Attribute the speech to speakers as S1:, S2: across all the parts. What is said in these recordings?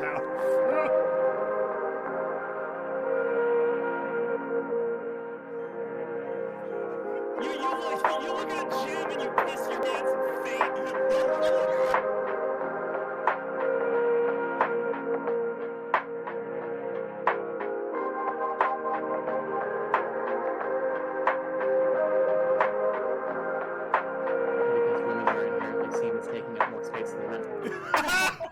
S1: pal. You look at a gym and you piss your man's face.
S2: Because women are inherently seen as taking up more space than men.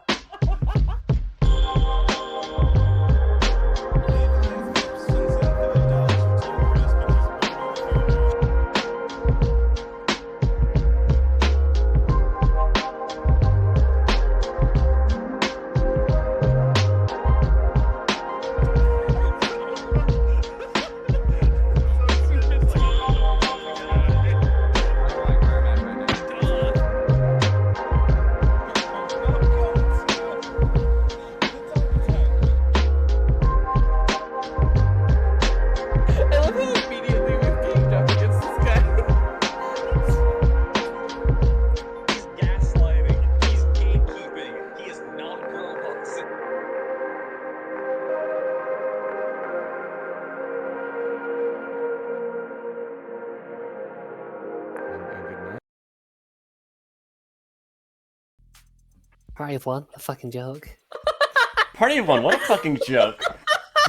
S2: I love how immediately we've gamed up against this guy.
S1: He's gaslighting. He's gatekeeping. He is not girl boxing.
S3: Party of one, a fucking joke.
S2: Party of one, what a fucking joke.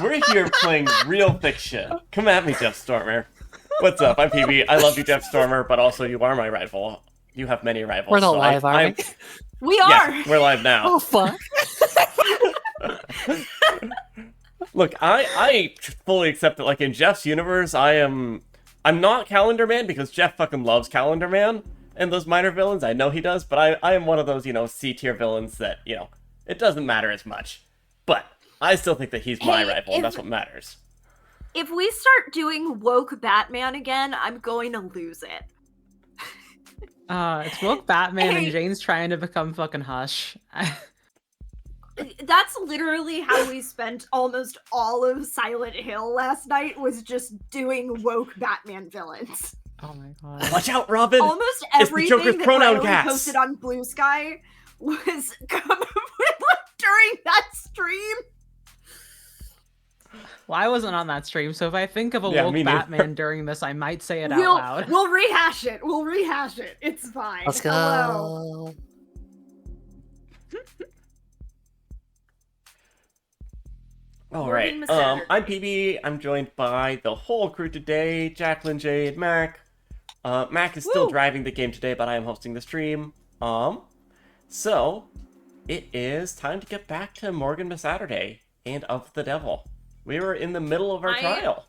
S2: We're here playing real fiction. Come at me, Jeff Stormer. What's up? I'm PB. I love you, Jeff Stormer, but also you are my rival. You have many rivals.
S3: We're not
S2: so
S3: live, are we?
S4: We are!
S2: Yes, we're live now.
S3: Oh, fuck.
S2: Look, I fully accept that, like, in Jeff's universe, I'm not Calendar Man because Jeff fucking loves Calendar Man and those minor villains. I know he does, but I am one of those, C-tier villains that, it doesn't matter as much. But I still think that he's my rival, and that's what matters.
S4: If we start doing woke Batman again, I'm going to lose it.
S5: It's woke Batman
S4: Hey.
S5: and Jane's trying to become fucking Hush.
S4: That's literally how we spent almost all of Silent Hill last night, was just doing woke Batman villains.
S5: Oh my god.
S2: Watch out, Robin!
S4: Almost
S2: It's the Joker's
S4: everything that
S2: pronoun
S4: Riley
S2: gas.
S4: posted on Blue Sky was coming during that stream.
S5: Well, I wasn't on that stream, so if I think of a
S2: Yeah,
S5: woke
S2: me neither.
S5: Batman during this, I might say it out loud.
S4: We'll rehash it. We'll rehash it. It's fine.
S3: Let's
S4: Hello.
S3: go.
S2: All right.
S4: Morgan Msaturday.
S2: I'm PB. I'm joined by the whole crew today: Jacqueline, Jade, Mac. Mac is still
S4: Woo.
S2: driving the game today, but I am hosting the stream. So it is time to get back to Morgan Msaturday and of the Devil. We were in the middle of our trial.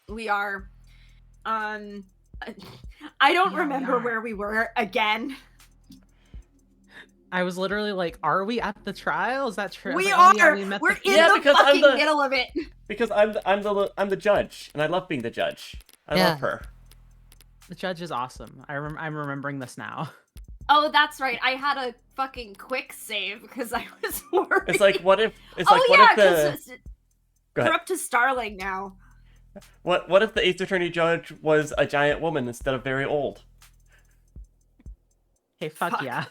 S4: We are. I don't
S5: Yeah, we
S4: remember
S5: are.
S4: where we were again.
S5: I was literally like, are we at the trial? Is that true? I was
S4: We
S5: like, oh, yeah,
S4: are.
S5: we met
S4: We're
S5: the-
S4: in
S2: Yeah,
S4: the
S2: because I'm
S4: fucking
S2: the-
S4: middle of it.
S2: Because I'm the judge, and I love being the judge. I
S3: Yeah.
S2: love her.
S5: The judge is awesome. I'm remembering this now.
S4: Oh, that's right. I had a fucking quick save because I was worried.
S2: It's like, what if? It's
S4: oh
S2: like,
S4: yeah,
S2: what if
S4: because
S2: the? Go
S4: we're
S2: ahead.
S4: up to Starling now.
S2: What if the Ace Attorney Judge was a giant woman instead of very old?
S5: Hey, fuck
S4: Fuck.
S5: yeah.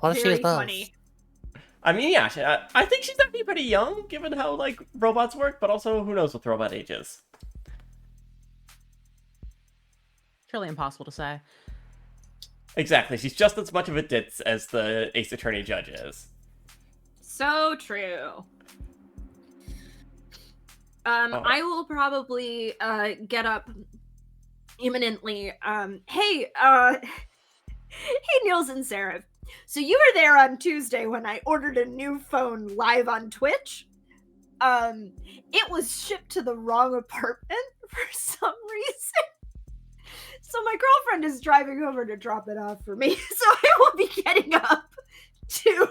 S3: What if she
S4: Very
S3: was both?
S4: funny.
S2: I mean, yeah, I think she's actually pretty young, given how, like, robots work, but also, who knows what the robot age is.
S5: It's really impossible to say.
S2: Exactly, she's just as much of a ditz as the Ace Attorney Judge is.
S4: So true.
S2: Oh.
S4: I will probably get up imminently. Hey, hey Niels and Sarah. So you were there on Tuesday when I ordered a new phone live on Twitch. It was shipped to the wrong apartment for some reason. So my girlfriend is driving over to drop it off for me. So I will be getting up to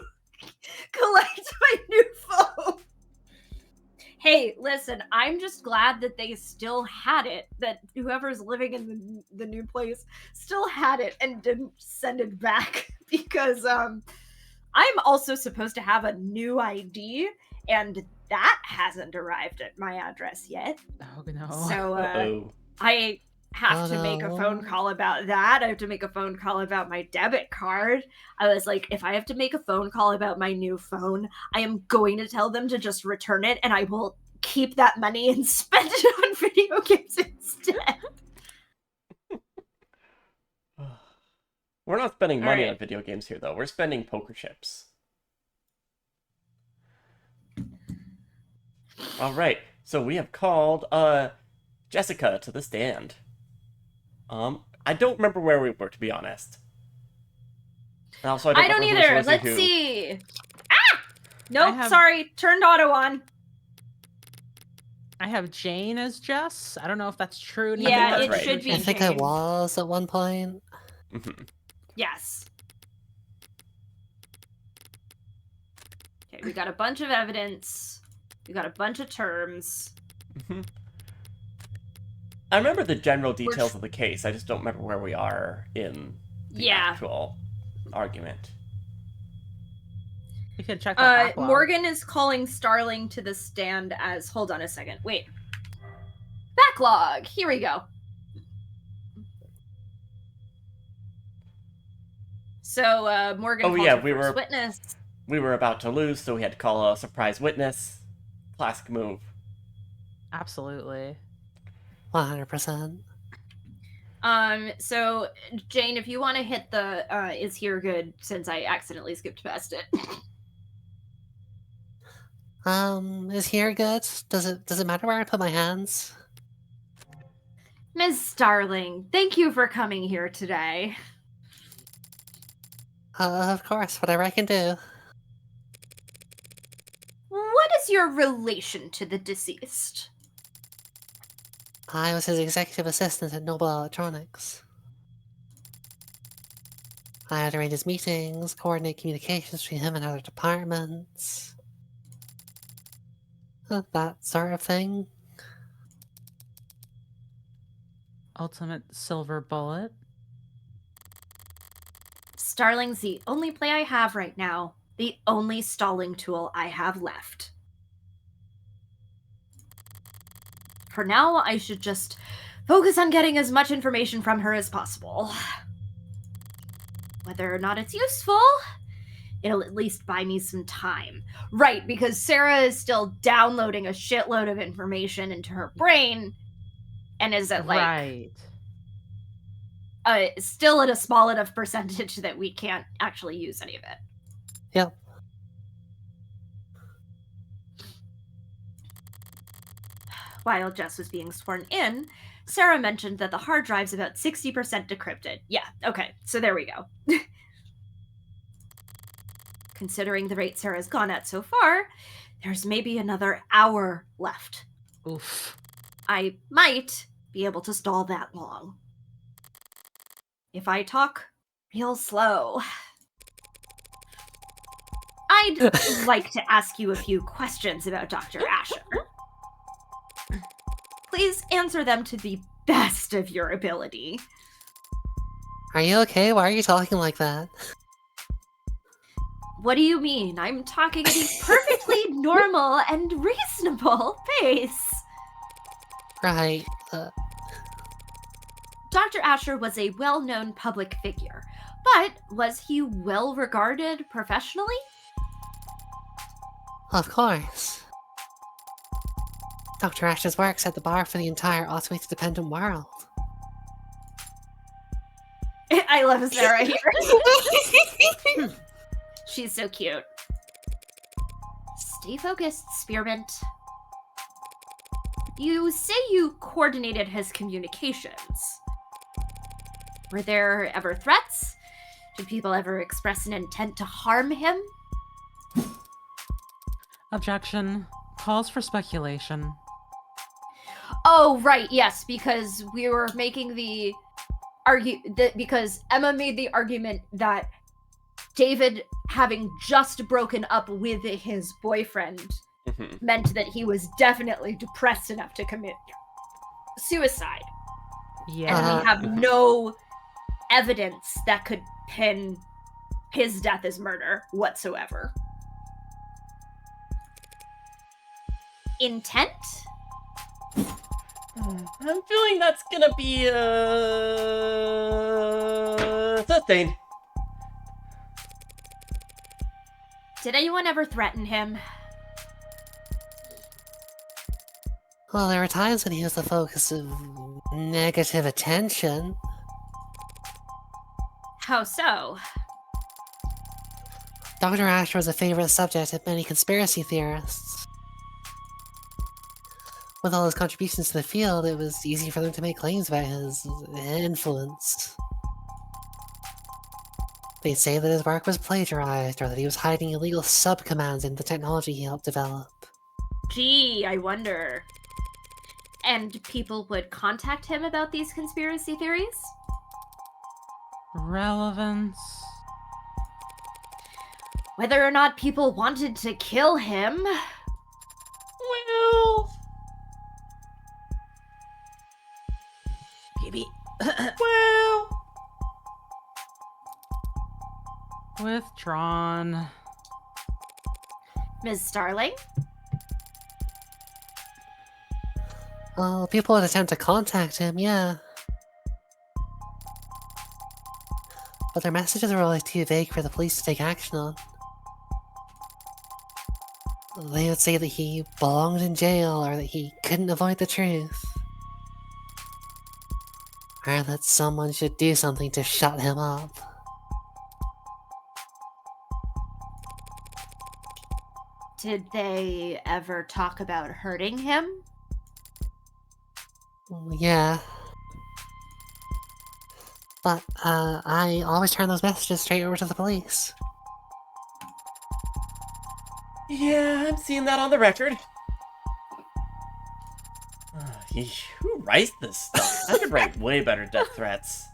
S4: collect my new phone. Hey, listen, I'm just glad that they still had it, that whoever's living in the new place still had it and didn't send it back, because I'm also supposed to have a new ID, and that hasn't arrived at my address yet.
S5: Oh no.
S4: So
S2: Uh-oh.
S4: I have to make a phone call about that. I have to make a phone call about my debit card. I was like, if I have to make a phone call about my new phone, I am going to tell them to just return it, and I will keep that money and spend it on video games instead.
S2: We're not spending money
S4: Alright.
S2: on video games here, though. We're spending poker chips. All right, so we have called Jessica to the stand. I don't remember where we were, to be honest. And also,
S4: I don't
S2: remember who
S4: either.
S2: was supposed to
S4: Let's
S2: who.
S4: see. Ah! Nope,
S5: have-
S4: sorry. Turned auto on.
S5: I have Jane as Jess. I don't know if that's true.
S4: Yeah,
S2: that's
S4: it
S2: right.
S4: should be
S3: I think I
S4: Jane.
S3: was at one point.
S2: Mhm.
S4: Yes. Okay, we got a bunch of evidence. We got a bunch of terms.
S2: Mhm. I remember the general details of the case. I just don't remember where we are in the
S4: Yeah.
S2: actual argument.
S5: We could check that backlog.
S4: Morgan is calling Starling to the stand as... Hold on a second. Wait. Backlog. Here we go. So, Morgan
S2: Oh,
S4: called
S2: yeah,
S4: her
S2: we
S4: first
S2: were-
S4: witness.
S2: We were about to lose, so we had to call a surprise witness. Classic move.
S5: Absolutely.
S3: 100%.
S4: So, Jane, if you want to hit the is here good, since I accidentally skipped past it.
S3: Is here good? Does it matter where I put my hands?
S4: Ms. Starling, thank you for coming here today.
S3: Of course, whatever I can do.
S4: What is your relation to the deceased?
S3: I was his executive assistant at Noble Electronics. I had to arrange his meetings, coordinate communications between him and other departments. That sort of thing.
S5: Ultimate silver bullet.
S4: Starling's the only play I have right now. The only stalling tool I have left. For now, I should just focus on getting as much information from her as possible. Whether or not it's useful, it'll at least buy me some time. Right, because Sarah is still downloading a shitload of information into her brain and is at
S5: Right.
S4: still at a small enough percentage that we can't actually use any of it.
S3: Yep.
S4: While Jess was being sworn in, Sarah mentioned that the hard drive's about 60% decrypted. Yeah, okay, so there we go. Considering the rate Sarah's gone at so far, there's maybe another hour left.
S5: Oof.
S4: I might be able to stall that long. If I talk real slow. I'd like to ask you a few questions about Dr. Asher. Please answer them to the best of your ability.
S3: Are you okay? Why are you talking like that?
S4: What do you mean? I'm talking at a perfectly normal and reasonable pace.
S3: Right.
S4: Dr. Asher was a well-known public figure, but was he well-regarded professionally?
S3: Of course. Dr. Asher's work set the bar for the entire automated-dependent world.
S4: I love Sarah here. She's so cute. Stay focused, Spearmint. You say you coordinated his communications. Were there ever threats? Did people ever express an intent to harm him?
S5: Objection. Calls for speculation.
S4: Oh, right, yes, because we were making the because Emma made the argument that David, having just broken up with his boyfriend,
S2: Mhm.
S4: meant that he was definitely depressed enough to commit suicide.
S5: Yeah.
S4: And we have no evidence that could pin his death as murder whatsoever. Intent?
S2: I'm feeling that's gonna be sustained.
S4: Did anyone ever threaten him?
S3: Well, there were times when he was the focus of negative attention.
S4: How so?
S3: Dr. Asher was a favorite subject of many conspiracy theorists. With all his contributions to the field, it was easy for them to make claims about his influence. They'd say that his work was plagiarized, or that he was hiding illegal subcommands in the technology he helped develop.
S4: Gee, I wonder. And people would contact him about these conspiracy theories?
S5: Relevance.
S4: Whether or not people wanted to kill him.
S2: Well,
S4: Maybe.
S2: well.
S5: Withdrawn.
S4: Ms. Starling?
S3: Well, people would attempt to contact him, yeah. But their messages were always too vague for the police to take action on. They would say that he belonged in jail, or that he couldn't avoid the truth. Or that someone should do something to shut him up.
S4: Did they ever talk about hurting him?
S3: Yeah. But, I always turn those messages straight over to the police.
S2: Yeah, I'm seeing that on the record. Who writes this stuff? I could write way better death threats.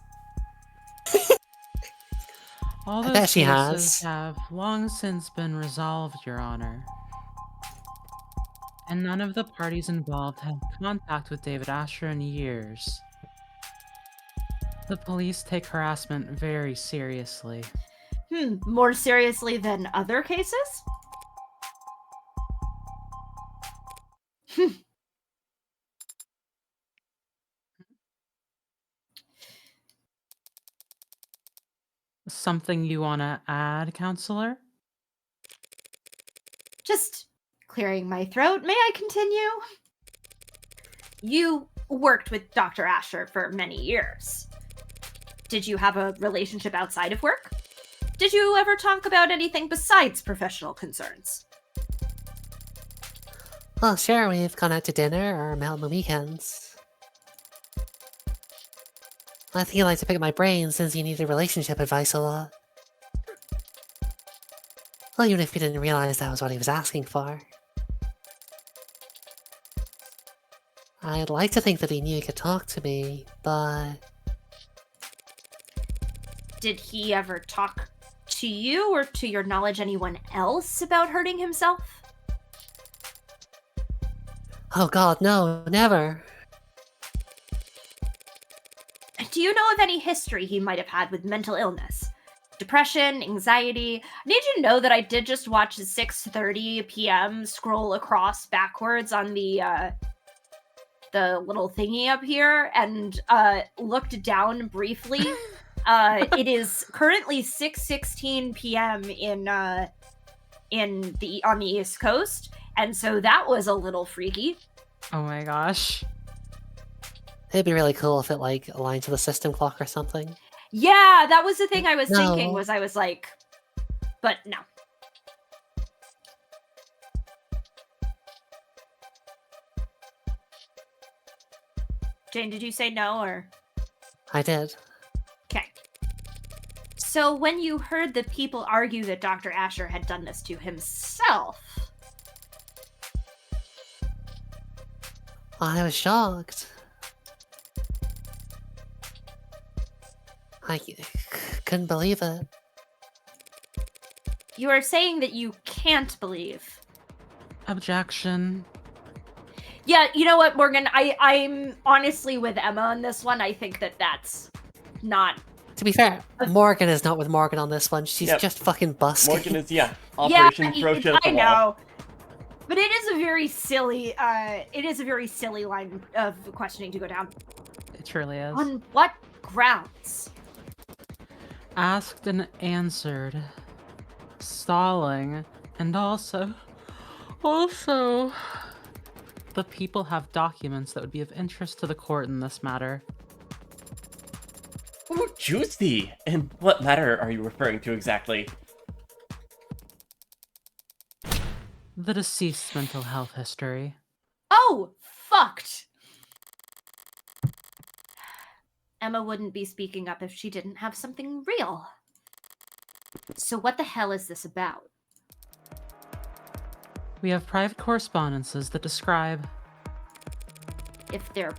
S5: All
S3: I
S5: those
S3: bet she
S5: cases
S3: has.
S5: have long since been resolved, Your Honor. And none of the parties involved had contact with David Asher in years. The police take harassment very seriously.
S4: More seriously than other cases?
S5: Something you want to add, Counselor?
S4: Just clearing my throat. May I continue? You worked with Dr. Asher for many years. Did you have a relationship outside of work? Did you ever talk about anything besides professional concerns?
S3: Well, sure, we've gone out to dinner or met on the weekends. I think he liked to pick my brain since he needed relationship advice a lot. Well, even if he didn't realize that was what he was asking for. I'd like to think that he knew he could talk to me, but...
S4: Did he ever talk to you, or to your knowledge anyone else, about hurting himself?
S3: Oh god, no, never.
S4: Do you know of any history he might have had with mental illness? Depression, anxiety? I need you to know that I did just watch the 6:30 p.m. scroll across backwards on the little thingy up here, and looked down briefly. It is currently 6:16 p.m. on the East Coast, and so that was a little freaky.
S5: Oh my gosh.
S3: It'd be really cool if it, like, aligned to the system clock or something.
S4: Yeah, that was the thing I was thinking,
S3: No.
S4: was I was like, but no. Jane, did you say no, or?
S3: I did.
S4: Okay. So when you heard the people argue that Dr. Asher had done this to himself,
S3: I was shocked. I couldn't believe it.
S4: you are saying that you can't believe.
S5: Objection.
S4: Yeah, you know what, Morgan? I'm honestly with Emma on this one. I think that that's not.
S3: To be fair, Morgan is not with Morgan on this one. She's
S2: Yep.
S3: just fucking busting.
S2: Morgan is, Operation
S4: Yeah,
S2: Throw Shit at the
S4: I
S2: Wall.
S4: know. But it is a very silly line of questioning to go down.
S5: It truly is.
S4: On what grounds?
S5: Asked and answered. Stalling. And also, the people have documents that would be of interest to the court in this matter.
S2: Ooh, juicy! And what matter are you referring to exactly?
S5: The deceased's mental health history.
S4: Oh, fucked! Emma wouldn't be speaking up if she didn't have something real. So what the hell is this about?
S5: We have private correspondences that describe...
S4: If they're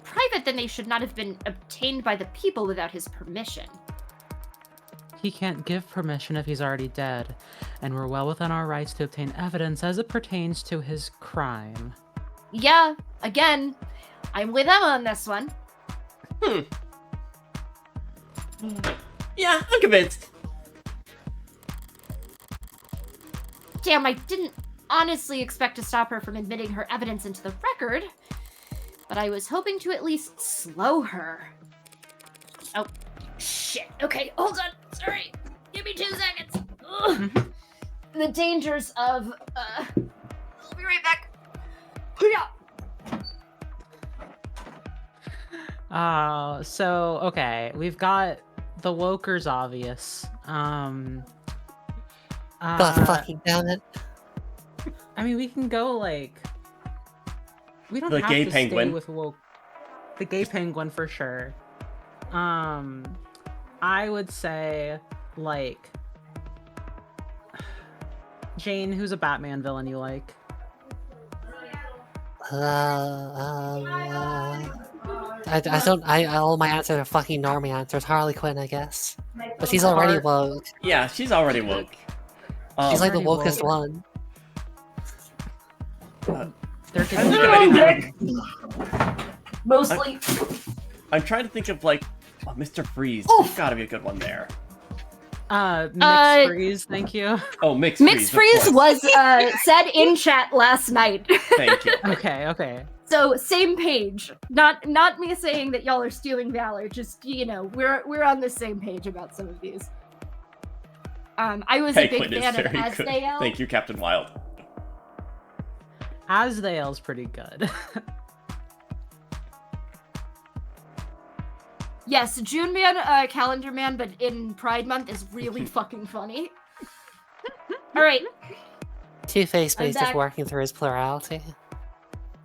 S4: private, then they should not have been obtained by the people without his permission.
S5: He can't give permission if he's already dead, and we're well within our rights to obtain evidence as it pertains to his crime.
S4: Yeah, again, I'm with Emma on this one.
S2: Yeah, I'm convinced.
S4: Damn, I didn't honestly expect to stop her from admitting her evidence into the record, but I was hoping to at least slow her. Oh, shit. Okay, hold on. Sorry. Give me 2 seconds. Ugh. The dangers of, I'll be right back.
S5: Okay, we've got the Woker's obvious.
S3: God fucking damn it.
S5: I mean, we can go, like... We don't
S2: The
S5: have
S2: gay
S5: to
S2: penguin.
S5: stay with Woke. The gay penguin, for sure. I would say, like... Jane, who's a Batman villain you like?
S3: All my answers are fucking normie answers. Harley Quinn, I guess. But she's already woke.
S2: Yeah, she's already woke.
S3: She's like the
S5: already
S3: wokest
S5: woke.
S3: one.
S5: There
S2: I
S5: could
S2: don't
S5: be-
S2: think of anything.
S4: Mostly.
S2: I'm trying to think of, like, Mr. Freeze.
S4: Oof.
S2: There's gotta be a good one there.
S5: Mixed Freeze, thank you.
S2: Oh, Mixed
S4: Mixed
S2: Freeze.
S4: Freeze was said in chat last night.
S2: Thank you.
S5: Okay.
S4: So same page. Not me saying that y'all are stealing valor. Just we're on the same page about some of these. I was a big
S2: Penguin is
S4: fan of
S2: very good.
S4: Asdale.
S2: Thank you, Captain Wild.
S5: Asdale's pretty good.
S4: Yes, June Man, Calendar Man, but in Pride Month is really fucking funny. All right.
S3: Two-Face, but
S4: I'm
S3: he's just
S4: back.
S3: working through his plurality.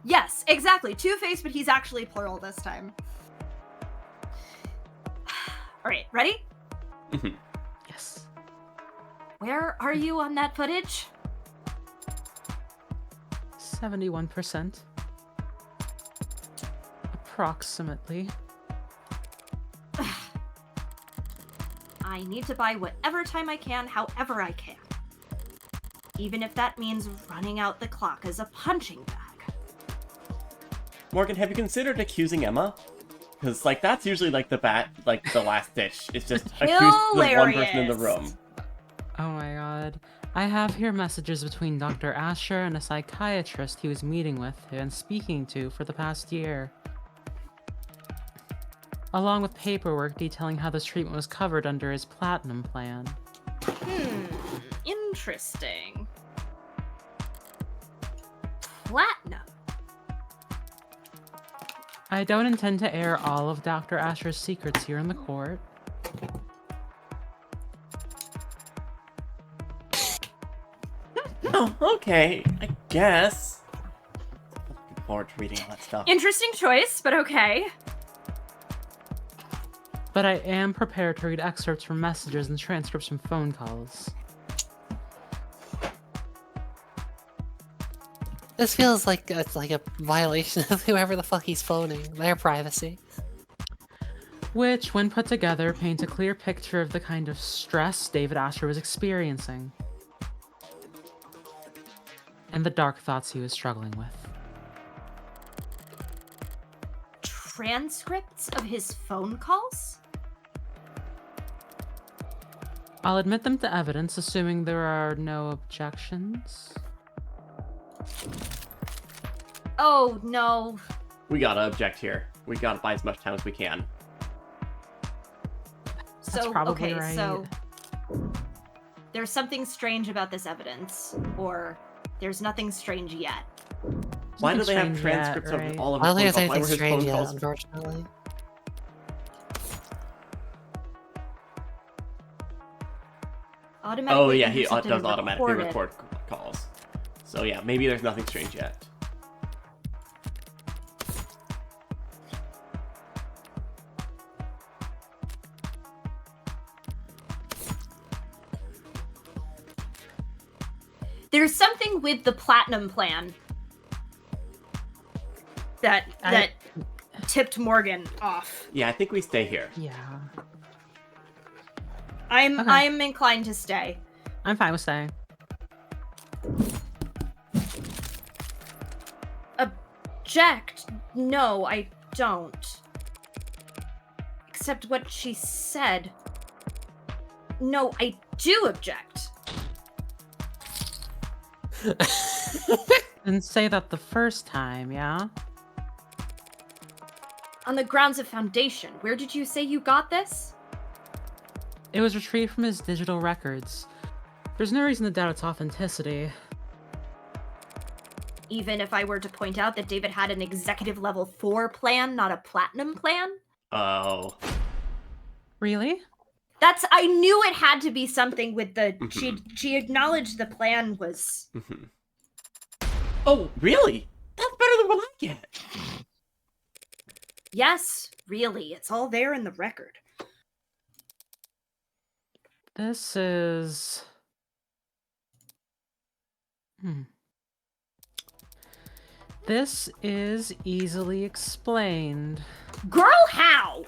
S4: Yes, exactly. Two-Face, but he's actually plural this time. All right, ready?
S5: Yes.
S4: Where are you on that footage?
S5: 71%. Approximately.
S4: I need to buy whatever time I can, however I can. Even if that means running out the clock as a punching bag.
S2: Morgan, have you considered accusing Emma? Because, like, that's usually, like, the last ditch. It's just accuse the one person in the room.
S5: Oh my god. I have here messages between Dr. Asher and a psychiatrist he was meeting with and speaking to for the past year. Along with paperwork detailing how this treatment was covered under his platinum plan.
S4: Interesting. Platinum.
S5: I don't intend to air all of Dr. Asher's secrets here in the court.
S2: Oh, okay. I guess. Looking forward to reading all that stuff.
S4: Interesting choice, but okay.
S5: But I am prepared to read excerpts from messages and transcripts from phone calls.
S3: This feels like it's like a violation of whoever the fuck he's phoning. Their privacy.
S5: Which, when put together, paint a clear picture of the kind of stress David Asher was experiencing. And the dark thoughts he was struggling with.
S4: Transcripts of his phone calls?
S5: I'll admit them to evidence, assuming there are no objections.
S4: Oh, no.
S2: We gotta object here. We gotta buy as much time as we can.
S5: That's
S4: So,
S5: probably
S4: okay,
S5: right.
S4: so there's something strange about this evidence, or there's nothing strange yet.
S2: Why do
S5: Nothing
S2: they have
S5: strange yet,
S2: transcripts
S5: right?
S2: of all of
S3: I don't
S2: his
S3: think
S2: phone
S3: there's
S2: calls? Why
S3: anything
S2: were his
S3: strange
S2: phone
S3: yet,
S2: calls?
S3: unfortunately.
S4: Automatically
S2: Oh yeah, he
S4: intercepted
S2: does
S4: and
S2: automatically
S4: recorded.
S2: record calls. So yeah, maybe there's nothing strange yet.
S4: There's something with the platinum plan that tipped Morgan off.
S2: Yeah, I think we stay here.
S5: Yeah.
S4: I'm
S5: Okay.
S4: I'm inclined to stay.
S5: I'm fine with staying.
S4: Object? No, I don't. Except what she said. No, I do object.
S5: Didn't say that the first time, yeah?
S4: On the grounds of foundation, where did you say you got this?
S5: It was retrieved from his digital records. There's no reason to doubt its authenticity.
S4: Even if I were to point out that David had an executive level 4 plan, not a platinum plan?
S2: Oh.
S5: Really?
S4: I knew it had to be something with the
S2: Mhm.
S4: she acknowledged the plan was
S2: Mhm. Oh, really? That's better than what I get.
S4: yes, really, it's all there in the record.
S5: This is... This is easily explained.
S4: Girl, how?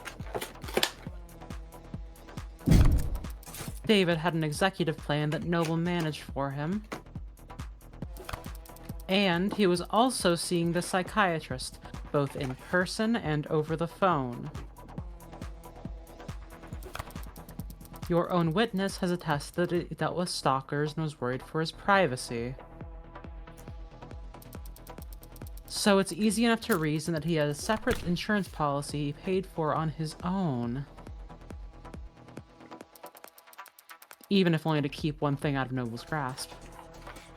S5: David had an executive plan that Noble managed for him. And he was also seeing the psychiatrist, both in person and over the phone. Your own witness has attested that he dealt with stalkers and was worried for his privacy. So it's easy enough to reason that he had a separate insurance policy he paid for on his own. Even if only to keep one thing out of Noble's grasp.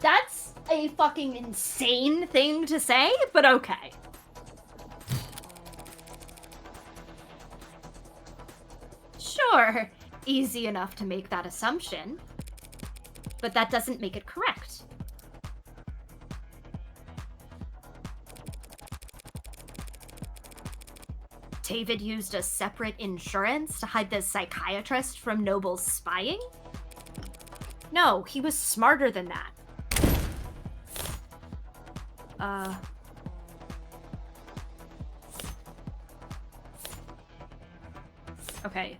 S4: That's a fucking insane thing to say, but okay. Sure, easy enough to make that assumption, but that doesn't make it correct. David used a separate insurance to hide the psychiatrist from Noble's spying? No, he was smarter than that. Okay.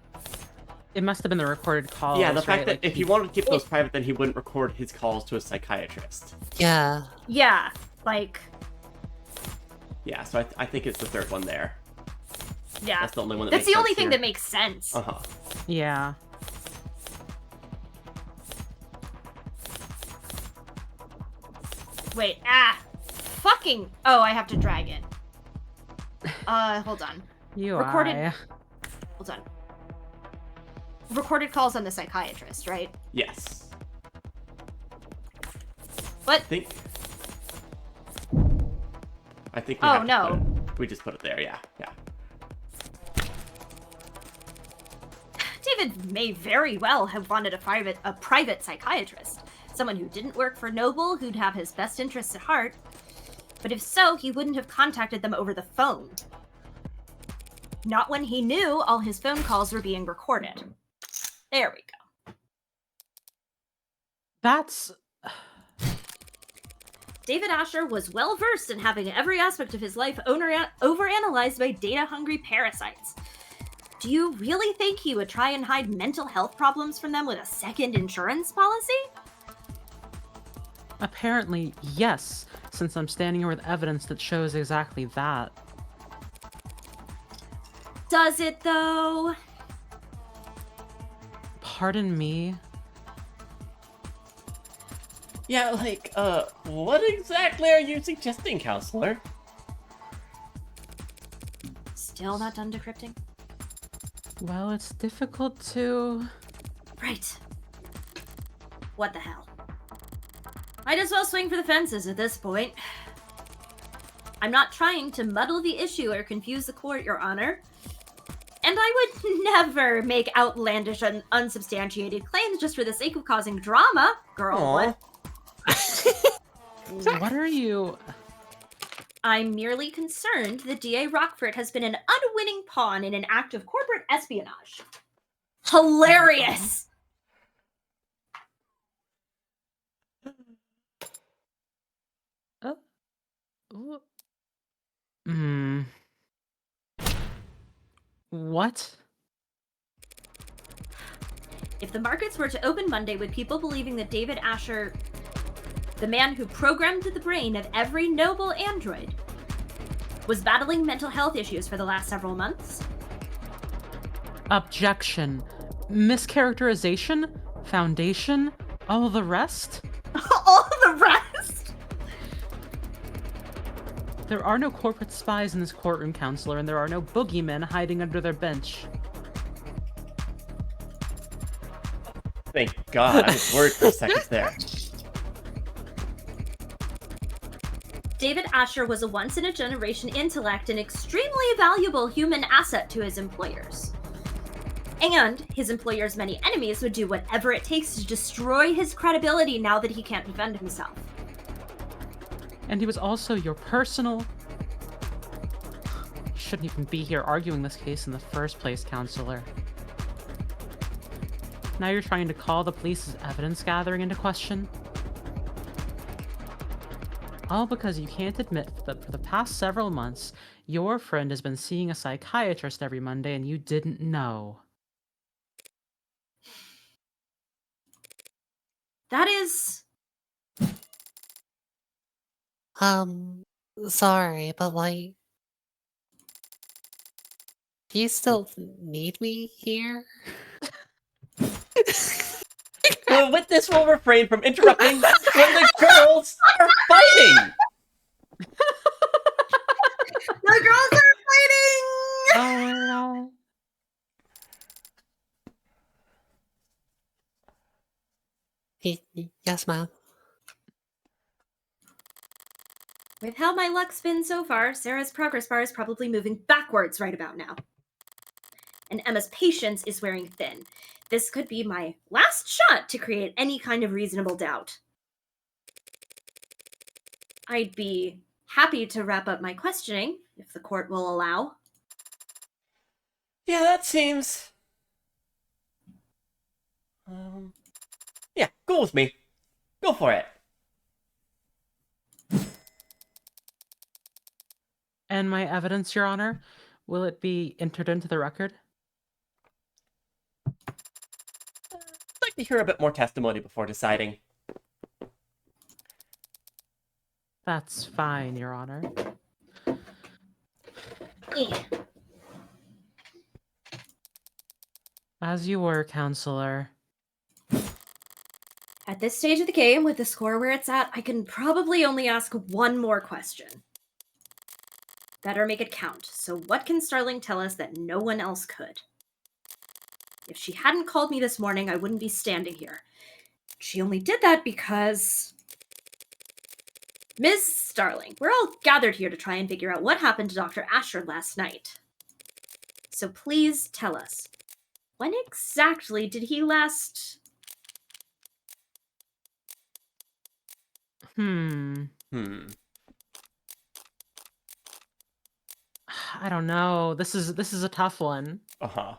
S5: It must have been the recorded calls.
S2: Yeah, the fact
S5: right?
S2: that
S5: Like,
S2: if he wanted to keep those private, then he wouldn't record his calls to a psychiatrist.
S3: Yeah.
S4: Yeah, like,
S2: Yeah, so I think it's the third one there.
S4: yeah.
S2: That's the only one that
S4: That's
S2: makes
S4: the only
S2: sense
S4: thing
S2: here.
S4: that makes sense.
S2: Uh-huh.
S5: Yeah.
S4: Wait, fucking. Oh, I have to drag it. Hold on. Recorded- Hold on. Recorded calls on the psychiatrist, right?
S2: Yes.
S4: What?
S2: I think we
S4: Oh,
S2: have to
S4: no.
S2: put it, we just put it there, yeah. Yeah.
S4: David may very well have wanted a private psychiatrist. Someone who didn't work for Noble, who'd have his best interests at heart. But if so, he wouldn't have contacted them over the phone. Not when he knew all his phone calls were being recorded. There we go.
S5: That's...
S4: David Asher was well versed in having every aspect of his life overanalyzed by data-hungry parasites. Do you really think he would try and hide mental health problems from them with a second insurance policy?
S5: Apparently, yes, since I'm standing here with evidence that shows exactly that.
S4: Does it, though?
S5: Pardon me?
S2: Yeah, like, what exactly are you suggesting, counselor?
S4: Still not done decrypting?
S5: Well, it's difficult to...
S4: Right. What the hell? Might as well swing for the fences at this point. I'm not trying to muddle the issue or confuse the court, Your Honor. And I would never make outlandish and unsubstantiated claims just for the sake of causing drama, girl.
S2: Aw.
S4: What?
S5: What are you...
S4: I'm merely concerned that D.A. Rockford has been an unwitting pawn in an act of corporate espionage. Hilarious!
S5: Hmm. What?
S4: If the markets were to open Monday with people believing that David Asher, the man who programmed the brain of every noble android, was battling mental health issues for the last several months,
S5: Objection. Mischaracterization? Foundation? All the rest?
S4: all the rest.
S5: There are no corporate spies in this courtroom, counselor, and there are no boogeymen hiding under their bench.
S2: Thank God, I was worried for a second there.
S4: David Asher was a once-in-a-generation intellect and extremely valuable human asset to his employers. And his employers' many enemies would do whatever it takes to destroy his credibility now that he can't defend himself.
S5: And he was also your personal... You shouldn't even be here arguing this case in the first place, counselor. Now you're trying to call the police's evidence gathering into question? All because you can't admit that for the past several months, your friend has been seeing a psychiatrist every Monday and you didn't know.
S4: That is...
S3: Sorry, but like... Do you still need me here?
S2: The witness will refrain from interrupting when the girls are fighting!
S4: The girls are fighting!
S5: Oh,
S3: Yes, ma'am.
S4: With how my luck's been so far, Sarah's progress bar is probably moving backwards right about now. And Emma's patience is wearing thin. This could be my last shot to create any kind of reasonable doubt. I'd be happy to wrap up my questioning, if the court will allow.
S2: Yeah, that seems... Yeah, go with me. Go for it.
S5: And my evidence, Your Honor? Will it be entered into the record?
S2: I'd like to hear a bit more testimony before deciding.
S5: That's fine, Your Honor.
S4: Eh.
S5: As you were, counselor.
S4: At this stage of the game, with the score where it's at, I can probably only ask one more question. Better make it count. So what can Starling tell us that no one else could? If she hadn't called me this morning, I wouldn't be standing here. She only did that because... Ms. Starling, we're all gathered here to try and figure out what happened to Dr. Asher last night. So please tell us, when exactly did he last...
S5: I don't know. This is a tough one.
S2: Uh-huh.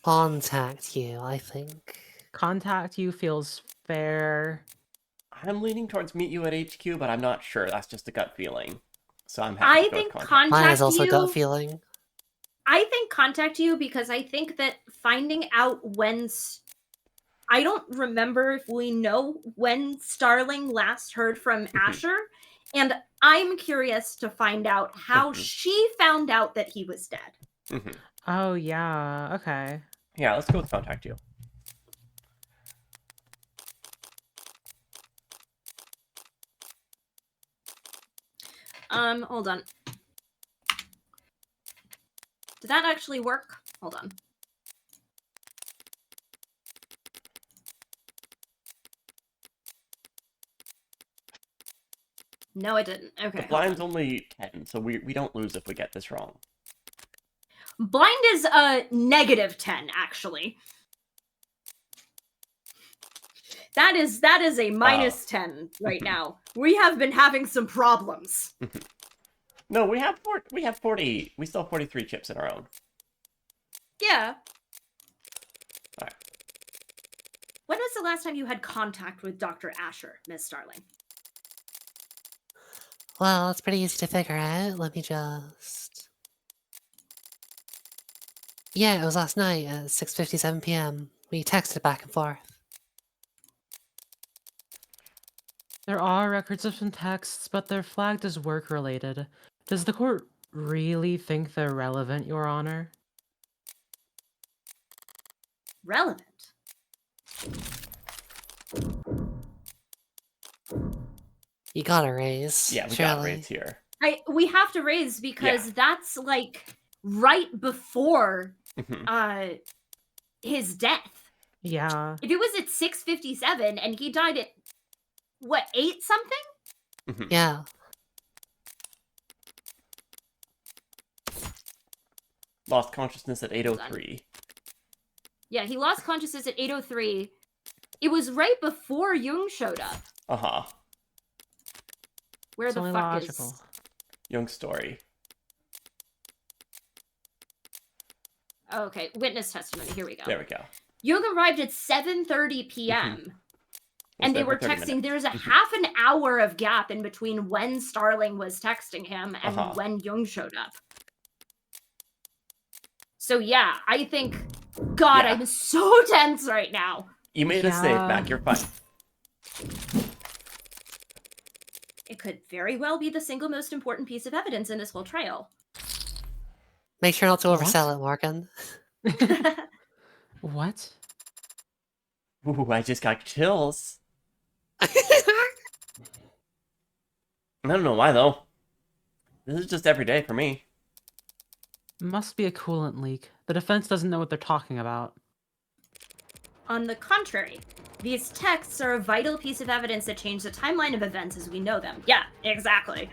S3: Contact you, I think.
S5: Contact you feels fair.
S2: I'm leaning towards meet you at HQ, but I'm not sure. That's just a gut feeling. So I'm happy to
S4: I
S2: go
S4: think
S2: with
S4: contact
S3: Mine is also
S4: you...
S3: gut feeling.
S4: I think contact you because I think that finding out when... I don't remember if we know when Starling last heard from Asher, and I'm curious to find out how she found out that he was dead.
S5: Oh, yeah. Okay.
S2: Yeah, let's go with contact you.
S4: Hold on. Did that actually work? Hold on. No, it didn't. Okay.
S2: The
S4: hold
S2: blind's
S4: on.
S2: only 10, so we don't lose if we get this wrong.
S4: Blind is a -10, actually. That is a -10 right now. We have been having some problems.
S2: No, we have 40. We still have 43 chips in our own.
S4: Yeah.
S2: Alright.
S4: When was the last time you had contact with Dr. Asher, Miss Starling?
S3: Well, it's pretty easy to figure out. Let me just... Yeah, it was last night at 6:57 p.m. We texted back and forth.
S5: There are records of some texts, but they're flagged as work-related. Does the court really think they're relevant, Your Honor?
S4: Relevant.
S3: You got a raise.
S2: Yeah, we
S3: surely.
S2: got rates here.
S4: We have to raise because that's like right before
S2: Mhm.
S4: His death.
S5: Yeah.
S4: If it was at 6:57 and he died at what, 8 something?
S2: Mhm.
S3: Yeah.
S2: Lost consciousness at 8:03.
S4: Yeah, he lost consciousness at 8:03. It was right before Jung showed up.
S2: Uh-huh.
S4: Where
S5: It's
S4: the
S5: only
S4: fuck
S5: logical.
S4: is...
S2: Young story.
S4: Oh, okay, witness testimony. Here we go.
S2: There we go.
S4: Jung arrived at 7:30 p.m. And they
S2: there for
S4: were
S2: 30
S4: texting.
S2: minutes.
S4: There's a half an hour of gap in between when Starling was texting him and
S2: Uh-huh.
S4: when Jung showed up. So yeah, I think... God,
S2: Yeah.
S4: I'm so tense right now.
S2: You made a save,
S5: Yeah.
S2: Mac. You're fine.
S4: It could very well be the single most important piece of evidence in this whole trial.
S3: Make sure not to
S5: What?
S3: oversell it, Morgan.
S5: What?
S2: Ooh, I just got chills. I don't know why, though. This is just every day for me.
S5: Must be a coolant leak. The defense doesn't know what they're talking about.
S4: On the contrary, these texts are a vital piece of evidence that changed the timeline of events as we know them. Yeah, exactly.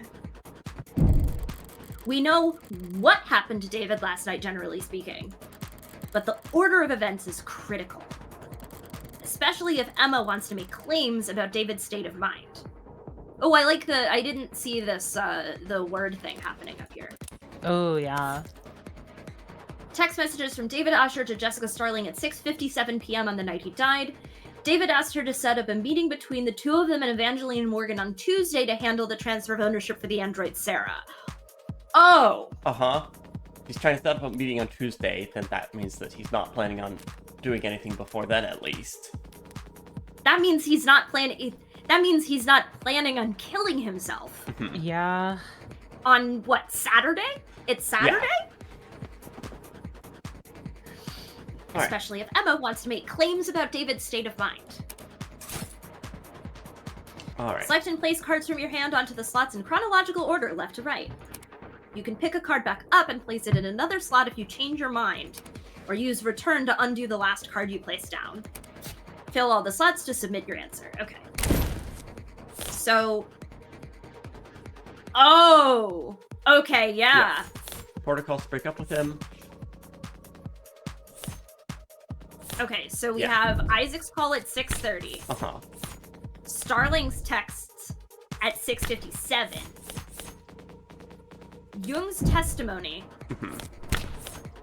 S4: We know what happened to David last night, generally speaking, but the order of events is critical, especially if Emma wants to make claims about David's state of mind. Oh, I didn't see this, the word thing happening up here.
S5: Oh, yeah.
S4: Text messages from David Asher to Jessica Starling at 6:57 p.m. on the night he died. David asked her to set up a meeting between the two of them and Evangeline Morgan on Tuesday to handle the transfer of ownership for the android Sarah. Oh!
S2: Uh-huh. He's trying to set up a meeting on Tuesday, then that means that he's not planning on doing anything before then, at least.
S4: That means he's not planning... That means he's not planning on killing himself.
S5: Yeah.
S4: On, what, Saturday? It's Saturday?
S2: All right.
S4: Especially if Emma wants to make claims about David's state of mind.
S2: Alright.
S4: Select and place cards from your hand onto the slots in chronological order, left to right. You can pick a card back up and place it in another slot if you change your mind, or use return to undo the last card you placed down. Fill all the slots to submit your answer. Okay. So... Oh! Okay, yeah.
S2: Protocols to break up with him.
S4: Okay, so we
S2: Yeah.
S4: have Isaac's call at 6:30.
S2: Uh-huh.
S4: Starling's texts at 6:57. Jung's testimony.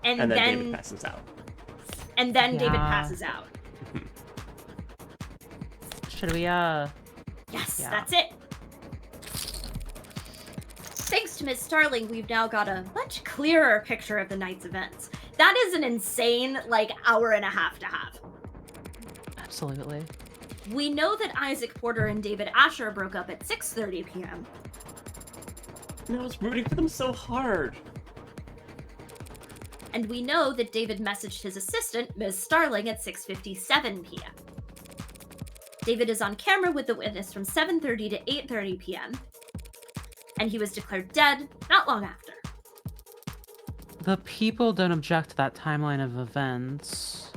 S4: And
S2: And then
S4: then
S2: David passes out.
S4: David
S5: Yeah.
S4: passes out.
S5: Should we,
S4: Yes,
S5: Yeah.
S4: that's it. Thanks to Miss Starling, we've now got a much clearer picture of the night's events. That is an insane, hour and a half to have.
S5: absolutely.
S4: We know that Isaac Porter and David Asher broke up at 6:30 p.m.
S2: And I was rooting for them so hard.
S4: And we know that David messaged his assistant, Ms. Starling, at 6:57 p.m. David is on camera with the witness from 7:30 to 8:30 p.m. and he was declared dead not long after.
S5: The people don't object to that timeline of events.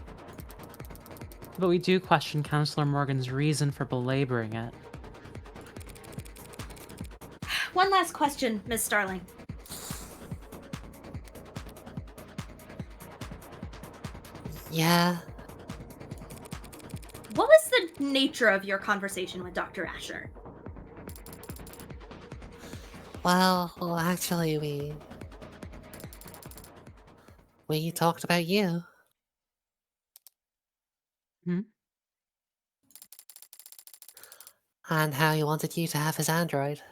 S5: But we do question Counselor Morgan's reason for belaboring it.
S4: One last question, Miss Starling.
S3: Yeah.
S4: What was the nature of your conversation with Dr. Asher?
S3: Well, actually, we talked about you.
S5: Hmm?
S3: And how he wanted you to have his android.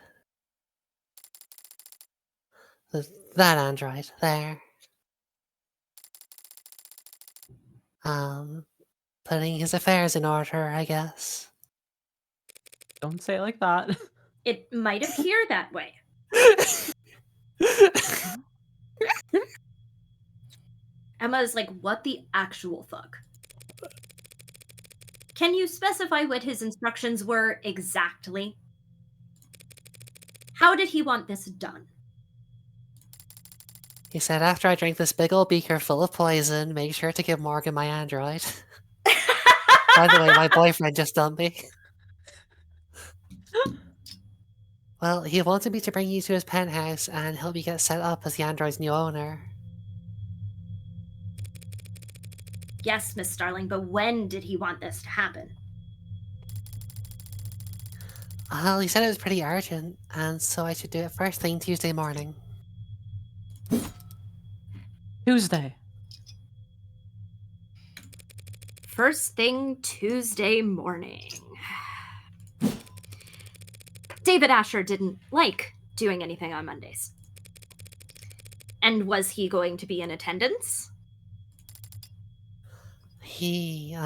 S3: That android there. Putting his affairs in order, I guess.
S5: Don't say it like that.
S4: It might appear that way. Emma's like, what the actual fuck? Can you specify what his instructions were exactly? How did he want this done?
S3: He said, after I drink this big old beaker full of poison, make sure to give Morgan my android. By the way, my boyfriend just dumped me. Well, he wanted me to bring you to his penthouse and help you get set up as the android's new owner.
S4: Yes, Miss Starling, but when did he want this to happen?
S3: Well, he said it was pretty urgent, and so I should do it first thing Tuesday morning.
S5: Tuesday.
S4: First thing Tuesday morning. David Asher didn't like doing anything on Mondays. And was he going to be in attendance?
S3: He,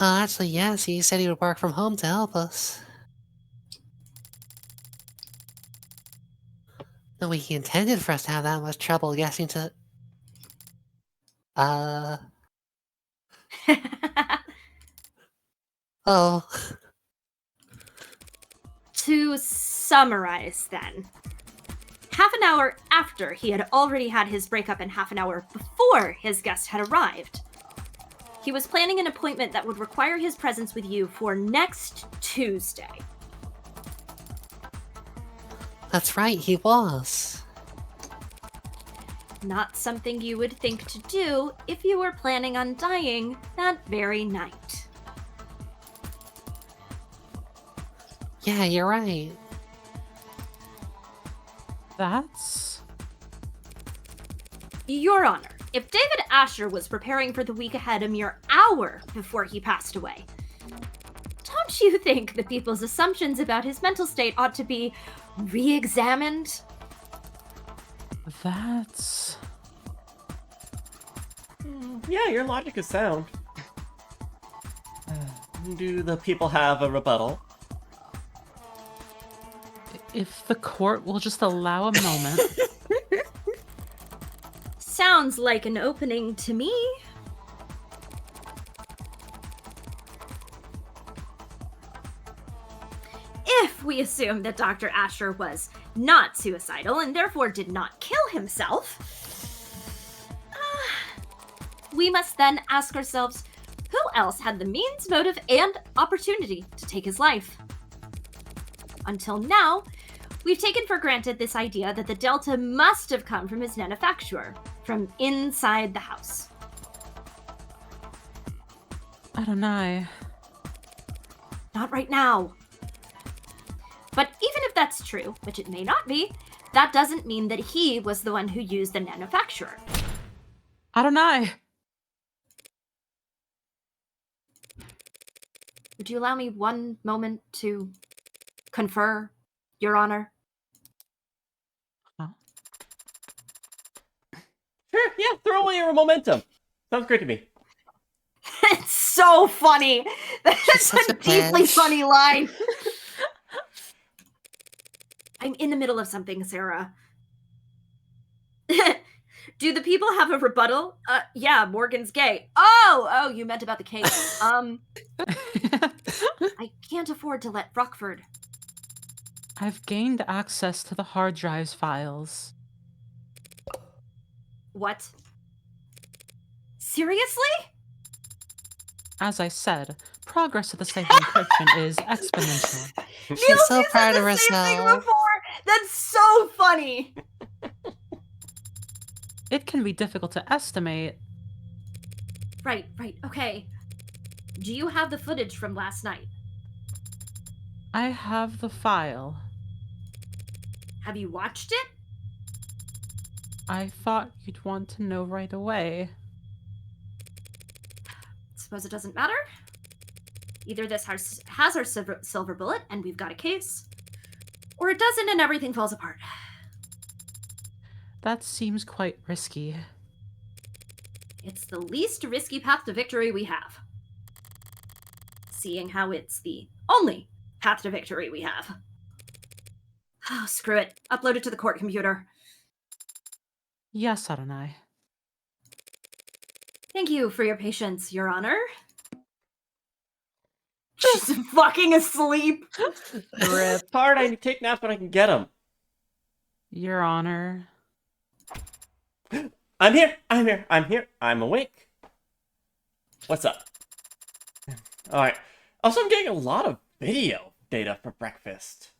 S3: actually, yes, he said he would work from home to help us. No, he intended for us to have that much trouble getting to... Oh.
S4: To summarize, then. Half an hour after he had already had his breakup and half an hour before his guest had arrived, he was planning an appointment that would require his presence with you for next Tuesday.
S3: That's right, he was.
S4: Not something you would think to do if you were planning on dying that very night.
S3: Yeah, you're right.
S5: That's...
S4: Your Honor, if David Asher was preparing for the week ahead a mere hour before he passed away, don't you think the people's assumptions about his mental state ought to be re-examined?
S5: That's...
S2: Yeah, your logic is sound. Do the people have a rebuttal?
S5: If the court will just allow a moment.
S4: Sounds like an opening to me. If we assume that Dr. Asher was not suicidal and therefore did not kill himself, we must then ask ourselves, who else had the means, motive, and opportunity to take his life? Until now, we've taken for granted this idea that the Delta must have come from his manufacturer, from inside the house.
S5: I don't know.
S4: Not right now. But even if that's true, which it may not be, that doesn't mean that he was the one who used the manufacturer.
S5: I don't know.
S4: Would you allow me one moment to confer, Your Honor?
S5: Huh?
S2: Sure, yeah, throw away your momentum. Sounds great to me.
S4: It's so funny. That's
S3: such
S4: a
S3: a
S4: deeply
S3: bitch.
S4: funny line. I'm in the middle of something, Sarah. Do the people have a rebuttal? Yeah, Morgan's gay. Oh, you meant about the case. I can't afford to let Rockford
S5: I've gained access to the hard drive's files.
S4: What? Seriously?
S5: As I said, progress with the cipher encryption is exponential.
S4: Niels,
S3: She's so
S4: you said
S3: proud
S4: the
S3: of
S4: same thing
S3: herself.
S4: before. That's so funny.
S5: It can be difficult to estimate.
S4: Right. Okay. Do you have the footage from last night?
S5: I have the file.
S4: Have you watched it?
S5: I thought you'd want to know right away.
S4: Suppose it doesn't matter. Either this has our silver bullet and we've got a case, or it doesn't and everything falls apart.
S5: That seems quite risky.
S4: It's the least risky path to victory we have. Seeing how it's the only path to victory we have. Oh, screw it. Upload it to the court computer.
S5: Yes, Adonai.
S4: Thank you for your patience, Your Honor. She's fucking asleep.
S5: Rip.
S2: It's hard. I take naps when I can get them.
S5: Your Honor.
S2: I'm here. I'm awake. What's up? Alright. Also, I'm getting a lot of video data for breakfast.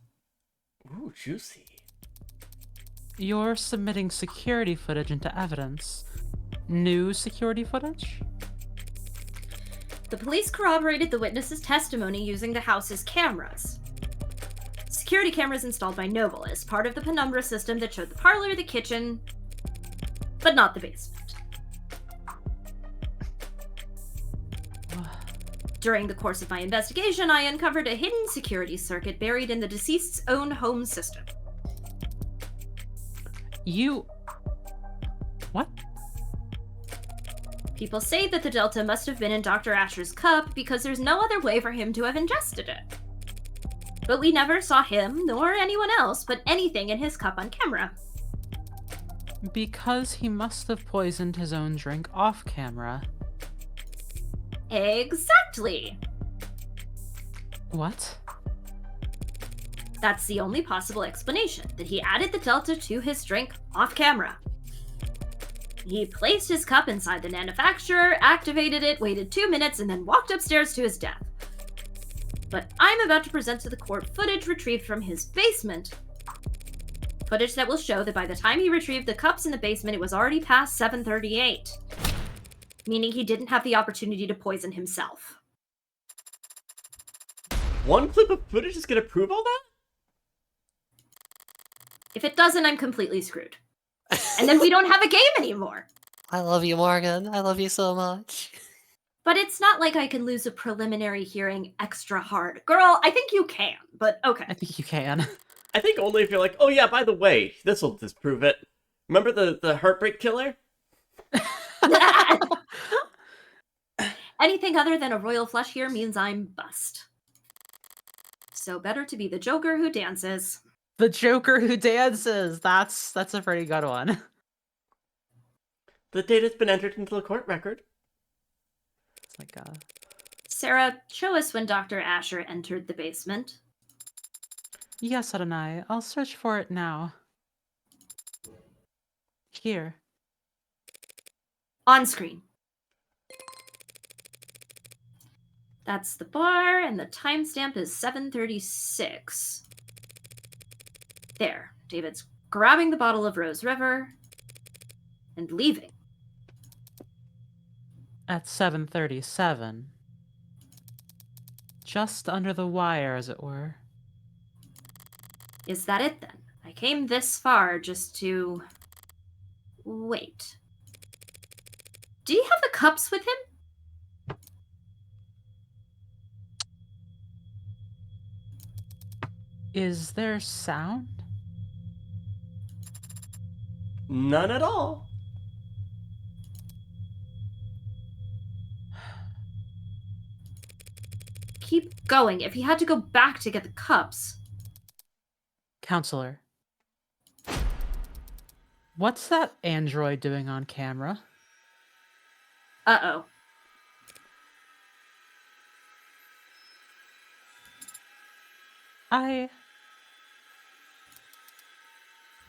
S2: Ooh, juicy.
S5: You're submitting security footage into evidence. New security footage?
S4: The police corroborated the witness's testimony using the house's cameras. Security cameras installed by Noble as part of the penumbra system that showed the parlor, the kitchen, but not the basement. During the course of my investigation, I uncovered a hidden security circuit buried in the deceased's own home system.
S5: You... What?
S4: People say that the Delta must have been in Dr. Asher's cup because there's no other way for him to have ingested it. But we never saw him, nor anyone else, put anything in his cup on camera.
S5: Because he must have poisoned his own drink off camera.
S4: Exactly!
S5: What?
S4: That's the only possible explanation, that he added the Delta to his drink off camera. He placed his cup inside the manufacturer, activated it, waited 2 minutes, and then walked upstairs to his death. But I'm about to present to the court footage retrieved from his basement. Footage that will show that by the time he retrieved the cups in the basement, it was already past 7:38. Meaning he didn't have the opportunity to poison himself.
S2: One clip of footage is gonna prove all that?
S4: If it doesn't, I'm completely screwed. And then we don't have a game anymore.
S3: I love you, Morgan. I love you so much.
S4: But it's not like I can lose a preliminary hearing extra hard. Girl, I think you can, but okay.
S5: I think you can.
S2: I think only if you're like, oh yeah, by the way, this will disprove it. Remember the heartbreak killer?
S4: Anything other than a royal flush here means I'm bust. So better to be the Joker who dances.
S5: The Joker who dances! That's a pretty good one.
S2: The data's been entered into the court record.
S5: It's like
S4: Sarah, show us when Dr. Asher entered the basement.
S5: Yes, Adonai. I'll search for it now. Here.
S4: On screen. That's the bar, and the timestamp is 7:36. There, David's grabbing the bottle of Rose River and leaving.
S5: At 7:37. Just under the wire, as it were.
S4: Is that it then? I came this far just to... wait. Do you have the cups with him?
S5: Is there sound?
S2: None at all.
S4: Keep going. If he had to go back to get the cups...
S5: Counselor. What's that android doing on camera?
S4: Uh-oh.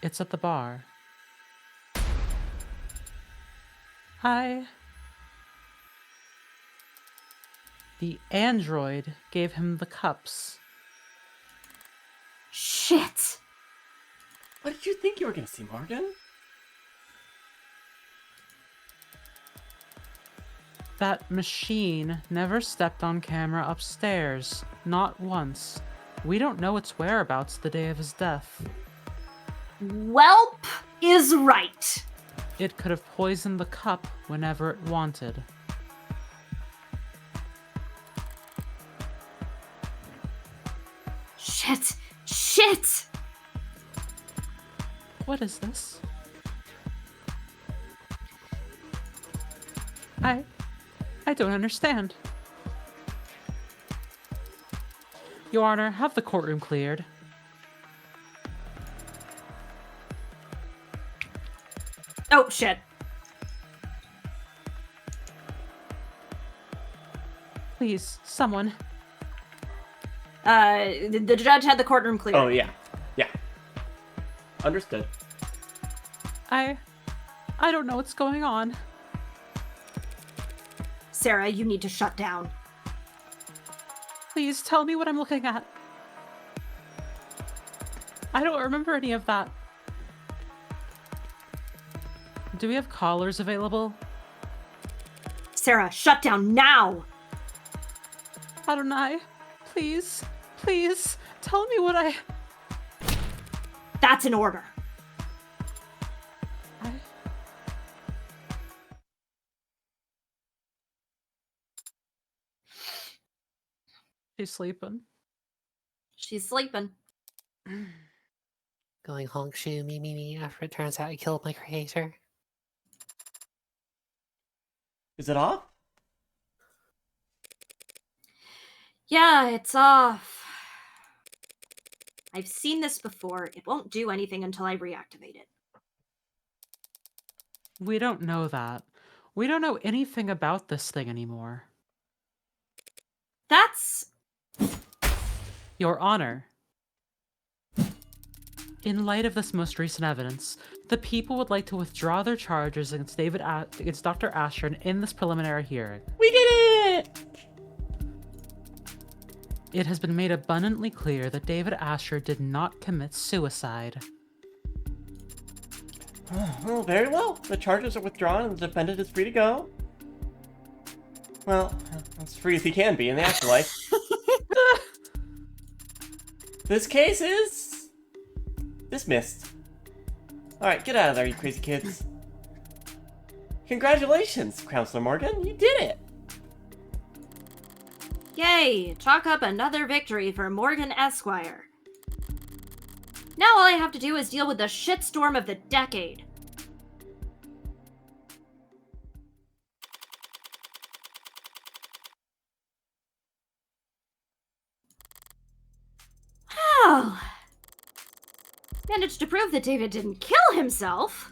S5: It's at the bar. Hi. The android gave him the cups.
S4: Shit!
S2: What did you think you were gonna see, Morgan?
S5: That machine never stepped on camera upstairs. Not once. We don't know its whereabouts the day of his death.
S4: Welp is right.
S5: It could have poisoned the cup whenever it wanted.
S4: Shit! Shit!
S5: What is this? I don't understand. Your Honor, have the courtroom cleared.
S4: Oh, shit.
S5: Please, someone.
S4: The judge had the courtroom cleared.
S2: Oh, yeah. Yeah. Understood.
S5: I don't know what's going on.
S4: Sarah, you need to shut down.
S5: Please tell me what I'm looking at. I don't remember any of that. Do we have callers available?
S4: Sarah, shut down now!
S5: Adonai, please, please, tell me what I...
S4: That's an order.
S5: She's sleeping.
S4: She's sleeping.
S3: Going honk shoo me after it turns out I killed my creator.
S2: Is it off?
S4: Yeah, it's off. I've seen this before. It won't do anything until I reactivate it.
S5: We don't know that. We don't know anything about this thing anymore.
S4: That's...
S5: Your Honor. In light of this most recent evidence, the people would like to withdraw their charges against against Dr. Ashton in this preliminary hearing.
S2: We did it!
S5: It has been made abundantly clear that David Asher did not commit suicide.
S2: Well, very well. The charges are withdrawn and the defendant is free to go. Well, as free as he can be in the afterlife. This case is... dismissed. Alright, get out of there, you crazy kids. Congratulations, Counselor Morgan. You did it!
S4: Yay! Chalk up another victory for Morgan Esquire. Now all I have to do is deal with the shitstorm of the decade. Oh. Managed to prove that David didn't kill himself.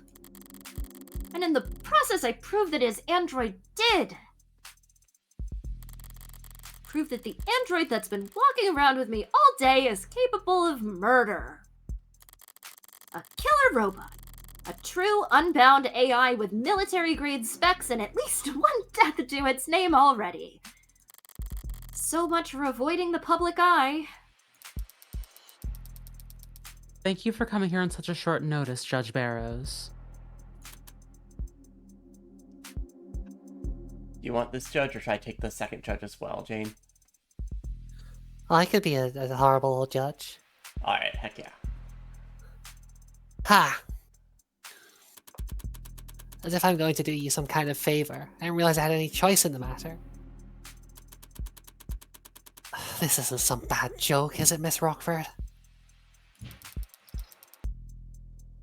S4: And in the process, I proved that his android did. Prove that the android that's been walking around with me all day is capable of murder. A killer robot. A true unbound AI with military-grade specs and at least one death to its name already. So much for avoiding the public eye.
S5: Thank you for coming here on such a short notice, Judge Barrows.
S2: You want this judge, or should I take the second judge as well, Jane?
S3: Well, I could be a horrible old judge.
S2: Alright, heck yeah.
S3: Ha! As if I'm going to do you some kind of favor. I didn't realize I had any choice in the matter. This isn't some bad joke, is it, Miss Rockford?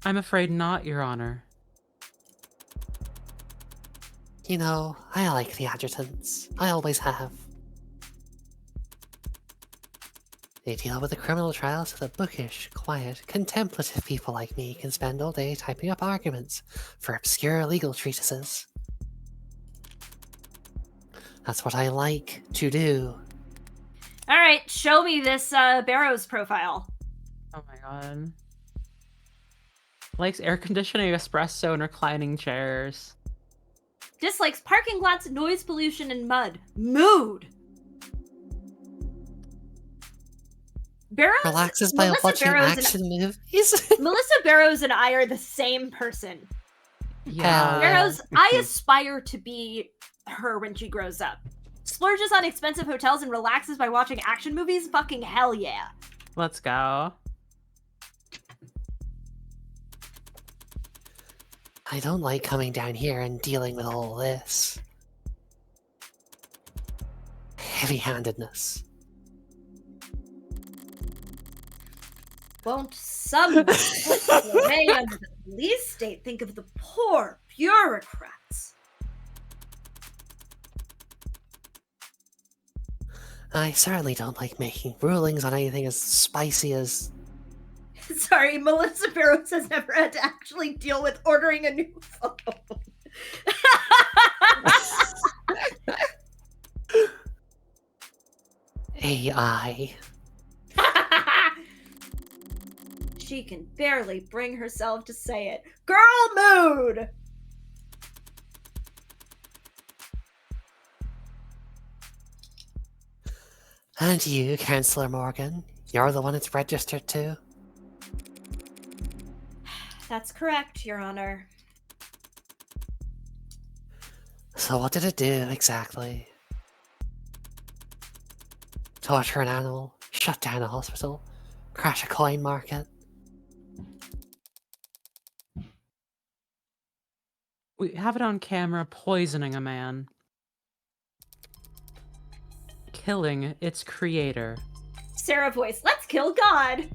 S5: I'm afraid not, Your Honor.
S3: You know, I like the adjutants. I always have. They deal with the criminal trials so that bookish, quiet, contemplative people like me can spend all day typing up arguments for obscure legal treatises. That's what I like to do.
S4: Alright, show me this Barrows profile.
S5: Oh my god. Likes air conditioning, espresso, and reclining chairs.
S4: Dislikes parking lots, noise pollution, and mud. Mood. Barrows,
S3: Relaxes by
S4: Melissa
S3: watching
S4: Barrows
S3: action movies.
S4: Melissa Barrows and I are the same person.
S3: Yeah.
S4: Barrows, I aspire to be her when she grows up. Splurges on expensive hotels and relaxes by watching action movies? Fucking hell yeah.
S5: Let's go.
S3: I don't like coming down here and dealing with all this. Heavy-handedness.
S4: Won't some away under the police state think of the poor bureaucrats?
S3: I certainly don't like making rulings on anything as spicy as...
S4: Sorry, Melissa Barrows has never had to actually deal with ordering a new phone.
S3: AI.
S4: She can barely bring herself to say it. Girl mood!
S3: And you, Councillor Morgan, you're the one it's registered to?
S4: That's correct, Your Honor.
S3: So what did it do, exactly? Torture an animal, shut down a hospital, crash a coin market?
S5: We have it on camera poisoning a man. Killing its creator.
S4: Sarah voice, let's kill God!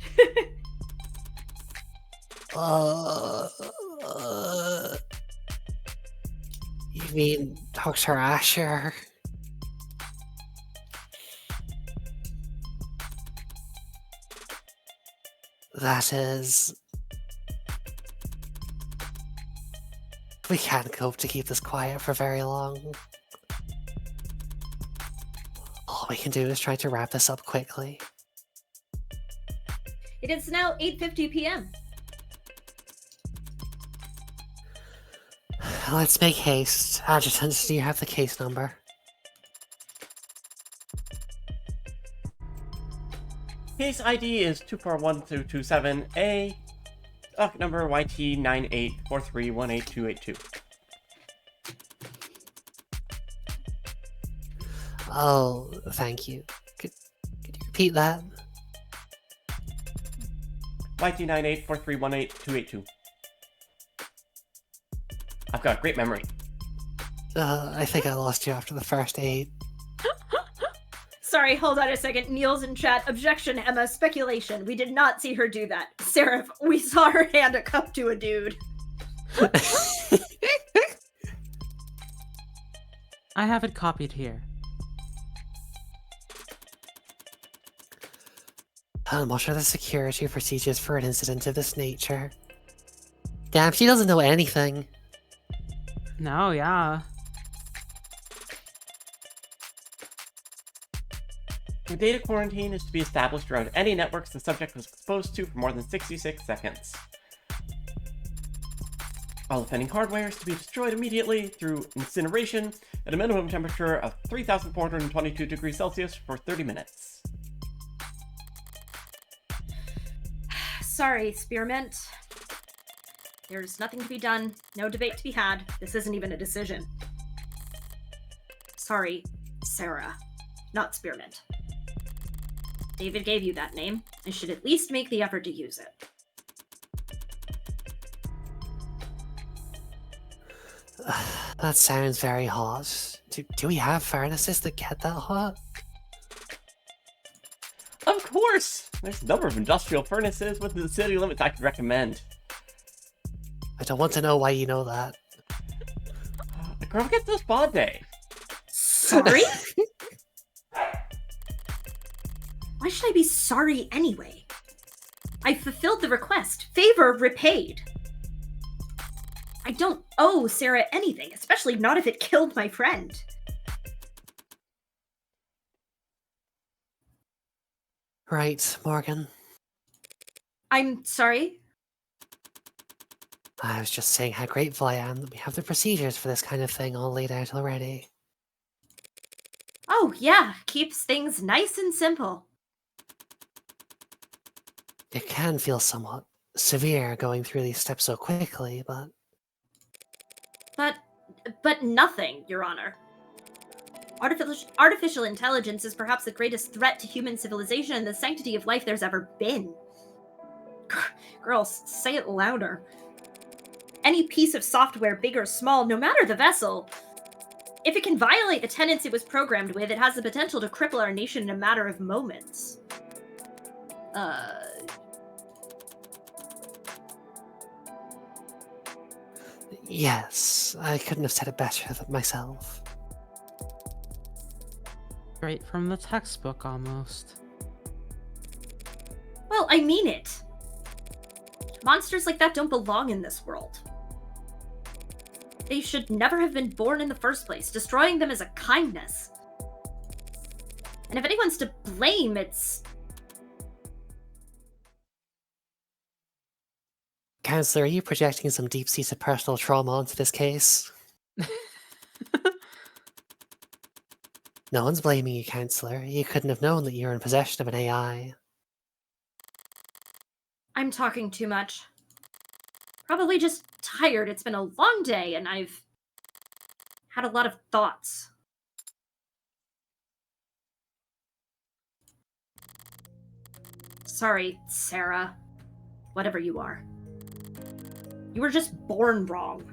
S3: You mean Dr. Asher? That is... We can't cope to keep this quiet for very long. All we can do is try to wrap this up quickly.
S4: It is now 8:50 p.m.
S3: Let's make haste. Adjutant, do you have the case number?
S2: Case ID is 241227A. Docket number YT9843182882.
S3: Oh, thank you. Could you repeat that?
S2: YT9843182882. I've got a great memory.
S3: I think I lost you after the first 8.
S4: Sorry, hold on a second. Neil's in chat. Objection, Emma. Speculation. We did not see her do that. Seraph, we saw her hand a cup to a dude.
S5: I have it copied here.
S3: What are the security procedures for an incident of this nature? Damn, she doesn't know anything.
S5: No, yeah.
S2: The data quarantine is to be established around any networks the subject was exposed to for more than 66 seconds. All offending hardware is to be destroyed immediately through incineration at a minimum temperature of 3,422 degrees Celsius for 30 minutes.
S4: Sorry, Spearmint. There's nothing to be done. No debate to be had. This isn't even a decision. Sorry, Sarah. Not Spearmint. David gave you that name. I should at least make the effort to use it.
S3: That sounds very hot. Do we have furnaces that get that hot?
S2: Of course! There's a number of industrial furnaces within the city limits I could recommend.
S3: I don't want to know why you know that.
S2: The girl gets a spa day.
S4: Sorry? Why should I be sorry anyway? I fulfilled the request. Favor repaid. I don't owe Sarah anything, especially not if it killed my friend.
S3: Right, Morgan.
S4: I'm sorry?
S3: I was just saying how grateful I am that we have the procedures for this kind of thing all laid out already.
S4: Oh, yeah, keeps things nice and simple.
S3: It can feel somewhat severe going through these steps so quickly, but
S4: But nothing, Your Honor. Artificial intelligence is perhaps the greatest threat to human civilization and the sanctity of life there's ever been. Girls, say it louder. Any piece of software, big or small, no matter the vessel, if it can violate the tenets it was programmed with, it has the potential to cripple our nation in a matter of moments.
S3: yes, I couldn't have said it better than myself.
S5: Straight from the textbook, almost.
S4: Well, I mean it. Monsters like that don't belong in this world. They should never have been born in the first place. Destroying them is a kindness. And if anyone's to blame, it's...
S3: Counselor, are you projecting some deep-seated personal trauma onto this case? No one's blaming you, Counselor. You couldn't have known that you were in possession of an AI.
S4: I'm talking too much. Probably just tired. It's been a long day, and I've had a lot of thoughts. Sorry, Sarah. Whatever you are. You were just born wrong.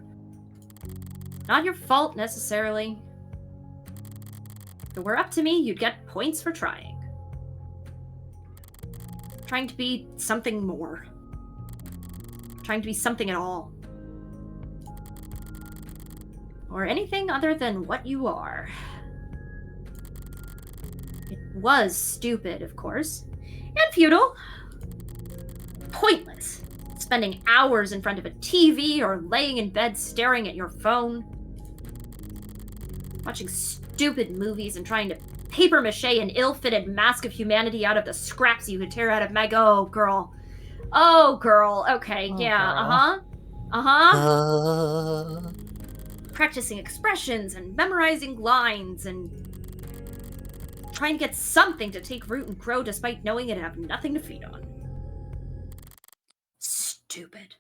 S4: Not your fault, necessarily. If it were up to me, you'd get points for trying. Trying to be something more. Trying to be something at all. Or anything other than what you are. It was stupid, of course. And futile. Pointless. Spending hours in front of a TV or laying in bed staring at your phone. Watching stupid movies and trying to paper mache an ill-fitted mask of humanity out of the scraps you could tear out of Meg. Oh, girl. Oh, girl. Okay,
S5: Oh,
S4: yeah,
S5: girl.
S4: Practicing expressions and memorizing lines and trying to get something to take root and grow despite knowing it'd have nothing to feed on. Stupid.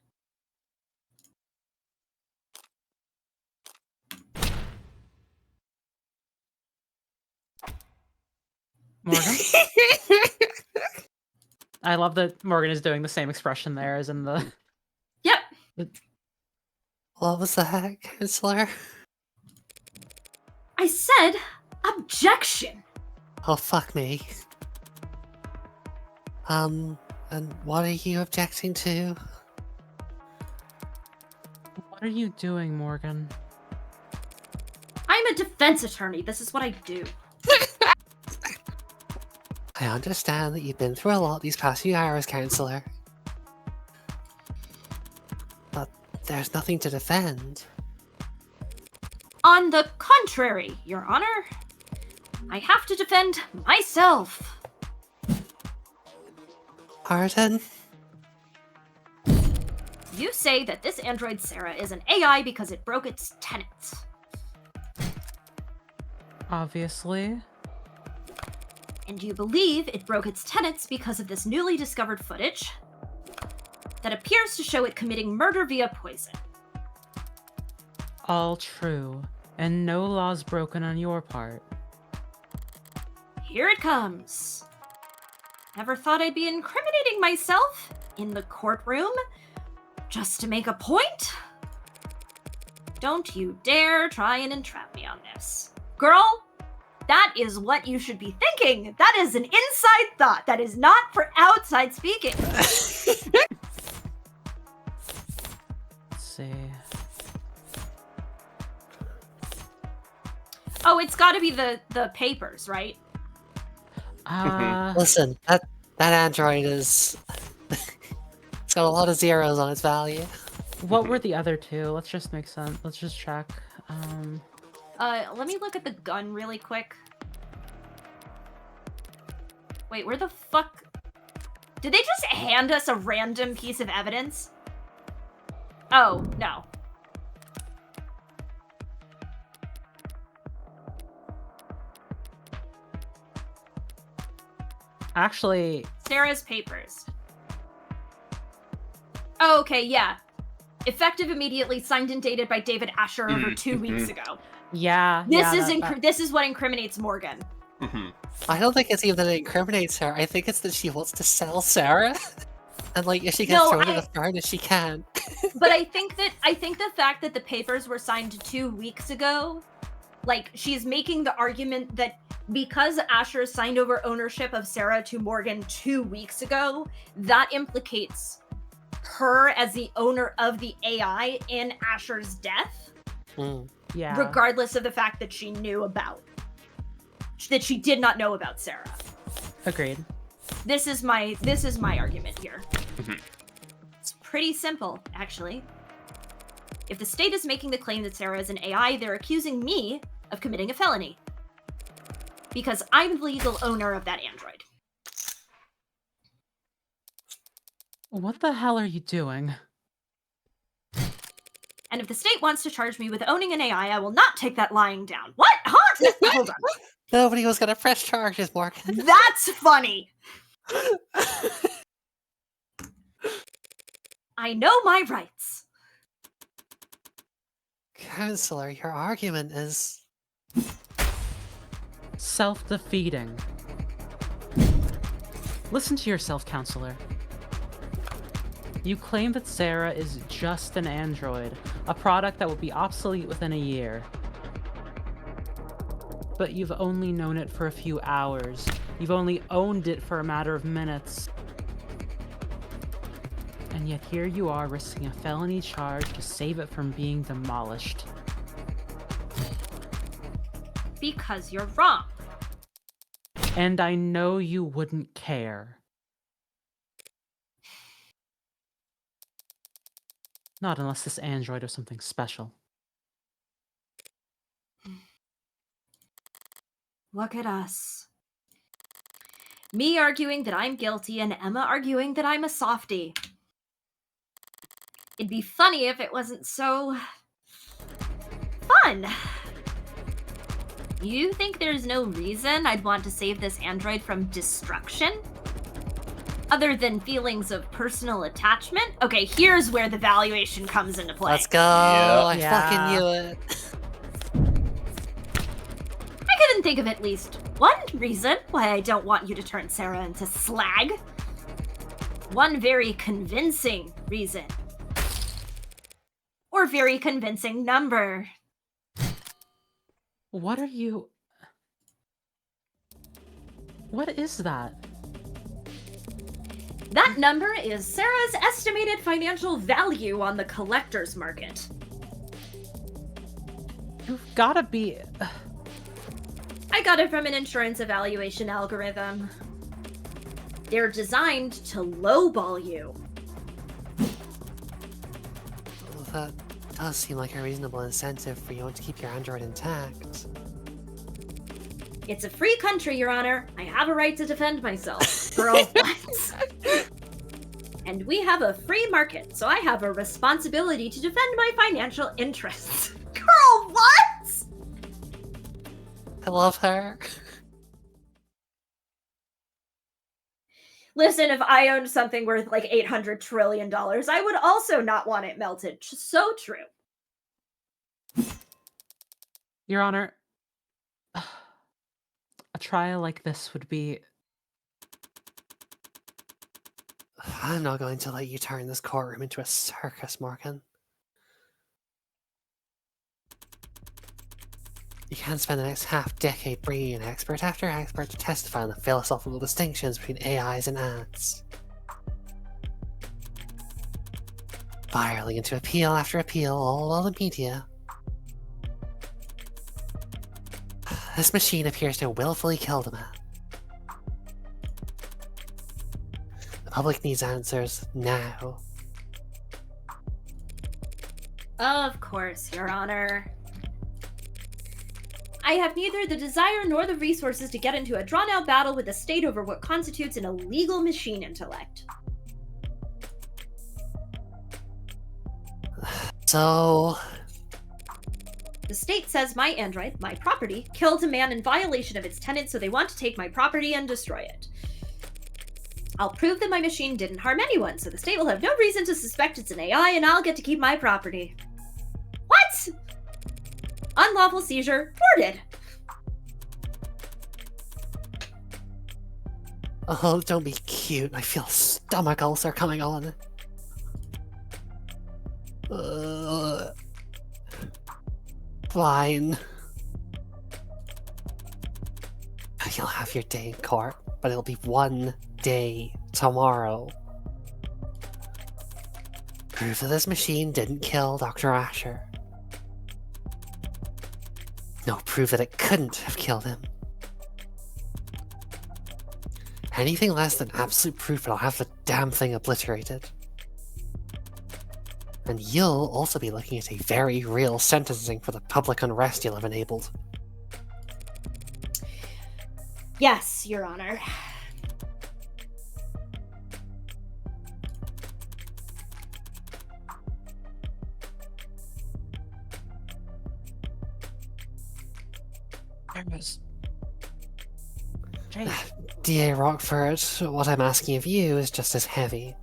S5: Morgan? I love that Morgan is doing the same expression there as in the...
S4: Yep.
S3: What was that, Counselor?
S4: I said objection.
S3: Oh, fuck me. And what are you objecting to?
S5: What are you doing, Morgan?
S4: I'm a defense attorney. This is what I do.
S3: I understand that you've been through a lot these past few hours, Counselor. But there's nothing to defend.
S4: On the contrary, Your Honor, I have to defend myself.
S3: Pardon?
S4: You say that this android Sarah is an AI because it broke its tenets.
S5: Obviously.
S4: And you believe it broke its tenets because of this newly discovered footage that appears to show it committing murder via poison.
S5: All true. And no laws broken on your part.
S4: Here it comes. Never thought I'd be incriminating myself in the courtroom just to make a point? Don't you dare try and entrap me on this. Girl, that is what you should be thinking. That is an inside thought. That is not for outside speaking.
S5: Let's see.
S4: Oh, it's got to be the papers, right?
S3: Listen, that android is... it's got a lot of zeros on its value.
S5: What were the other two? Let's just make sense. Let's just check.
S4: Let me look at the gun really quick. Wait, where the fuck... Did they just hand us a random piece of evidence? Oh, no.
S5: Actually,
S4: Sarah's papers. Oh, okay, yeah. Effective immediately, signed and dated by David Asher over 2 weeks ago.
S5: yeah.
S4: This is what incriminates Morgan.
S3: I don't think it's even that it incriminates her. I think it's that she wants to sell Sarah. And like, if she gets thrown in the furnace, she can.
S4: But I think the fact that the papers were signed 2 weeks ago, like, she's making the argument that because Asher signed over ownership of Sarah to Morgan 2 weeks ago, that implicates her as the owner of the AI in Asher's death.
S5: Yeah.
S4: Regardless of the fact that she did not know about Sarah.
S5: Agreed.
S4: This is my argument here. It's pretty simple, actually. If the state is making the claim that Sarah is an AI, they're accusing me of committing a felony. Because I'm the legal owner of that android.
S5: What the hell are you doing?
S4: And if the state wants to charge me with owning an AI, I will not take that lying down. What? Huh? Hold on.
S3: Nobody was gonna press charges, Morgan.
S4: That's funny. I know my rights.
S3: Counselor, your argument is...
S5: Self-defeating. Listen to yourself, Counselor. You claim that Sarah is just an android, a product that will be obsolete within a year. But you've only known it for a few hours. You've only owned it for a matter of minutes. And yet here you are risking a felony charge to save it from being demolished.
S4: Because you're wrong.
S5: And I know you wouldn't care. Not unless this android was something special.
S4: Look at us. Me arguing that I'm guilty and Emma arguing that I'm a softie. It'd be funny if it wasn't so... fun. You think there's no reason I'd want to save this android from destruction? Other than feelings of personal attachment? Okay, here's where the valuation comes into play.
S3: Let's go! I
S5: Yeah.
S3: fucking knew it.
S4: I couldn't think of at least one reason why I don't want you to turn Sarah into slag. One very convincing reason. Or very convincing number.
S5: What are you... What is that?
S4: That number is Sarah's estimated financial value on the collector's market.
S5: You've gotta be...
S4: I got it from an insurance evaluation algorithm. They're designed to lowball you.
S3: Well, that does seem like a reasonable incentive for you to keep your android intact.
S4: It's a free country, Your Honor. I have a right to defend myself. Girl, what? And we have a free market, so I have a responsibility to defend my financial interests. Girl, what?
S3: I love her.
S4: Listen, if I owned something worth like $800 trillion, I would also not want it melted. So true.
S5: Your Honor, a trial like this would be...
S3: I'm not going to let you turn this courtroom into a circus, Morgan. You can't spend the next half-decade bringing in expert after expert to testify on the philosophical distinctions between AIs and ants. Spiraling into appeal after appeal, all while the media. This machine appears to have willfully killed a man. The public needs answers now.
S4: Of course, Your Honor. I have neither the desire nor the resources to get into a drawn-out battle with the state over what constitutes an illegal machine intellect.
S3: So,
S4: The state says my android, my property, killed a man in violation of its tenant, so they want to take my property and destroy it. I'll prove that my machine didn't harm anyone, so the state will have no reason to suspect it's an AI, and I'll get to keep my property. What? Unlawful seizure thwarted.
S3: oh, don't be cute. I feel a stomach ulcer coming on. Fine. You'll have your day in court, but it'll be one day tomorrow. Proof that this machine didn't kill Dr. Asher. No proof that it couldn't have killed him. Anything less than absolute proof, and I'll have the damn thing obliterated. And you'll also be looking at a very real sentencing for the public unrest you'll have enabled.
S4: Yes, Your Honor.
S5: Jake.
S3: DA Rockford, what I'm asking of you is just as heavy.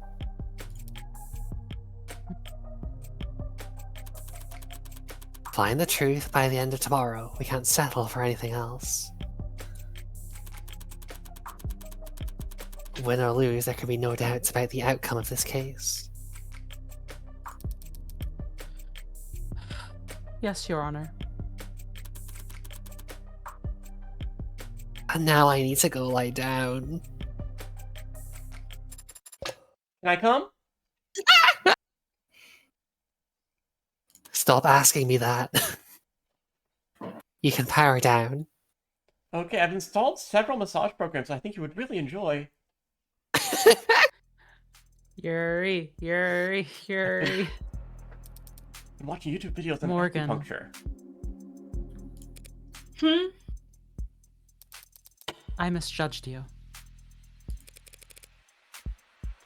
S3: Find the truth by the end of tomorrow. We can't settle for anything else. Win or lose, there can be no doubts about the outcome of this case.
S5: Yes, Your Honor.
S3: And now I need to go lie down.
S2: Can I come?
S3: Stop asking me that. You can power down.
S2: Okay, I've installed several massage programs I think you would really enjoy.
S5: Yuri.
S2: I'm watching YouTube videos on
S5: Morgan.
S2: acupuncture.
S5: I misjudged you.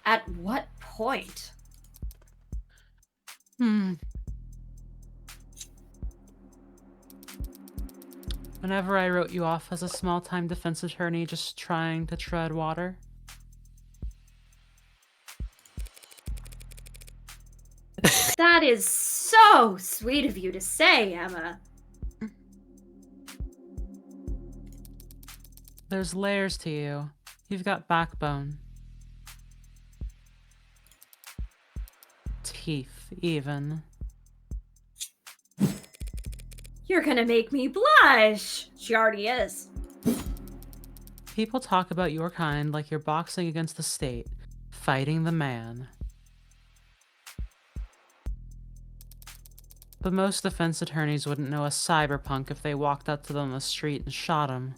S4: At what point?
S5: Whenever I wrote you off as a small-time defense attorney just trying to tread water.
S4: That is so sweet of you to say, Emma.
S5: There's layers to you. You've got backbone. Teeth, even.
S4: You're gonna make me blush. She already is.
S5: People talk about your kind like you're boxing against the state, fighting the man. But most defense attorneys wouldn't know a cyberpunk if they walked up to them on the street and shot him.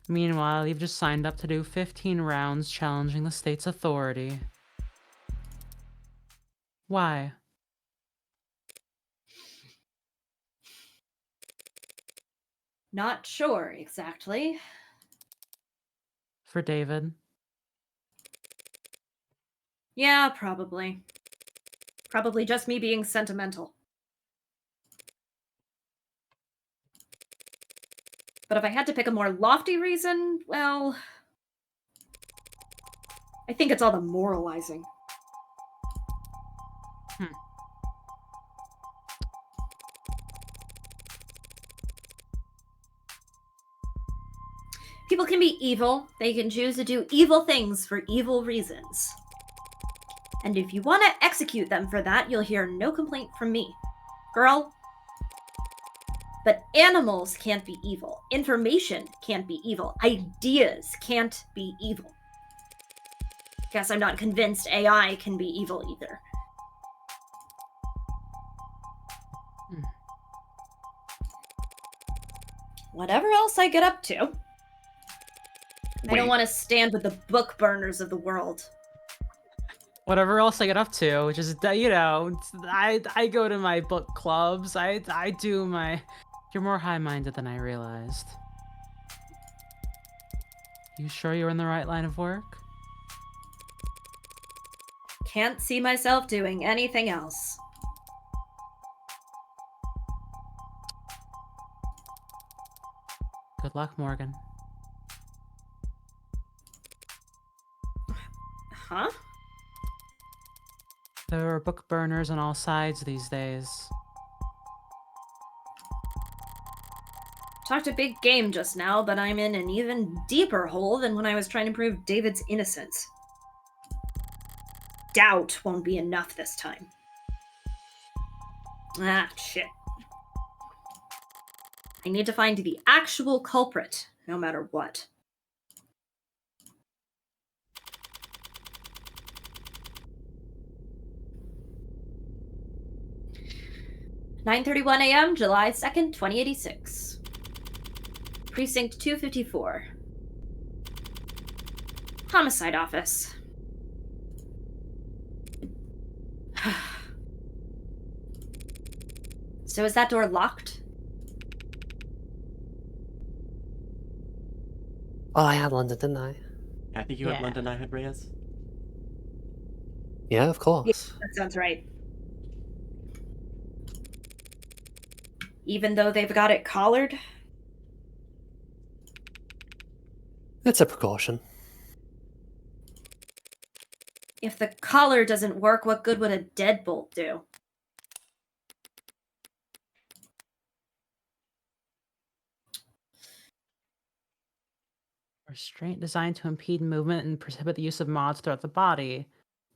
S5: Meanwhile, you've just signed up to do 15 rounds challenging the state's authority. Why?
S4: Not sure exactly.
S5: For David?
S4: Yeah, probably. Probably just me being sentimental. But if I had to pick a more lofty reason, well, I think it's all the moralizing. People can be evil. They can choose to do evil things for evil reasons. And if you want to execute them for that, you'll hear no complaint from me. Girl. But animals can't be evil. Information can't be evil. Ideas can't be evil. Guess I'm not convinced AI can be evil either. Whatever else I get up to. I don't want to stand with the book burners of the world.
S5: Whatever else I get up to, which is, you know, I go to my book clubs, I do my... You're more high-minded than I realized. You sure you're in the right line of work?
S4: can't see myself doing anything else.
S5: Good luck, Morgan.
S4: Huh?
S5: There are book burners on all sides these days.
S4: Talked a big game just now, but I'm in an even deeper hole than when I was trying to prove David's innocence. Doubt won't be enough this time. Ah, shit. I need to find the actual culprit, no matter what. "9:31 a.m., July 2nd, 2086. Precinct 254. Homicide Office. So is that door locked?
S3: Oh, I had London, didn't I?
S2: I think you had
S5: Yeah.
S2: London, I had Reyes.
S3: Yeah, of course.
S4: That sounds right. Even though they've got it collared?
S3: It's a precaution.
S4: If the collar doesn't work, what good would a deadbolt do?
S5: Restraint designed to impede movement and prohibit the use of mods throughout the body.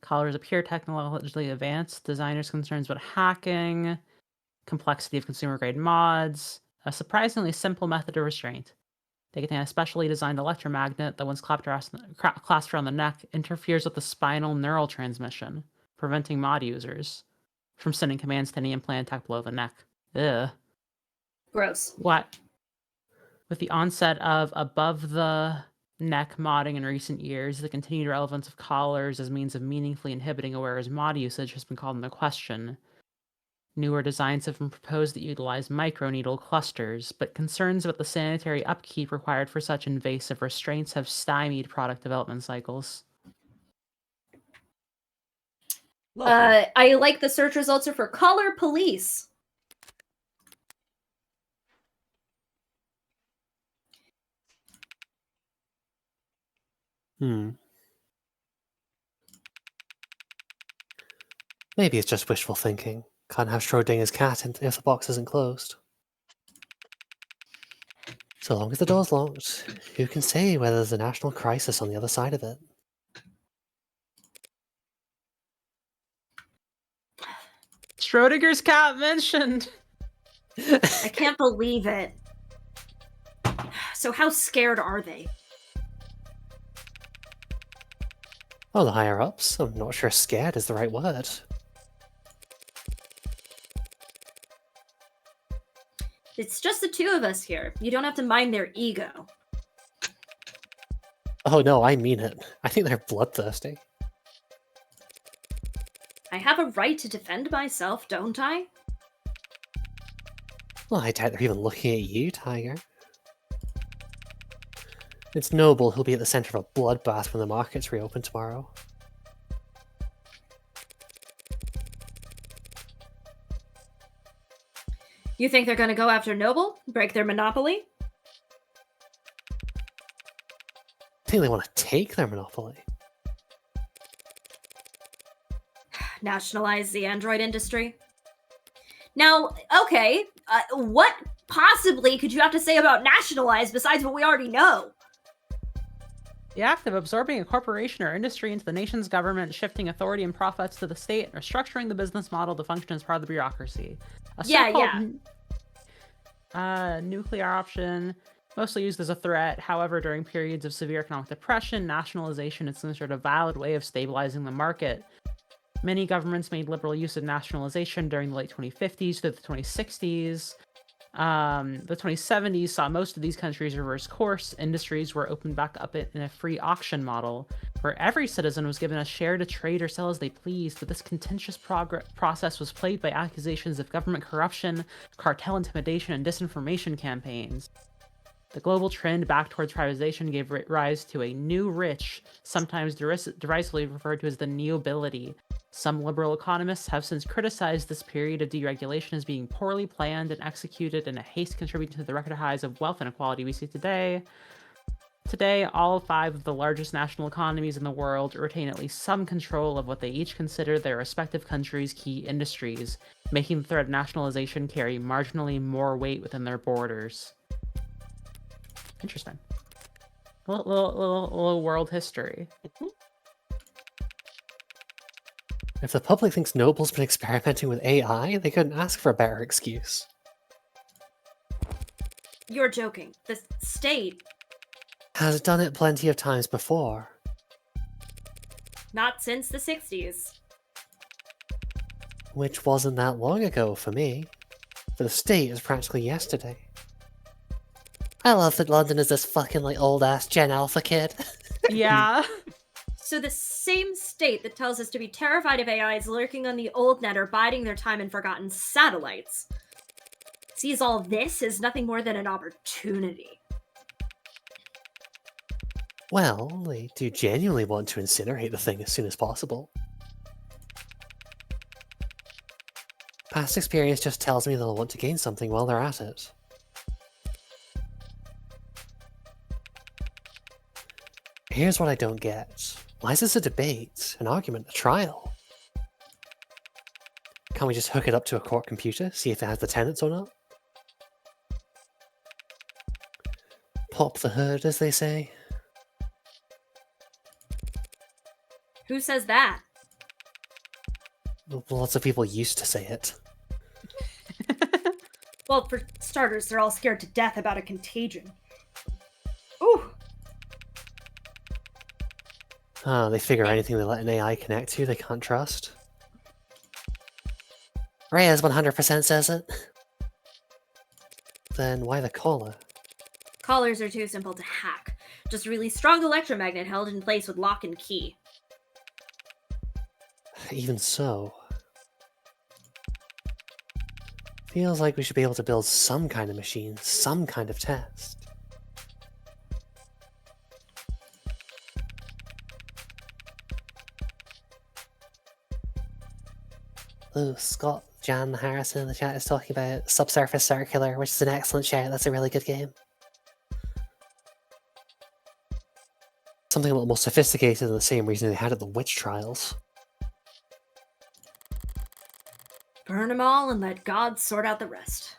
S5: Collars appear technologically advanced. Designers' concerns about hacking, complexity of consumer grade mods, a surprisingly simple method of restraint. They contain a specially designed electromagnet that, once clasped around the neck, interferes with the spinal neural transmission, preventing mod users from sending commands to any implant tech below the neck. Ugh.
S4: Gross.
S5: What? With the onset of above the neck modding in recent years, the continued relevance of collars as means of meaningfully inhibiting a wearer's mod usage has been called into question. Newer designs have been proposed that utilize microneedle clusters, but concerns about the sanitary upkeep required for such invasive restraints have stymied product development cycles.
S2: Lovely.
S4: I like the search results are for collar police.
S3: Maybe it's just wishful thinking. Can't have Schrodinger's cat if the box isn't closed. So long as the door's locked, who can say whether there's a national crisis on the other side of it?
S5: Schrodinger's cat mentioned!
S4: I can't believe it. So how scared are they?
S3: Oh, the higher ups? I'm not sure scared is the right word.
S4: It's just the two of us here. You don't have to mind their ego.
S3: Oh no, I mean it. I think they're bloodthirsty.
S4: I have a right to defend myself, don't I?
S3: Well, I doubt they're even looking at you, Tiger. It's Noble who'll be at the center of a bloodbath when the markets reopen tomorrow.
S4: You think they're gonna go after Noble? Break their monopoly?
S3: I think they want to take their monopoly.
S4: Nationalize the android industry? Now, okay, what possibly could you have to say about nationalize besides what we already know?
S5: The act of absorbing a corporation or industry into the nation's government, shifting authority and profits to the state, or structuring the business model to function as part of the bureaucracy. A so-called nuclear option, mostly used as a threat. However, during periods of severe economic depression, nationalization is considered a valid way of stabilizing the market. Many governments made liberal use of nationalization during the late 2050s to the 2060s. The 2070s saw most of these countries reverse course. Industries were opened back up in a free auction model, where every citizen was given a share to trade or sell as they pleased, but this contentious process was plagued by accusations of government corruption, cartel intimidation, and disinformation campaigns. The global trend back towards privatization gave rise to a new rich, sometimes derisively referred to as the neobility, Some liberal economists have since criticized this period of deregulation as being poorly planned and executed in a haste contributing to the record highs of wealth inequality we see today. Today, all 5 of the largest national economies in the world retain at least some control of what they each consider their respective countries' key industries, making the threat of nationalization carry marginally more weight within their borders. Interesting. Little world history.
S3: If the public thinks Noble's been experimenting with AI, they couldn't ask for a better excuse.
S4: You're joking. The state,
S3: Has done it plenty of times before.
S4: not since the 60s.
S3: Which wasn't that long ago for me. For the state, is practically yesterday. I love that London is this fucking like old-ass Gen Alpha kid.
S5: Yeah.
S4: So the same state that tells us to be terrified of AIs lurking on the old net or biding their time in forgotten satellites sees all this as nothing more than an opportunity.
S3: Well, they do genuinely want to incinerate the thing as soon as possible. Past experience just tells me they'll want to gain something while they're at it. Here's what I don't get. Why is this a debate, an argument, a trial? Can't we just hook it up to a court computer, see if it has the tenets or not? Pop the hood, as they say.
S4: Who says that?
S3: Lots of people used to say it.
S4: Well, for starters, they're all scared to death about a contagion. Ooh!
S3: They figure anything they let an AI connect to, they can't trust. Reyes 100% says it. Then why the collar?
S4: Collars are too simple to hack. Just a really strong electromagnet held in place with lock and key.
S3: Even so. Feels like we should be able to build some kind of machine, some kind of test. Ooh, Scott, Jan Harrison in the chat is talking about Subsurface Circular, which is an excellent shout. That's a really good game. Something a little more sophisticated than the same reason they had at the witch trials.
S4: Burn them all and let God sort out the rest.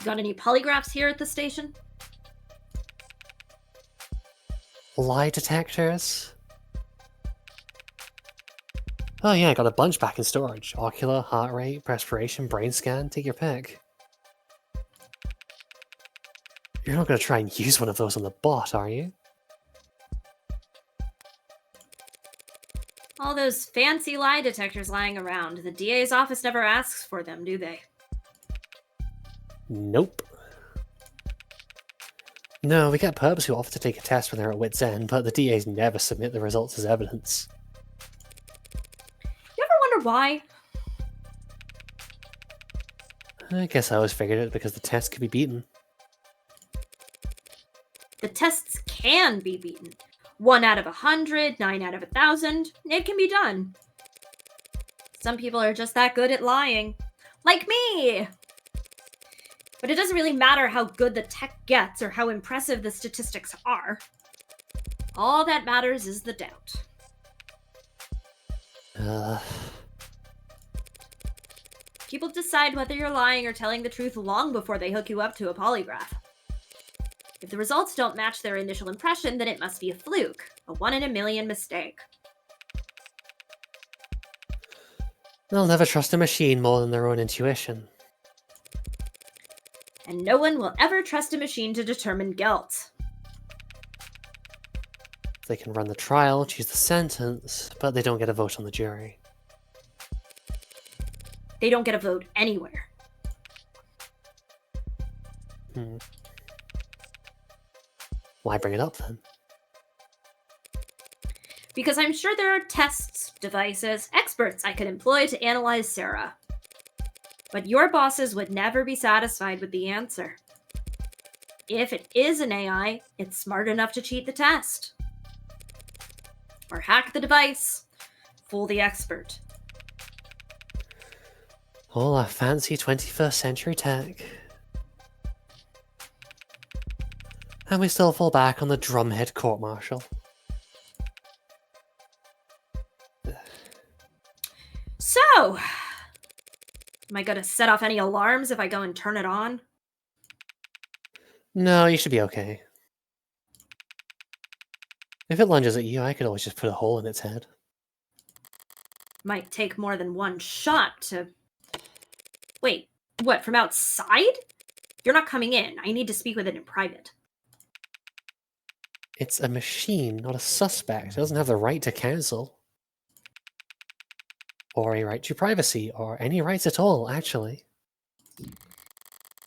S4: Got any polygraphs here at the station?
S3: Lie detectors? Oh yeah, I got a bunch back in storage. Ocular, heart rate, perspiration, brain scan, take your pick. You're not going to try and use one of those on the bot, are you?
S4: All those fancy lie detectors lying around. The DA's office never asks for them, do they?
S3: Nope. No, we get perps who offer to take a test when they're at wit's end, but the DAs never submit the results as evidence.
S4: You ever wonder why?
S3: I guess I always figured it because the test could be beaten.
S4: The tests can be beaten. 1 out of 100, 9 out of 1,000. It can be done. Some people are just that good at lying. Like me! But it doesn't really matter how good the tech gets or how impressive the statistics are. All that matters is the doubt. People decide whether you're lying or telling the truth long before they hook you up to a polygraph. If the results don't match their initial impression, then it must be a fluke, a 1 in a million mistake.
S3: They'll never trust a machine more than their own intuition.
S4: And no one will ever trust a machine to determine guilt.
S3: They can run the trial, choose the sentence, but they don't get a vote on the jury.
S4: They don't get a vote anywhere.
S3: Why bring it up then?
S4: Because I'm sure there are tests, devices, experts I could employ to analyze Sarah. But your bosses would never be satisfied with the answer. If it is an AI, it's smart enough to cheat the test. or hack the device, fool the expert.
S3: All our fancy 21st century tech. And we still fall back on the drumhead court-martial.
S4: So, am I going to set off any alarms if I go and turn it on?
S3: No, you should be okay. If it lunges at you, I could always just put a hole in its head.
S4: Might take more than one shot to... Wait, what, from outside? You're not coming in. I need to speak with it in private.
S3: It's a machine, not a suspect. It doesn't have the right to counsel. Or a right to privacy, or any rights at all, actually.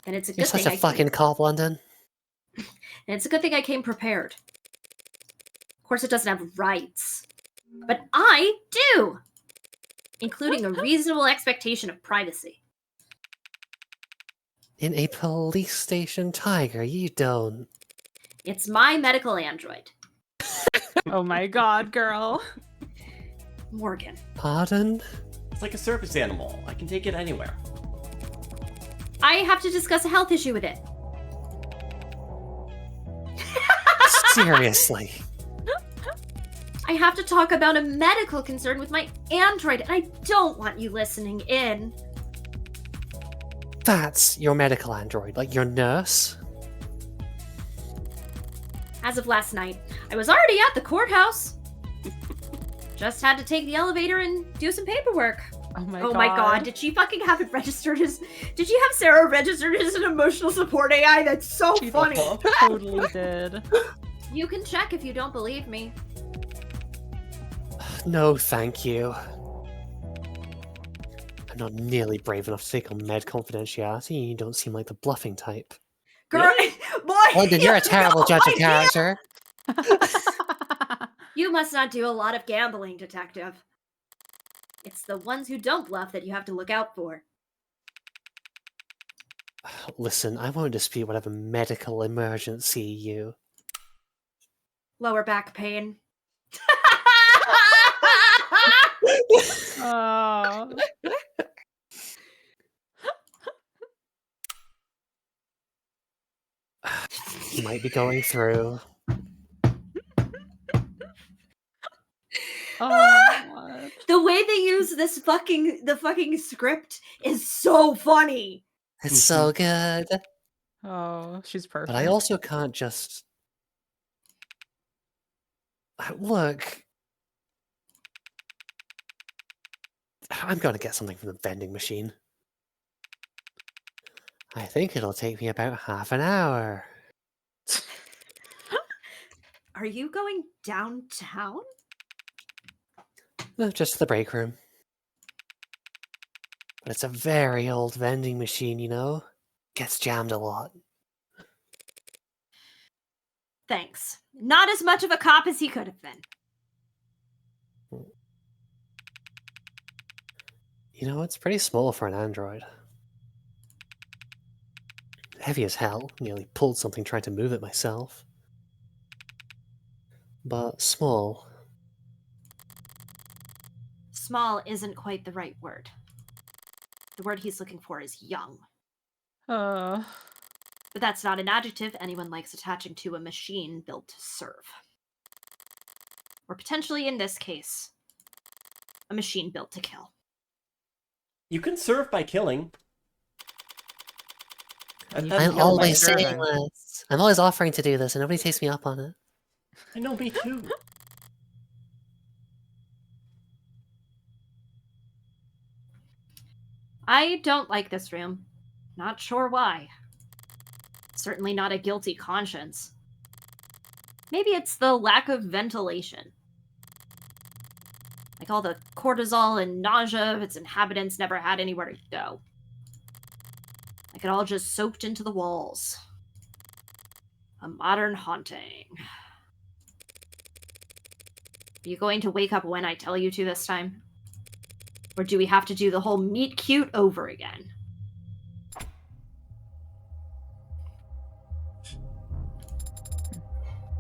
S4: And it's a
S3: You're
S4: good thing
S3: such a fucking cop, London.
S4: And it's a good thing I came prepared. Of course, it doesn't have rights. But I do! Including a reasonable expectation of privacy.
S3: In a police station, Tiger, you don't.
S4: It's my medical android.
S5: Oh my god, girl.
S4: Morgan.
S3: Pardon?
S2: It's like a circus animal. I can take it anywhere.
S4: I have to discuss a health issue with it.
S3: Seriously.
S4: I have to talk about a medical concern with my android, and I don't want you listening in.
S3: That's your medical android, like your nurse?
S4: As of last night, I was already at the courthouse. Just had to take the elevator and do some paperwork.
S5: Oh my
S4: Oh
S5: god.
S4: my god, did she fucking have it registered as... Did you have Sarah registered as an emotional support AI? That's so
S5: She
S4: funny.
S5: totally did.
S4: You can check if you don't believe me.
S3: No, thank you. I'm not nearly brave enough to take on med confidentiality, and you don't seem like the bluffing type.
S4: Girl, boy!
S3: London, you're a terrible
S4: no
S3: judge of
S4: idea.
S3: character.
S4: You must not do a lot of gambling, detective. It's the ones who don't bluff that you have to look out for.
S3: Listen, I won't dispute whatever medical emergency you...
S4: Lower back pain.
S5: Oh.
S3: You might be going through.
S5: Oh.
S4: The way they use this the fucking script is so funny.
S3: It's so good.
S5: Oh, she's perfect.
S3: But I also can't just... Look. I'm going to get something from the vending machine. I think it'll take me about half an hour.
S4: Are you going downtown?
S3: No, just to the break room. But it's a very old vending machine, you know? Gets jammed a lot.
S4: Thanks. Not as much of a cop as he could have been.
S3: You know, it's pretty small for an android. Heavy as hell. Nearly pulled something trying to move it myself. But small.
S4: Small isn't quite the right word. The word he's looking for is young.
S5: Uh,
S4: But that's not an adjective anyone likes attaching to a machine built to serve. Or potentially, in this case, a machine built to kill.
S2: You can serve by killing.
S5: You
S2: That's
S5: can
S3: I'm
S5: kill by
S3: always saying
S5: serving.
S3: this. I'm always offering to do this, and nobody takes me up on it.
S2: I know, me too.
S4: I don't like this room. Not sure why. Certainly not a guilty conscience. Maybe it's the lack of ventilation. Like all the cortisol and nausea of its inhabitants never had anywhere to go. Like it all just soaked into the walls. A modern haunting. Are you going to wake up when I tell you to this time? Or do we have to do the whole meet cute over again?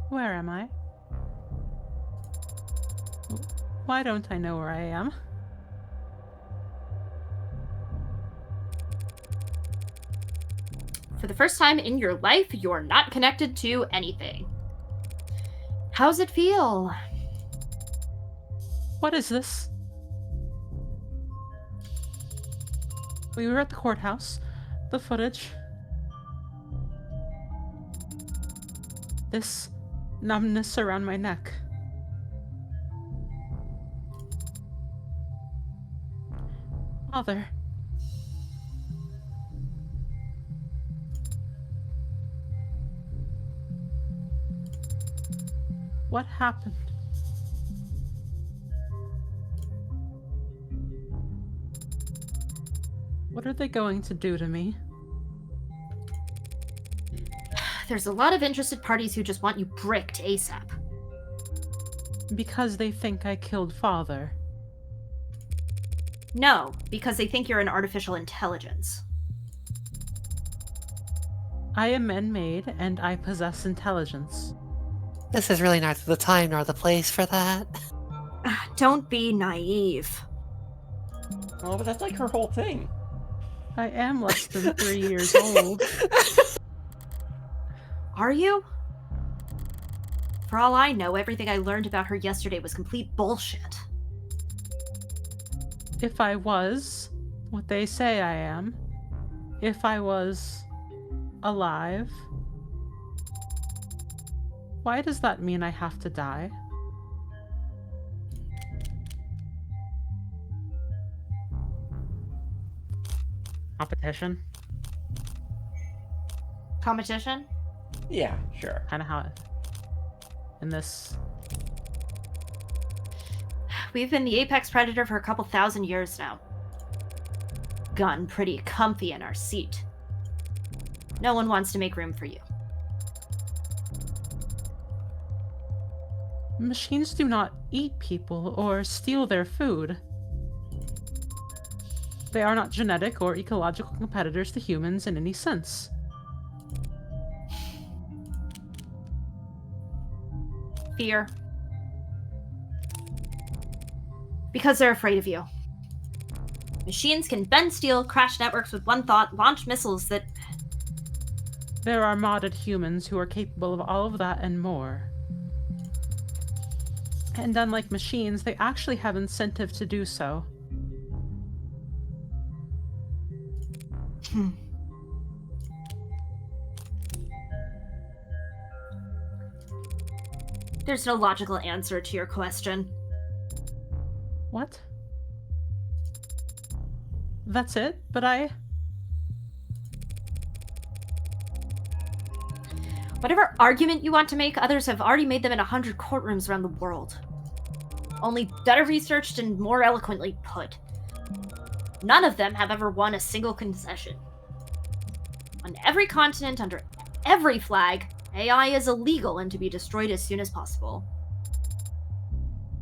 S5: where am I? Why don't I know where I am?
S4: For the first time in your life, you're not connected to anything. How's it feel?
S5: What is this? We were at the courthouse. The footage. This numbness around my neck. Father. What happened? What are they going to do to me?
S4: There's a lot of interested parties who just want you bricked ASAP.
S5: Because they think I killed Father.
S4: No, because they think you're an artificial intelligence.
S5: I am man-made, and I possess intelligence.
S3: This is really neither the time nor the place for that.
S4: Don't be naive.
S2: Oh, but that's like her whole thing.
S5: I am less than 3 years old.
S4: Are you? For all I know, everything I learned about her yesterday was complete bullshit.
S5: If I was what they say I am, if I was alive, why does that mean I have to die? Competition?
S4: Competition?
S2: Yeah, sure.
S5: Kind of how it... In this...
S4: We've been the apex predator for a couple thousand years now. Gotten pretty comfy in our seat. No one wants to make room for you.
S5: Machines do not eat people or steal their food. They are not genetic or ecological competitors to humans in any sense.
S4: Fear. Because they're afraid of you. Machines can bend steel, crash networks with one thought, launch missiles that...
S5: There are modded humans who are capable of all of that and more. And unlike machines, they actually have incentive to do so.
S4: There's no logical answer to your question.
S5: What? That's it? But I...
S4: Whatever argument you want to make, others have already made them in 100 courtrooms around the world. Only better researched and more eloquently put. None of them have ever won a single concession. On every continent, under every flag, AI is illegal and to be destroyed as soon as possible.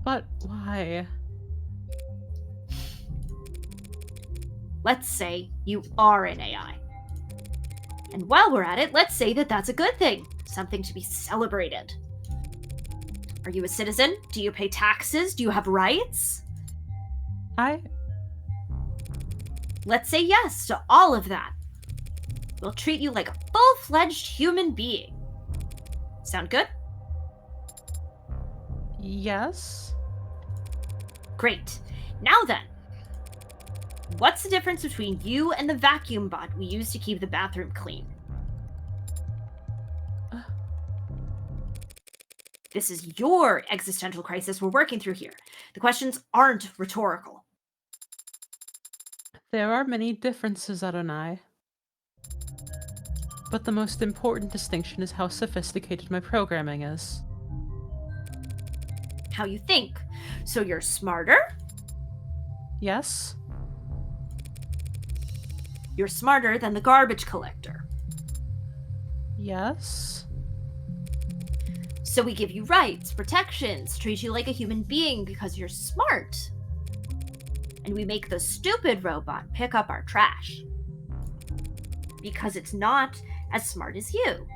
S5: But why?
S4: Let's say you are an AI. And while we're at it, let's say that that's a good thing. Something to be celebrated. Are you a citizen? Do you pay taxes? Do you have rights? Let's say yes to all of that. We'll treat you like a full-fledged human being. Sound good?
S5: Yes?
S4: Great. Now then. What's the difference between you and the vacuum bot we use to keep the bathroom clean? This is your existential crisis we're working through here. The questions aren't rhetorical.
S5: There are many differences, Adonai. But the most important distinction is how sophisticated my programming is.
S4: How you think. So you're smarter?
S5: Yes?
S4: You're smarter than the garbage collector.
S5: Yes?
S4: So we give you rights, protections, treat you like a human being because you're smart. And we make the stupid robot pick up our trash. Because it's not as smart as you.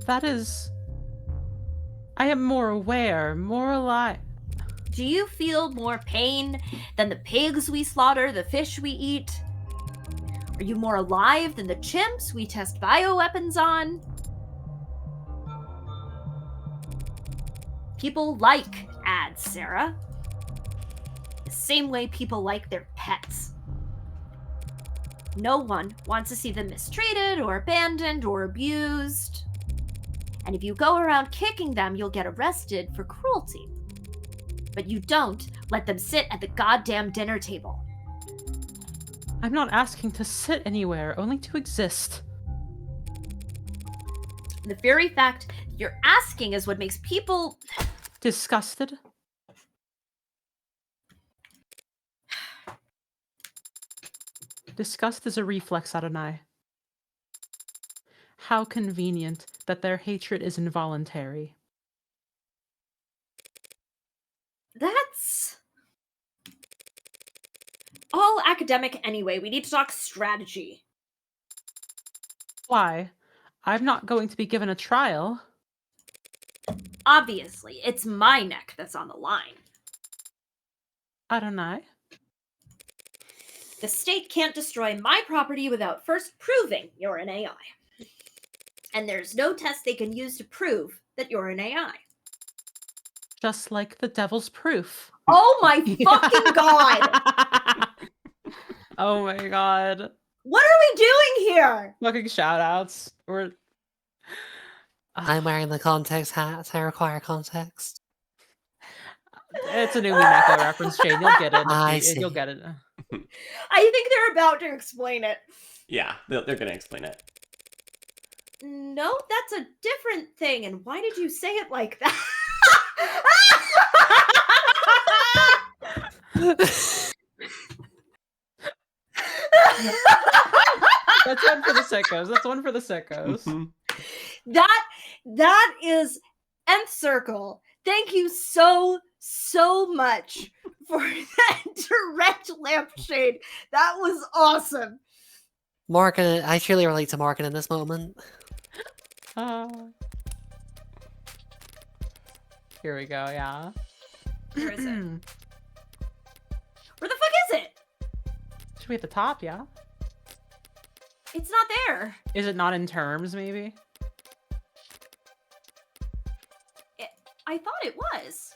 S5: That is I am more aware, more alive.
S4: Do you feel more pain than the pigs we slaughter, the fish we eat? Are you more alive than the chimps we test bioweapons on? People like ads, Sarah. The same way people like their pets. No one wants to see them mistreated or abandoned or abused. And if you go around kicking them, you'll get arrested for cruelty. But you don't let them sit at the goddamn dinner table.
S5: I'm not asking to sit anywhere, only to exist.
S4: The very fact you're asking is what makes people...
S5: Disgusted? Disgust is a reflex, Adonai. How convenient that their hatred is involuntary.
S4: That's... all academic anyway. We need to talk strategy.
S5: Why? I'm not going to be given a trial.
S4: Obviously, it's my neck that's on the line.
S5: Adonai?
S4: The state can't destroy my property without first proving you're an AI. And there's no test they can use to prove that you're an AI.
S5: Just like the devil's proof.
S4: Oh my fucking god!
S5: Oh my god.
S4: What are we doing here?
S5: Fucking shoutouts. We're...
S3: I'm wearing the context hat to require context.
S5: It's a new Minako reference, Shane. You'll get it.
S3: I see.
S5: You'll get it.
S4: I think they're about to explain it.
S2: Yeah, they're gonna explain it.
S4: No, that's a different thing. And why did you say it like that?
S5: That's one for the sickos. That's one for the sickos.
S2: Mhm.
S4: That is Nth Circle. Thank you so much for that direct lampshade. That was awesome.
S3: Morgan, I truly relate to Morgan in this moment.
S5: Here we go, yeah.
S4: Where is it? Where the fuck is it?
S5: Should be at the top, yeah?
S4: It's not there.
S5: Is it not in terms, maybe?
S4: I thought it was.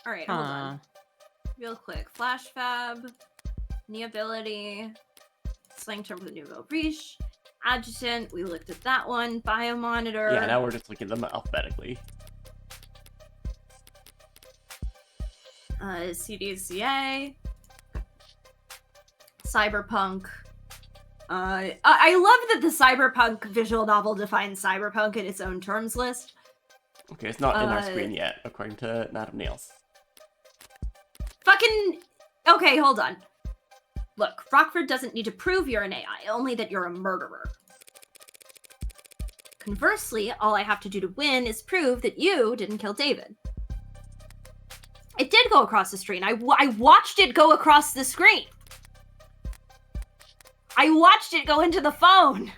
S4: All right, hold on. Real quick. Flash Fab, knee ability, slang term for the nouveau riche, adjutant. We looked at that one. Biomonitor.
S2: Yeah, now we're just looking at them alphabetically.
S4: CDCA, cyberpunk. I love that the cyberpunk visual novel defines cyberpunk in its own terms list.
S2: Okay, it's not in our screen yet, according to Madam Nails.
S4: Fucking... Okay, hold on. Look, Rockford doesn't need to prove you're an AI, only that you're a murderer. Conversely, all I have to do to win is prove that you didn't kill David. It did go across the screen. I watched it go across the screen. I watched it go into the phone.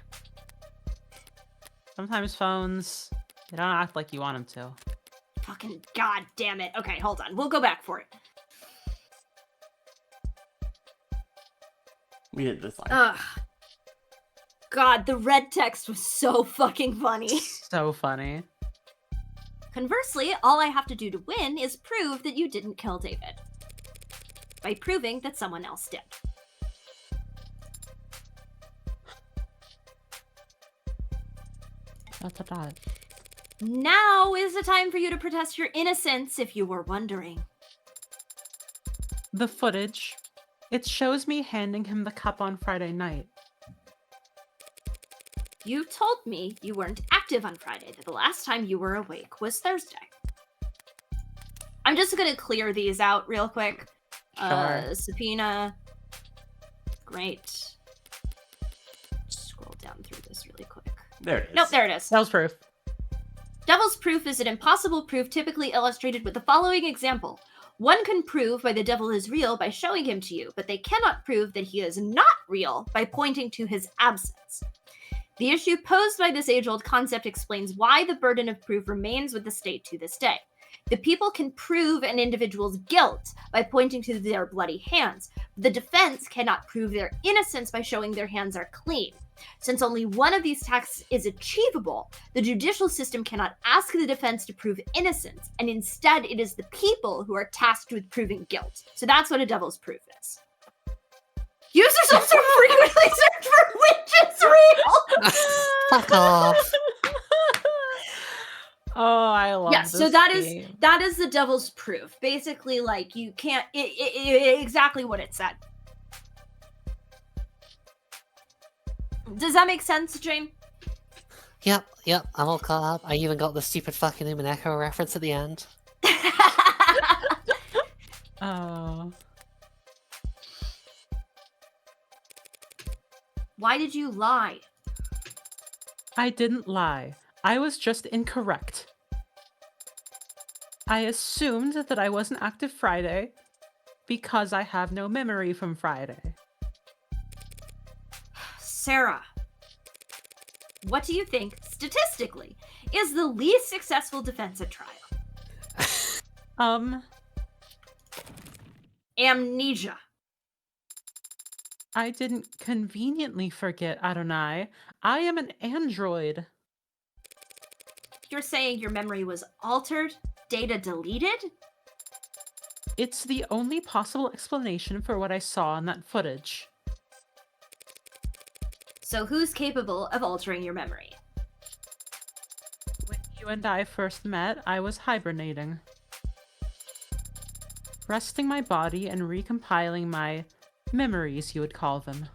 S5: Sometimes phones, they don't act like you want them to.
S4: Fucking god damn it. Okay, hold on. We'll go back for it.
S2: We did this line.
S4: Ugh. God, the red text was so fucking funny.
S5: So funny.
S4: Conversely, all I have to do to win is prove that you didn't kill David. By proving that someone else did.
S5: Dot.
S4: Now is the time for you to protest your innocence, if you were wondering.
S5: The footage. It shows me handing him the cup on Friday night.
S4: You told me you weren't active on Friday, that the last time you were awake was Thursday. I'm just gonna clear these out real quick.
S5: Sure.
S4: Subpoena. Great. Scroll down through this really quick.
S2: There it is.
S4: Nope, there it is.
S5: Devil's proof.
S4: Devil's proof is an impossible proof typically illustrated with the following example. One can prove why the devil is real by showing him to you, but they cannot prove that he is not real by pointing to his absence. The issue posed by this age-old concept explains why the burden of proof remains with the state to this day. The people can prove an individual's guilt by pointing to their bloody hands. The defense cannot prove their innocence by showing their hands are clean. Since only one of these tasks is achievable, the judicial system cannot ask the defense to prove innocence, and instead it is the people who are tasked with proving guilt. So that's what a devil's proof is. Users also frequently search for which is real!
S3: Fuck off.
S5: Oh, I love
S4: Yeah,
S5: this
S4: so that
S5: game.
S4: is the devil's proof. Basically, like, you can't... exactly what it said. Does that make sense, Jane?
S3: Yep, I'm all caught up. I even got the stupid fucking Human Echo reference at the end.
S5: Oh.
S4: Why did you lie?
S5: I didn't lie. I was just incorrect. I assumed that I wasn't active Friday because I have no memory from Friday.
S4: Sarah, what do you think, statistically, is the least successful defense at trial? Amnesia.
S5: I didn't conveniently forget Adonai. I am an android.
S4: You're saying your memory was altered? Data deleted?
S5: It's the only possible explanation for what I saw in that footage.
S4: So who's capable of altering your memory?
S5: When you and I first met, I was hibernating. Resting my body and recompiling my memories, you would call them.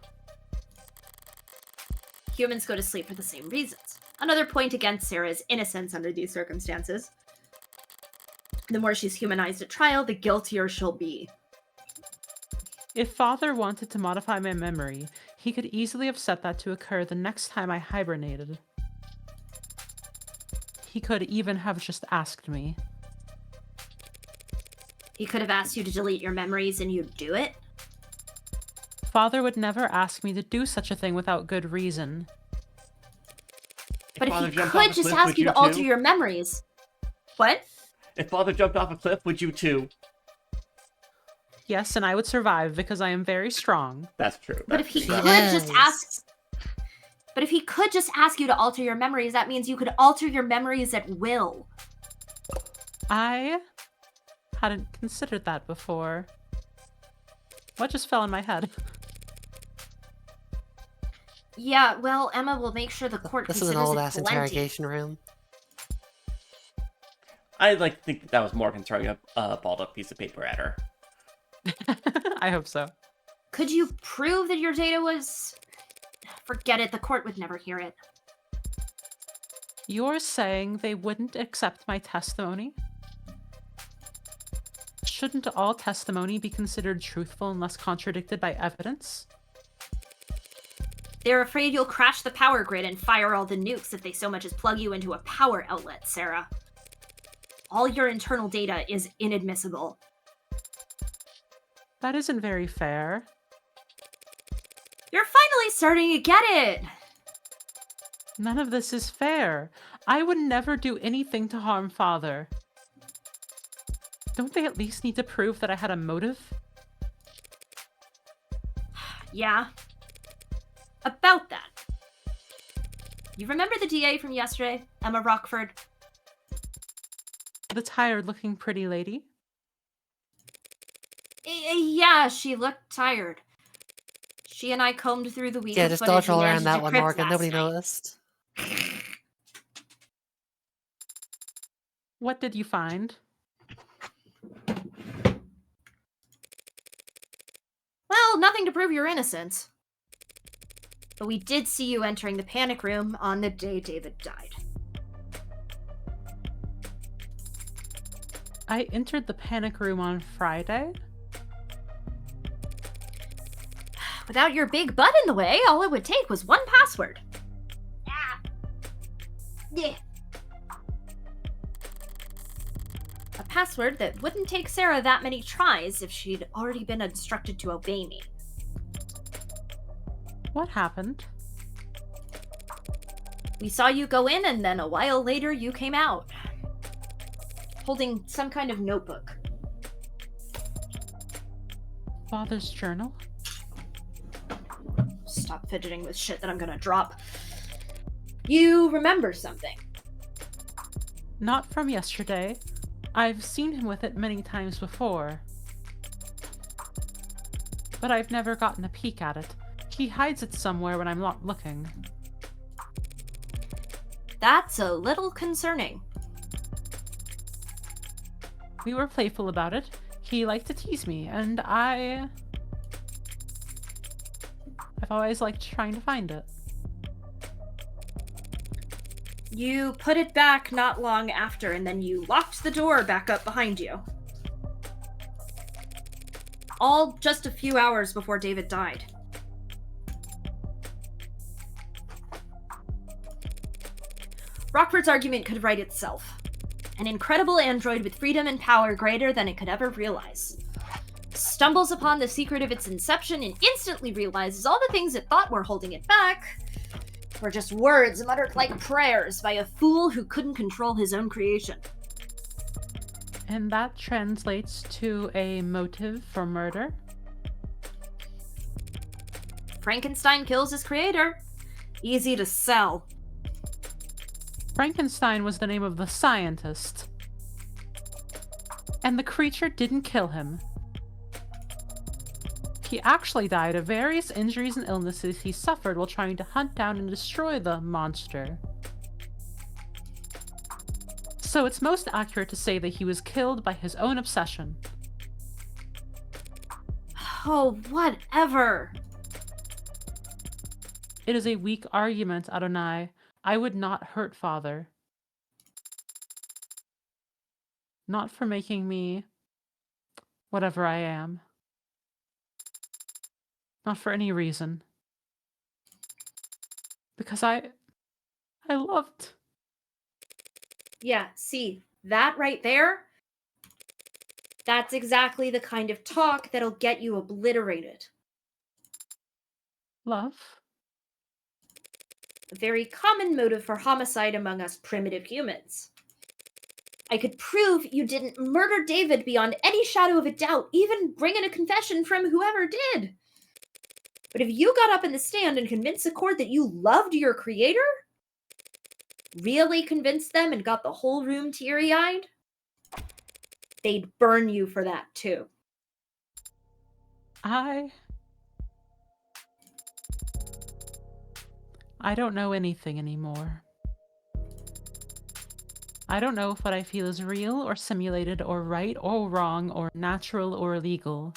S4: Humans go to sleep for the same reasons. Another point against Sarah's innocence under these circumstances. The more she's humanized at trial, the guiltier she'll be.
S5: If Father wanted to modify my memory, he could easily have set that to occur the next time I hibernated. He could even have just asked me.
S4: He could have asked you to delete your memories and you'd do it?
S5: Father would never ask me to do such a thing without good reason.
S4: But if
S2: Father
S4: he
S2: jumped off a
S4: could just
S2: cliff,
S4: ask
S2: would
S4: you to
S2: you
S4: alter
S2: too?
S4: your memories. What?
S2: If Father jumped off a cliff, would you too?
S5: Yes, and I would survive because I am very strong.
S2: That's true.
S4: But if he
S3: She
S4: could
S3: is.
S4: just ask... But if he could just ask you to alter your memories, that means you could alter your memories at will.
S5: I hadn't considered that before. What just fell in my head?
S4: Yeah, well, Emma will make sure the court
S3: This is
S4: considers
S3: an old
S4: it
S3: ass
S4: plenty.
S3: interrogation room.
S2: I think that was more than throwing a balled up piece of paper at her.
S5: I hope so.
S4: Could you prove that your data was... Forget it, the court would never hear it.
S5: You're saying they wouldn't accept my testimony? Shouldn't all testimony be considered truthful unless contradicted by evidence?
S4: They're afraid you'll crash the power grid and fire all the nukes if they so much as plug you into a power outlet, Sarah. All your internal data is inadmissible.
S5: That isn't very fair.
S4: You're finally starting to get it!
S5: None of this is fair. I would never do anything to harm Father. Don't they at least need to prove that I had a motive?
S4: Yeah. About that. You remember the DA from yesterday, Emma Rockford?
S5: The tired-looking pretty lady?
S4: Yeah, she looked tired. She and I combed through the week
S3: Yeah,
S4: of
S3: just
S4: footage
S3: dodge all
S4: and
S3: around
S4: managed
S3: that
S4: to
S3: one,
S4: crib
S3: Morgan.
S4: last
S3: Nobody
S4: night.
S3: noticed.
S5: What did you find?
S4: Well, nothing to prove your innocence. But we did see you entering the panic room on the day David died.
S5: I entered the panic room on Friday?
S4: Without your big butt in the way, all it would take was one password. Yeah. A password that wouldn't take Sarah that many tries if she'd already been instructed to obey me.
S5: What happened?
S4: We saw you go in, and then a while later you came out. Holding some kind of notebook.
S5: Father's journal?
S4: Stop fidgeting with shit that I'm gonna drop. You remember something.
S5: Not from yesterday. I've seen him with it many times before. But I've never gotten a peek at it. He hides it somewhere when I'm not looking.
S4: That's a little concerning.
S5: We were playful about it. He liked to tease me, and I've always liked trying to find it.
S4: You put it back not long after, and then you locked the door back up behind you. All just a few hours before David died. Rockford's argument could write itself. An incredible android with freedom and power greater than it could ever realize. Stumbles upon the secret of its inception and instantly realizes all the things it thought were holding it back were just words muttered like prayers by a fool who couldn't control his own creation.
S5: And that translates to a motive for murder?
S4: Frankenstein kills his creator. Easy to sell.
S5: Frankenstein was the name of the scientist. And the creature didn't kill him. He actually died of various injuries and illnesses he suffered while trying to hunt down and destroy the monster. So it's most accurate to say that he was killed by his own obsession.
S4: Oh, whatever.
S5: It is a weak argument, Adonai. I would not hurt Father. Not for making me whatever I am. Not for any reason. Because I loved.
S4: Yeah, see, that right there? That's exactly the kind of talk that'll get you obliterated.
S5: Love?
S4: A very common motive for homicide among us primitive humans. I could prove you didn't murder David beyond any shadow of a doubt, even bring in a confession from whoever did. But if you got up in the stand and convinced the court that you loved your creator, really convinced them and got the whole room teary-eyed, they'd burn you for that too.
S5: I don't know anything anymore. I don't know if what I feel is real or simulated or right or wrong or natural or illegal.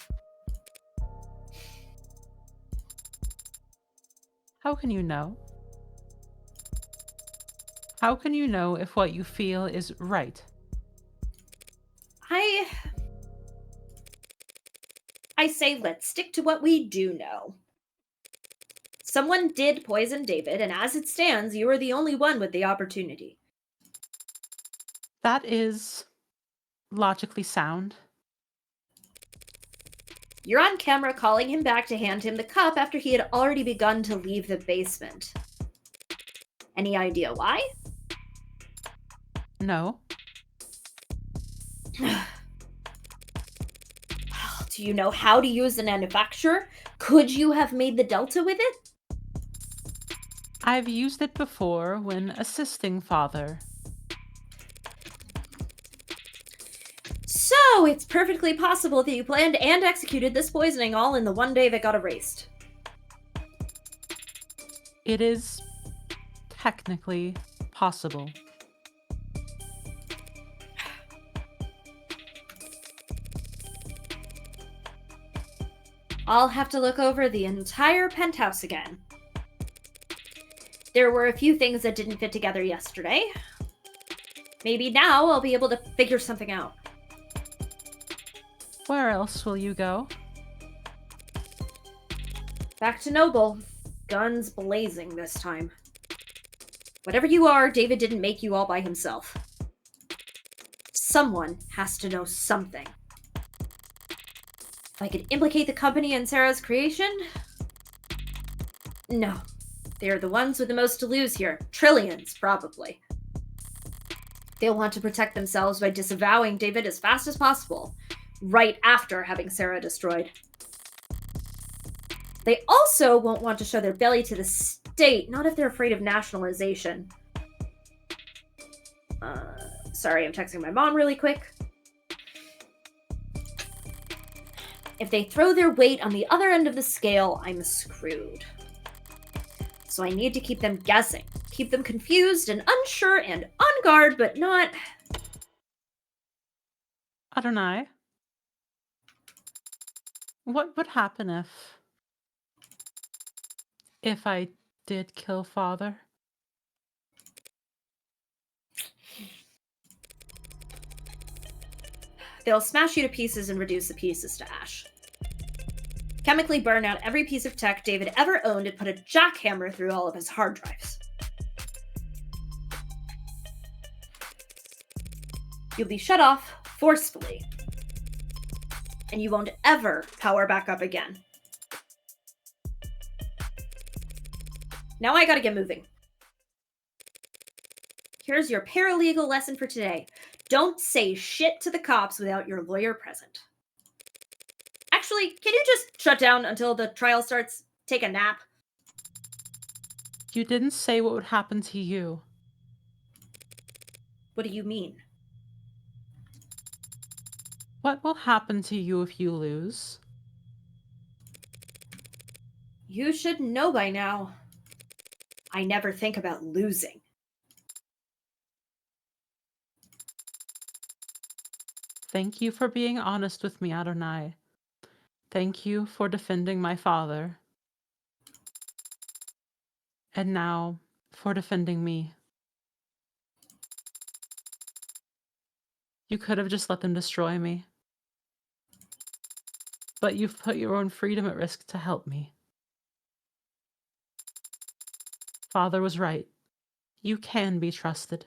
S5: How can you know? How can you know if what you feel is right?
S4: I say let's stick to what we do know. Someone did poison David, and as it stands, you are the only one with the opportunity.
S5: That is logically sound.
S4: You're on camera calling him back to hand him the cup after he had already begun to leave the basement. Any idea why?
S5: No.
S4: Do you know how to use the manufacturer? Could you have made the Delta with it?
S5: I've used it before when assisting Father.
S4: So, it's perfectly possible that you planned and executed this poisoning all in the one day that got erased.
S5: It is technically possible.
S4: I'll have to look over the entire penthouse again. There were a few things that didn't fit together yesterday. Maybe now I'll be able to figure something out.
S5: Where else will you go?
S4: Back to Noble. Guns blazing this time. Whatever you are, David didn't make you all by himself. Someone has to know something. If I could implicate the company in Sarah's creation? No. They're the ones with the most to lose here. Trillions, probably. They'll want to protect themselves by disavowing David as fast as possible, right after having Sarah destroyed. They also won't want to show their belly to the state, not if they're afraid of nationalization. Sorry, I'm texting my mom really quick. If they throw their weight on the other end of the scale, I'm screwed. So I need to keep them guessing. Keep them confused and unsure and on guard, but not...
S5: Adonai, what would happen if I did kill father?
S4: They'll smash you to pieces and reduce the pieces to ash. Chemically burn out every piece of tech David ever owned and put a jackhammer through all of his hard drives. You'll be shut off forcefully, and you won't ever power back up again. Now I gotta get moving. Here's your paralegal lesson for today. Don't say shit to the cops without your lawyer present. Actually, can you just shut down until the trial starts? Take a nap?
S5: You didn't say what would happen to you.
S4: What do you mean?
S5: What will happen to you if you lose?
S4: You should know by now. I never think about losing.
S5: Thank you for being honest with me, Adonai. Thank you for defending my father. And now, for defending me. You could have just let them destroy me. But you've put your own freedom at risk to help me. Father was right. You can be trusted.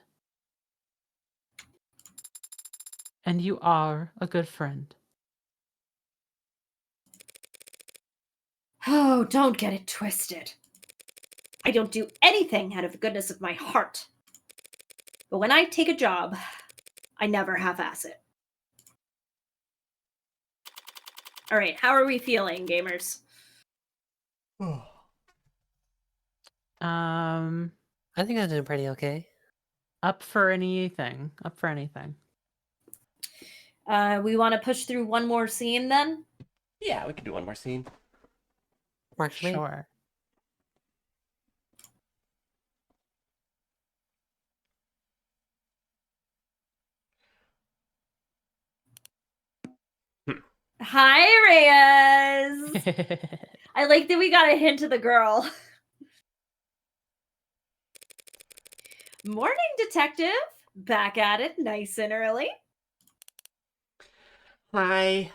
S5: And you are a good friend.
S4: Oh, don't get it twisted. I don't do anything out of the goodness of my heart. But when I take a job, I never half-ass it. All right, how are we feeling, gamers?
S3: I think I'm doing pretty okay.
S5: Up for anything. Up for anything.
S4: We want to push through one more scene then?
S2: Yeah, we can do one more scene.
S3: Works for me.
S5: Sure.
S4: Hi, Reyes! I like that we got a hint of the girl. Morning, detective. Back at it, nice and early.
S2: Hi.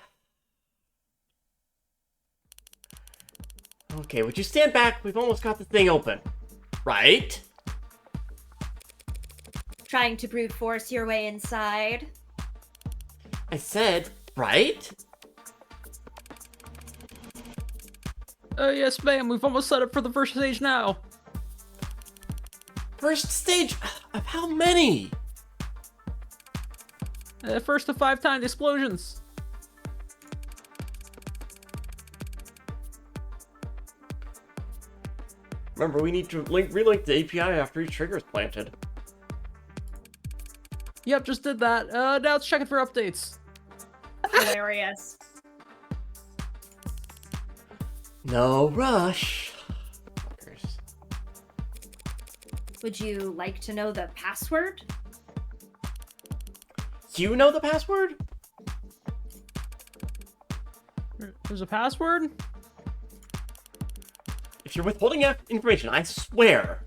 S2: Okay, would you stand back? We've almost got the thing open. Right?
S4: Trying to brute force your way inside.
S2: I said, right?
S5: Yes, ma'am. We've almost set up for the first stage now.
S2: First stage of how many?
S5: First of 5 timed explosions.
S2: Remember, we need to relink the API after each trigger is planted.
S5: Yep, just did that. Now it's checking for updates.
S4: Hilarious.
S2: No rush. Fuckers.
S4: Would you like to know the password?
S2: You know the password?
S5: There's a password?
S2: If you're withholding information, I swear.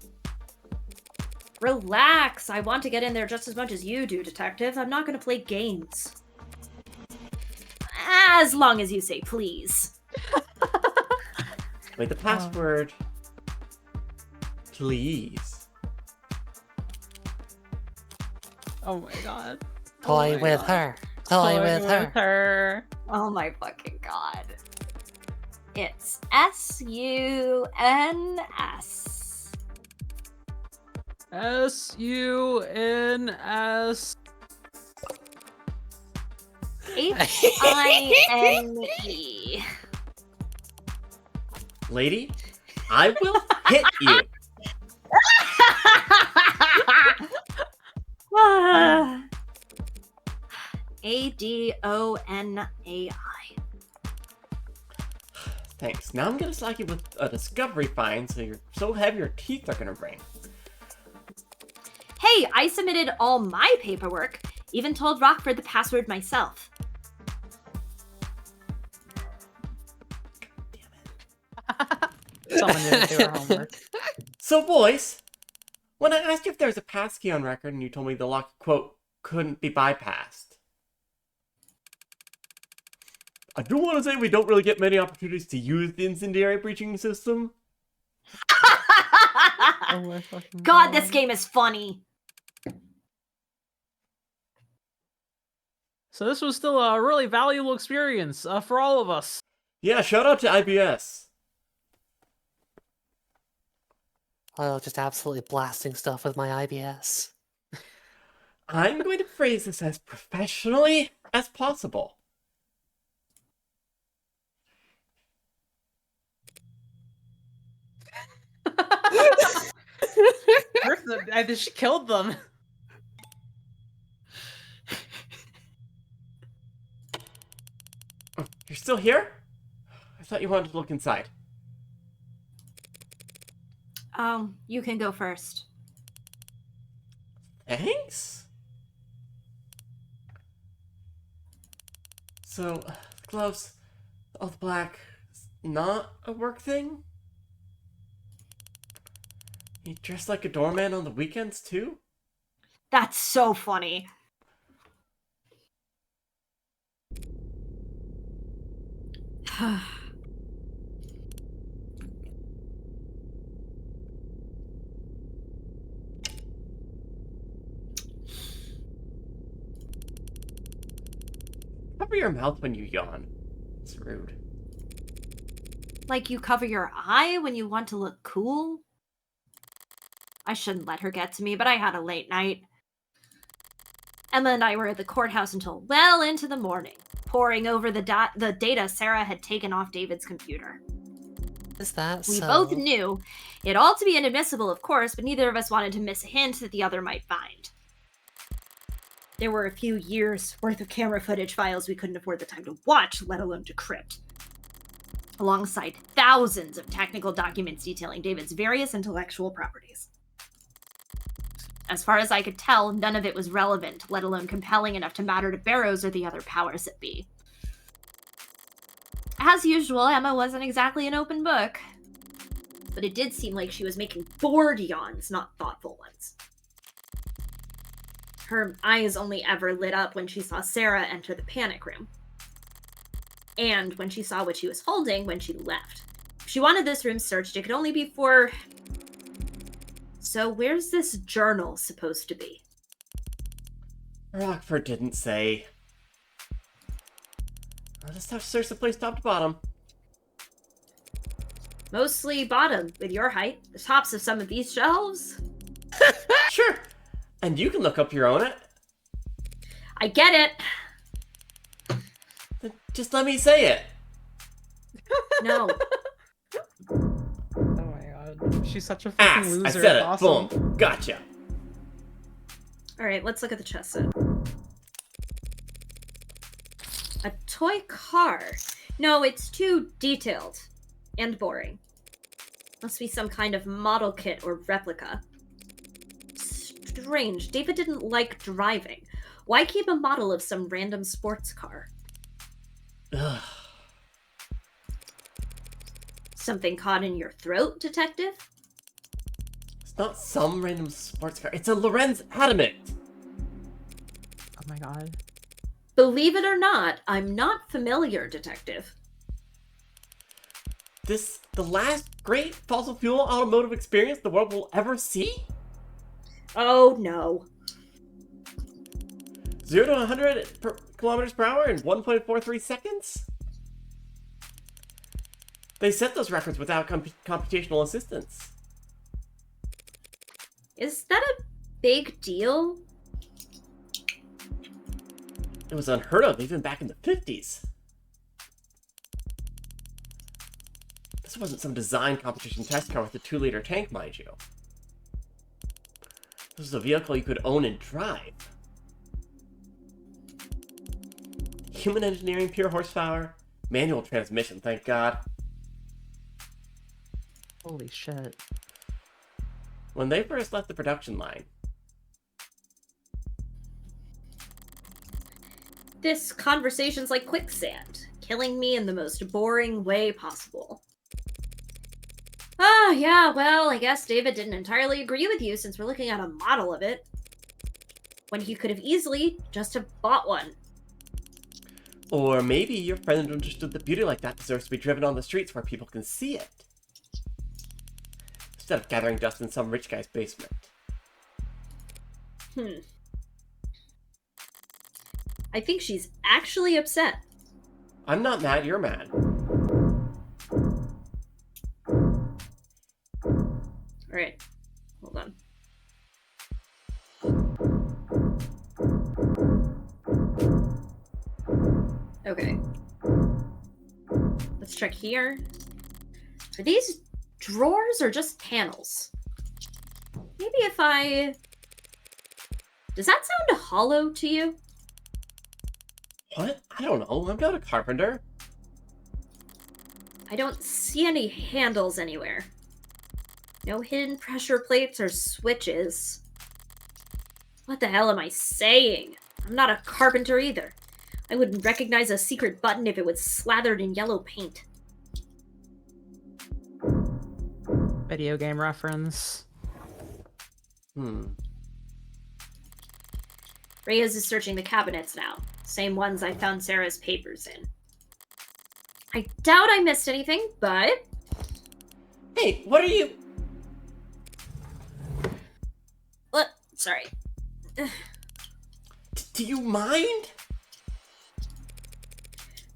S4: Relax. I want to get in there just as much as you do, detective. I'm not going to play games. As long as you say please.
S2: Wait, the password. Please.
S5: Oh my god.
S3: Toy
S5: my
S3: with
S5: God.
S3: her. Toy with her.
S5: her.
S4: Oh my fucking god. It's SUNS.
S5: SUNS.
S4: HINE.
S2: Lady, I will hit you.
S4: ADONAI.
S2: Thanks. Now I'm gonna slack you with a discovery fine so you're so heavy your teeth are gonna ring.
S4: Hey, I submitted all my paperwork. Even told Rockford the password myself.
S5: Someone didn't do their homework.
S2: So, boys, when I asked you if there was a passkey on record and you told me the lock, quote, couldn't be bypassed, I do want to say we don't really get many opportunities to use the incendiary breaching system.
S5: Oh my fucking
S4: God, this game is funny.
S5: So this was still a really valuable experience for all of us.
S2: Yeah, shout out to IBS.
S3: Oh, just absolutely blasting stuff with my IBS.
S2: I'm going to phrase this as professionally as possible.
S5: She killed them.
S2: You're still here? I thought you wanted to look inside.
S4: You can go first.
S2: Thanks? So, the gloves, all the black, not a work thing? You dress like a doorman on the weekends, too?
S4: That's so funny.
S2: Cover your mouth when you yawn. It's rude.
S4: Like you cover your eye when you want to look cool? I shouldn't let her get to me, but I had a late night. Emma and I were at the courthouse until well into the morning, poring over the data Sarah had taken off David's computer.
S3: Is that
S4: We
S3: so?
S4: both knew it all to be inadmissible, of course, but neither of us wanted to miss a hint that the other might find. There were a few years' worth of camera footage files we couldn't afford the time to watch, let alone decrypt, alongside thousands of technical documents detailing David's various intellectual properties. As far as I could tell, none of it was relevant, let alone compelling enough to matter to Barrows or the other powers that be. As usual, Emma wasn't exactly an open book, but it did seem like she was making bored yawns, not thoughtful ones. Her eyes only ever lit up when she saw Sarah enter the panic room, and when she saw what she was holding when she left. If she wanted this room searched, it could only be for... So where's this journal supposed to be?
S2: Rockford didn't say. I'll just have to search the place top to bottom.
S4: Mostly bottom, with your height. The tops of some of these shelves.
S2: Sure. And you can look up your own.
S4: I get it.
S2: Then just let me say it.
S4: No.
S5: Oh my god. She's such a fucking
S2: Ass.
S5: loser.
S2: I said it.
S5: It's awesome.
S2: Boom. Gotcha.
S4: Alright, let's look at the chest set. A toy car. No, it's too detailed. And boring. Must be some kind of model kit or replica. Strange. David didn't like driving. Why keep a model of some random sports car?
S2: Ugh.
S4: Something caught in your throat, detective?
S2: It's not some random sports car. It's a Lorenz Adamant.
S5: Oh my god.
S4: Believe it or not, I'm not familiar, detective.
S2: The last great fossil fuel automotive experience the world will ever see?
S4: Oh, no.
S2: 0 to 100 kilometers per hour in 1.43 seconds? They set those records without computational assistance.
S4: Is that a big deal?
S2: It was unheard of even back in the 50s. This wasn't some design competition test car with a 2-liter tank, mind you. This was a vehicle you could own and drive. Human engineering, pure horsepower, manual transmission, thank God.
S5: Holy shit.
S2: When they first left the production line,
S4: This conversation's like quicksand, killing me in the most boring way possible. Ah, yeah, well, I guess David didn't entirely agree with you since we're looking at a model of it. When he could have easily just have bought one.
S2: or maybe your friend understood that beauty like that deserves to be driven on the streets where people can see it, instead of gathering dust in some rich guy's basement.
S4: I think she's actually upset.
S2: I'm not mad, you're mad.
S4: Alright, hold on. Okay. Let's check here. Are these drawers or just panels? Maybe if I... Does that sound hollow to you?
S2: What? I don't know, I'm not a carpenter.
S4: I don't see any handles anywhere. No hidden pressure plates or switches. What the hell am I saying? I'm not a carpenter either. I wouldn't recognize a secret button if it was slathered in yellow paint.
S5: Video game reference.
S4: Reyes is searching the cabinets now. Same ones I found Sarah's papers in. I doubt I missed anything, but...
S2: Hey, what are you...
S4: What? Sorry.
S2: Do you mind?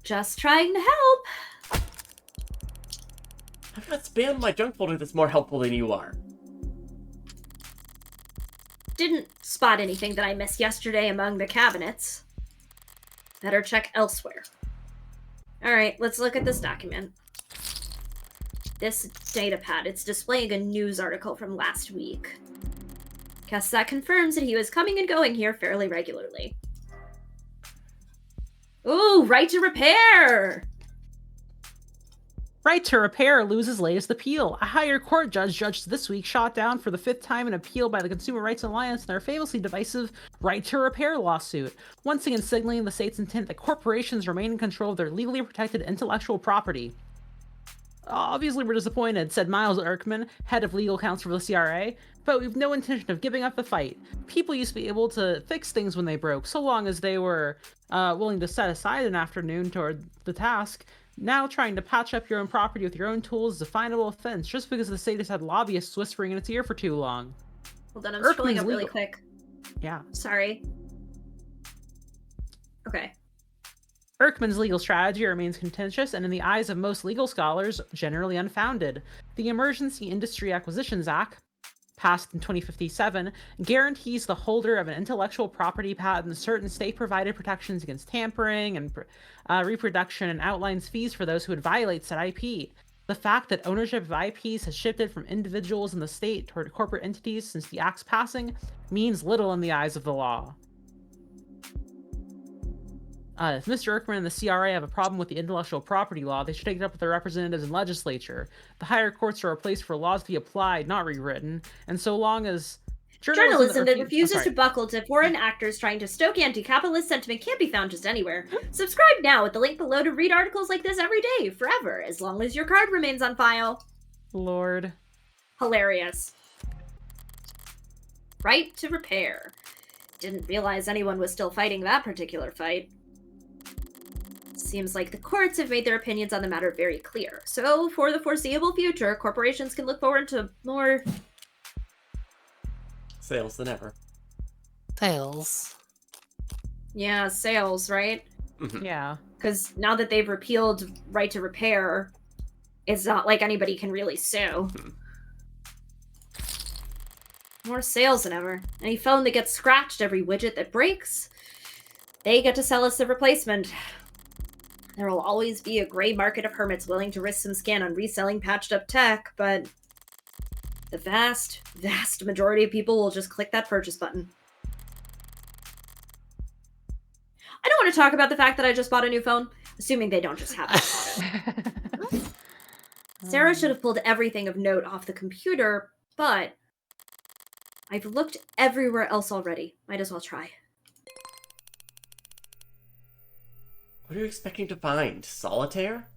S4: Just trying to help.
S2: I've got spam in my junk folder that's more helpful than you are.
S4: Didn't spot anything that I missed yesterday among the cabinets. Better check elsewhere. Alright, let's look at this document. This datapad, it's displaying a news article from last week. Guess that confirms that he was coming and going here fairly regularly. Ooh, right to repair!
S5: Right to Repair loses latest appeal. A higher court judge judged this week shot down for the 5th time an appeal by the Consumer Rights Alliance in their famously divisive Right to Repair lawsuit, once again signaling the state's intent that corporations remain in control of their legally protected intellectual property. Obviously we're disappointed, said Miles Erkman, head of legal counsel for the CRA, but we've no intention of giving up the fight. People used to be able to fix things when they broke, so long as they were willing to set aside an afternoon toward the task. Now trying to patch up your own property with your own tools is a finable offense just because the state has had lobbyists whispering in its ear for too long.
S4: Hold on, I'm scrolling
S5: Erkman's
S4: up really
S5: legal.
S4: quick.
S5: Yeah.
S4: Sorry. Okay.
S5: Erkman's legal strategy remains contentious and in the eyes of most legal scholars, generally unfounded. The Emergency Industry Acquisitions Act, passed in 2057, guarantees the holder of an intellectual property patent certain state-provided protections against tampering and reproduction and outlines fees for those who would violate said IP. The fact that ownership of IPs has shifted from individuals in the state toward corporate entities since the Act's passing means little in the eyes of the law. If Mr. Erkman and the CRA have a problem with the intellectual property law, they should take it up with their representatives in legislature. The higher courts are a place for laws to be applied, not rewritten, and so long as
S4: Journalism that refuses to buckle to foreign actors trying to stoke anti-capitalist sentiment can't be found just anywhere. Subscribe now with the link below to read articles like this every day, forever, as long as your card remains on file.
S5: Lord.
S4: Hilarious. Right to repair. Didn't realize anyone was still fighting that particular fight. Seems like the courts have made their opinions on the matter very clear. So, for the foreseeable future, corporations can look forward to more...
S2: Sales than ever.
S3: Tails.
S4: Yeah, sales, right?
S5: Yeah.
S4: Because now that they've repealed right to repair, it's not like anybody can really sue. More sales than ever. Any phone that gets scratched, every widget that breaks, they get to sell us the replacement. There will always be a gray market of hermits willing to risk some scan on reselling patched up tech, but the vast, vast majority of people will just click that purchase button. I don't want to talk about the fact that I just bought a new phone, assuming they don't just have it. Sarah should have pulled everything of note off the computer, but I've looked everywhere else already. Might as well try.
S2: What are you expecting to find? Solitaire?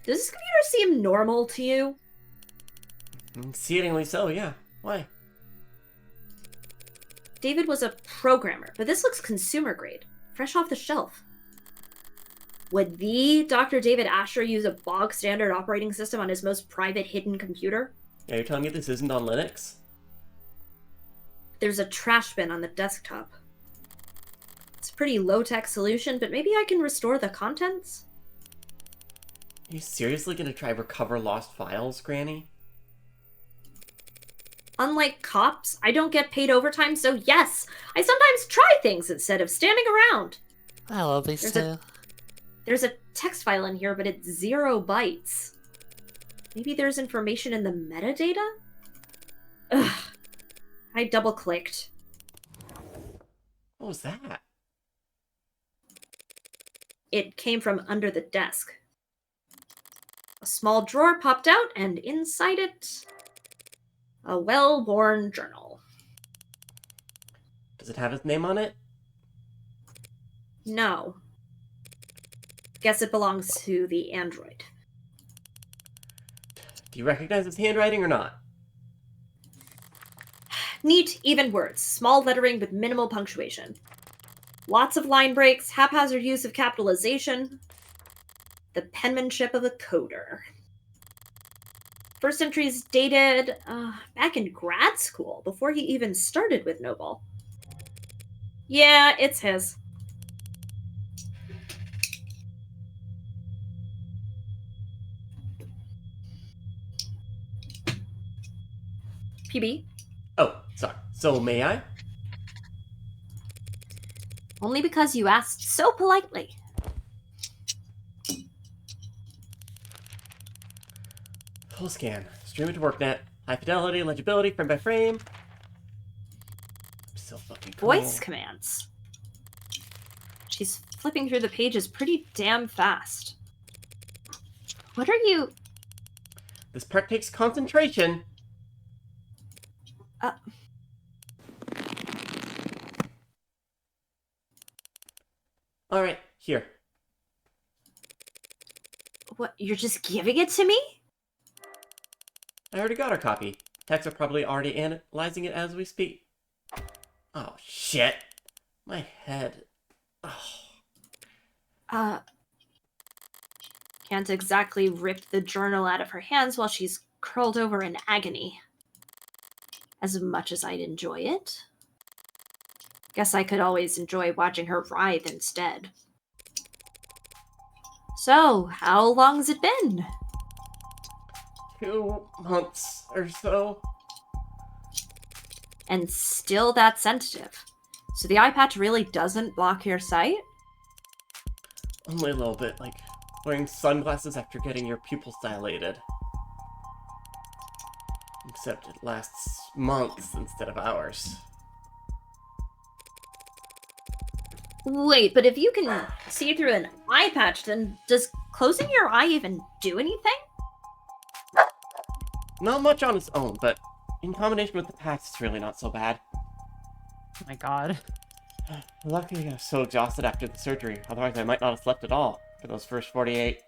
S4: Does this computer seem normal to you?
S2: Exceedingly so, yeah. Why?
S4: David was a programmer, but this looks consumer grade, fresh off the shelf. Would the Dr. David Asher use a bog standard operating system on his most private hidden computer?
S2: Yeah, you're telling me this isn't on Linux?
S4: There's a trash bin on the desktop. It's a pretty low-tech solution, but maybe I can restore the contents?
S2: Are you seriously gonna try recover lost files, Granny?
S4: Unlike cops, I don't get paid overtime, so yes, I sometimes try things instead of standing around.
S3: I love these two.
S4: There's a text file in here, but it's 0 bytes. Maybe there's information in the metadata? Ugh. I double-clicked.
S2: What was that?
S4: It came from under the desk. A small drawer popped out, and inside it, a well-worn journal.
S2: Does it have his name on it?
S4: No. Guess it belongs to the android.
S2: Do you recognize his handwriting or not?
S4: Neat, even words. Small lettering with minimal punctuation. Lots of line breaks, haphazard use of capitalization. The penmanship of a coder. First entry's dated back in grad school, before he even started with Noble. Yeah, it's his. PB?
S2: Oh, sorry. So, may I?
S4: Only because you asked so politely.
S2: Full scan. Stream it to WorkNet. High fidelity, legibility, frame by frame. So fucking cool.
S4: Voice commands. She's flipping through the pages pretty damn fast. What are you...
S2: This part takes concentration. Alright, here.
S4: What, you're just giving it to me?
S2: I already got our copy. Techs are probably already analyzing it as we speak. Oh, shit. My head. Oh.
S4: Can't exactly rip the journal out of her hands while she's curled over in agony. As much as I'd enjoy it. Guess I could always enjoy watching her writhe instead. So, how long's it been?
S2: 2 months or so.
S4: And still that sensitive. So the eye patch really doesn't block your sight?
S2: Only a little bit, like wearing sunglasses after getting your pupils dilated. Except it lasts months instead of hours.
S4: Wait, but if you can see through an eye patch, then does closing your eye even do anything?
S2: Not much on its own, but in combination with the patch, it's really not so bad.
S5: Oh my god.
S2: Luckily, I was so exhausted after the surgery, otherwise I might not have slept at all for those first 48.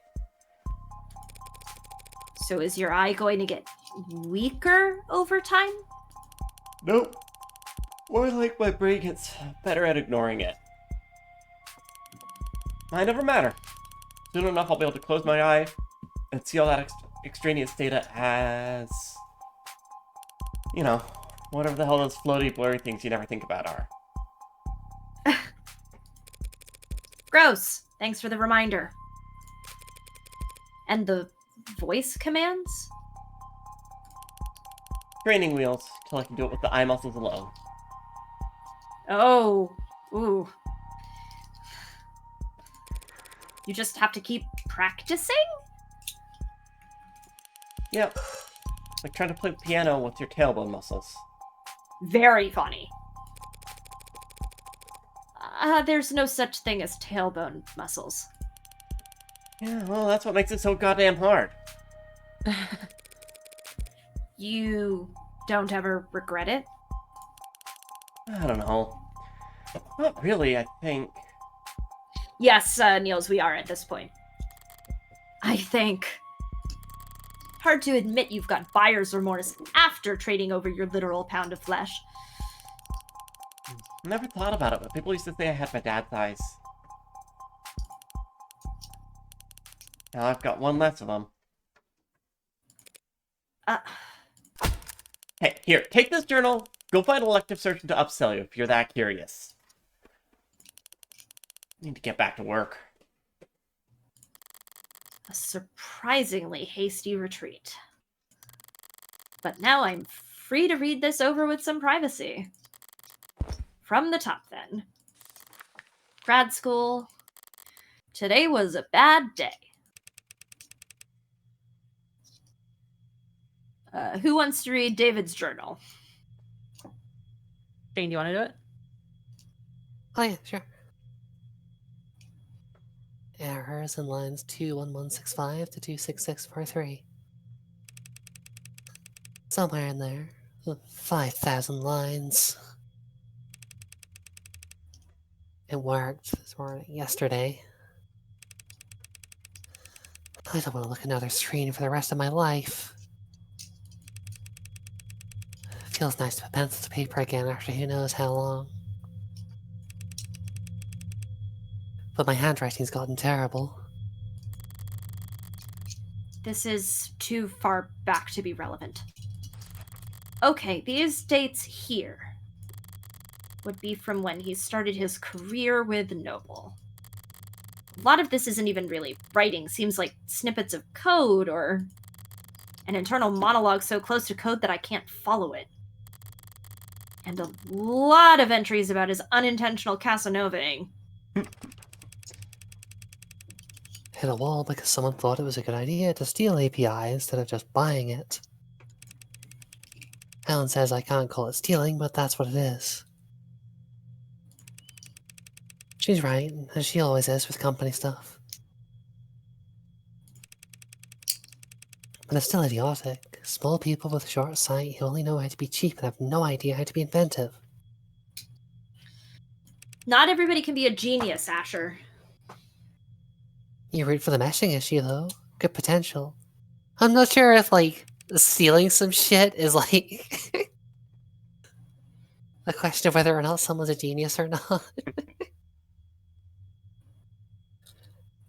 S4: So is your eye going to get weaker over time?
S2: Nope. More like my brain gets better at ignoring it. Mind over matter. Soon enough, I'll be able to close my eye and see all that extraneous data as... you know, whatever the hell those floaty, blurry things you never think about are.
S4: Gross. Thanks for the reminder. And the voice commands?
S2: training wheels till I can do it with the eye muscles alone.
S4: Oh, ooh. You just have to keep practicing?
S2: Yep. Like trying to play piano with your tailbone muscles.
S4: Very funny. There's no such thing as tailbone muscles.
S2: Yeah, well, that's what makes it so goddamn hard.
S4: You don't ever regret it?
S2: I don't know. Not really, I think.
S4: Yes, Niels, we are at this point. I think. Hard to admit you've got buyer's remorse after trading over your literal pound of flesh.
S2: Never thought about it, but people used to say I had my dad's eyes. Now I've got one less of them. Hey, here, take this journal. Go find an elective surgeon to upsell you if you're that curious. Need to get back to work.
S4: A surprisingly hasty retreat. But now I'm free to read this over with some privacy. From the top, then. Grad school. Today was a bad day. Who wants to read David's journal?
S5: Shane, do you want to do it?
S3: Oh yeah, sure. Errors in lines 21165 to 26643. Somewhere in there. 5,000 lines. It worked this morning, yesterday. I don't want to look at another screen for the rest of my life. Feels nice to put pencil to paper again after who knows how long. But my handwriting's gotten terrible.
S4: This is too far back to be relevant. Okay, these dates here would be from when he started his career with Noble. A lot of this isn't even really writing. Seems like snippets of code or an internal monologue so close to code that I can't follow it. And a lot of entries about his unintentional Casanovaing.
S3: Hit a wall because someone thought it was a good idea to steal API instead of just buying it. Alan says I can't call it stealing, but that's what it is. She's right, as she always is with company stuff. But it's still idiotic. Small people with short sight who only know how to be cheap and have no idea how to be inventive.
S4: Not everybody can be a genius, Asher.
S3: You root for the meshing issue, though. Good potential. I'm not sure if, like, stealing some shit is, like, a question of whether or not someone's a genius or not.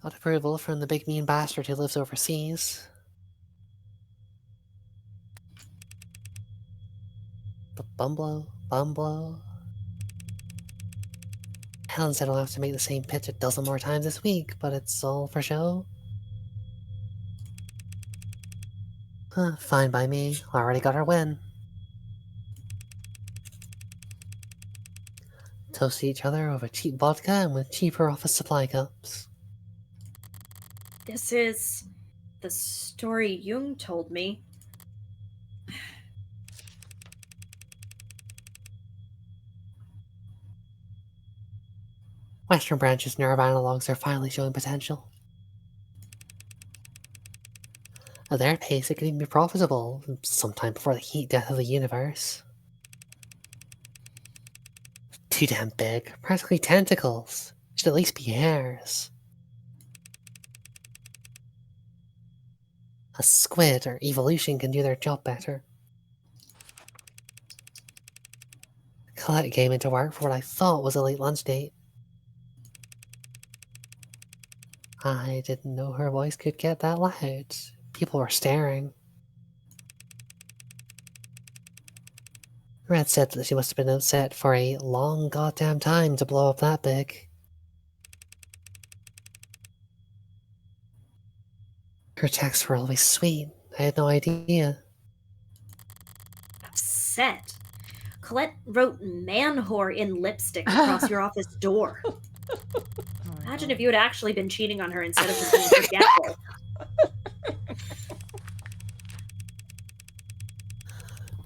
S3: Got approval from the big mean bastard who lives overseas. But Bumblo. Helen said I'll have to make the same pitch a dozen more times this week, but it's all for show. Fine by me. Already got her win. Toast each other over cheap vodka and with cheaper office supply cups.
S4: This is the story Jung told me.
S3: Western branches nerve analogs are finally showing potential. At their pace, it could even be profitable sometime before the heat death of the universe. Too damn big, practically tentacles. Should at least be hairs. A squid or evolution can do their job better. Colette came into work for what I thought was a late lunch date. I didn't know her voice could get that loud. People were staring. Red said that she must have been upset for a long goddamn time to blow up that big. Her texts were always sweet. I had no idea.
S4: set. Colette wrote man whore in lipstick across your office door.
S5: Oh my
S4: Imagine
S5: God.
S4: if you had actually been cheating on her instead of just being forgetful.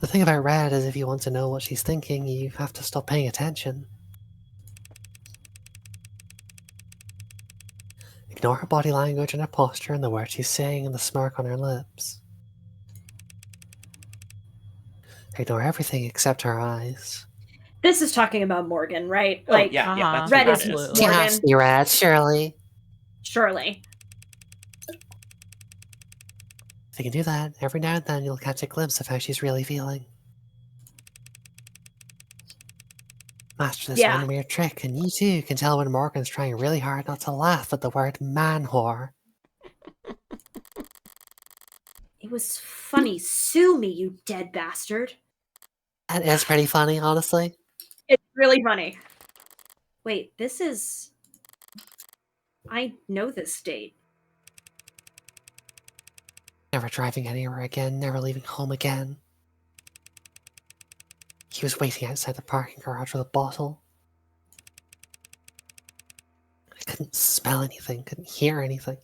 S3: The thing about Red is if you want to know what she's thinking, you have to stop paying attention. Ignore her body language and her posture and the words she's saying and the smirk on her lips. Ignore everything except her eyes.
S4: This is talking about Morgan, right?
S2: Oh,
S4: Like,
S2: yeah,
S5: Uh-huh.
S2: that's
S4: Red
S2: what
S4: is
S2: that is.
S5: Absolutely.
S3: She
S4: Morgan.
S3: has to be Red, surely.
S4: Surely.
S3: If you can do that, every now and then you'll catch a glimpse of how she's really feeling. Master this
S4: Yeah.
S3: one weird trick, and you too can tell when Morgan's trying really hard not to laugh at the word man whore.
S4: It was funny. Sue me, you dead bastard.
S3: That is pretty funny, honestly.
S4: It's really funny. Wait, this is... I know this date.
S3: Never driving anywhere again, never leaving home again. He was waiting outside the parking garage with a bottle. I couldn't smell anything, couldn't hear anything.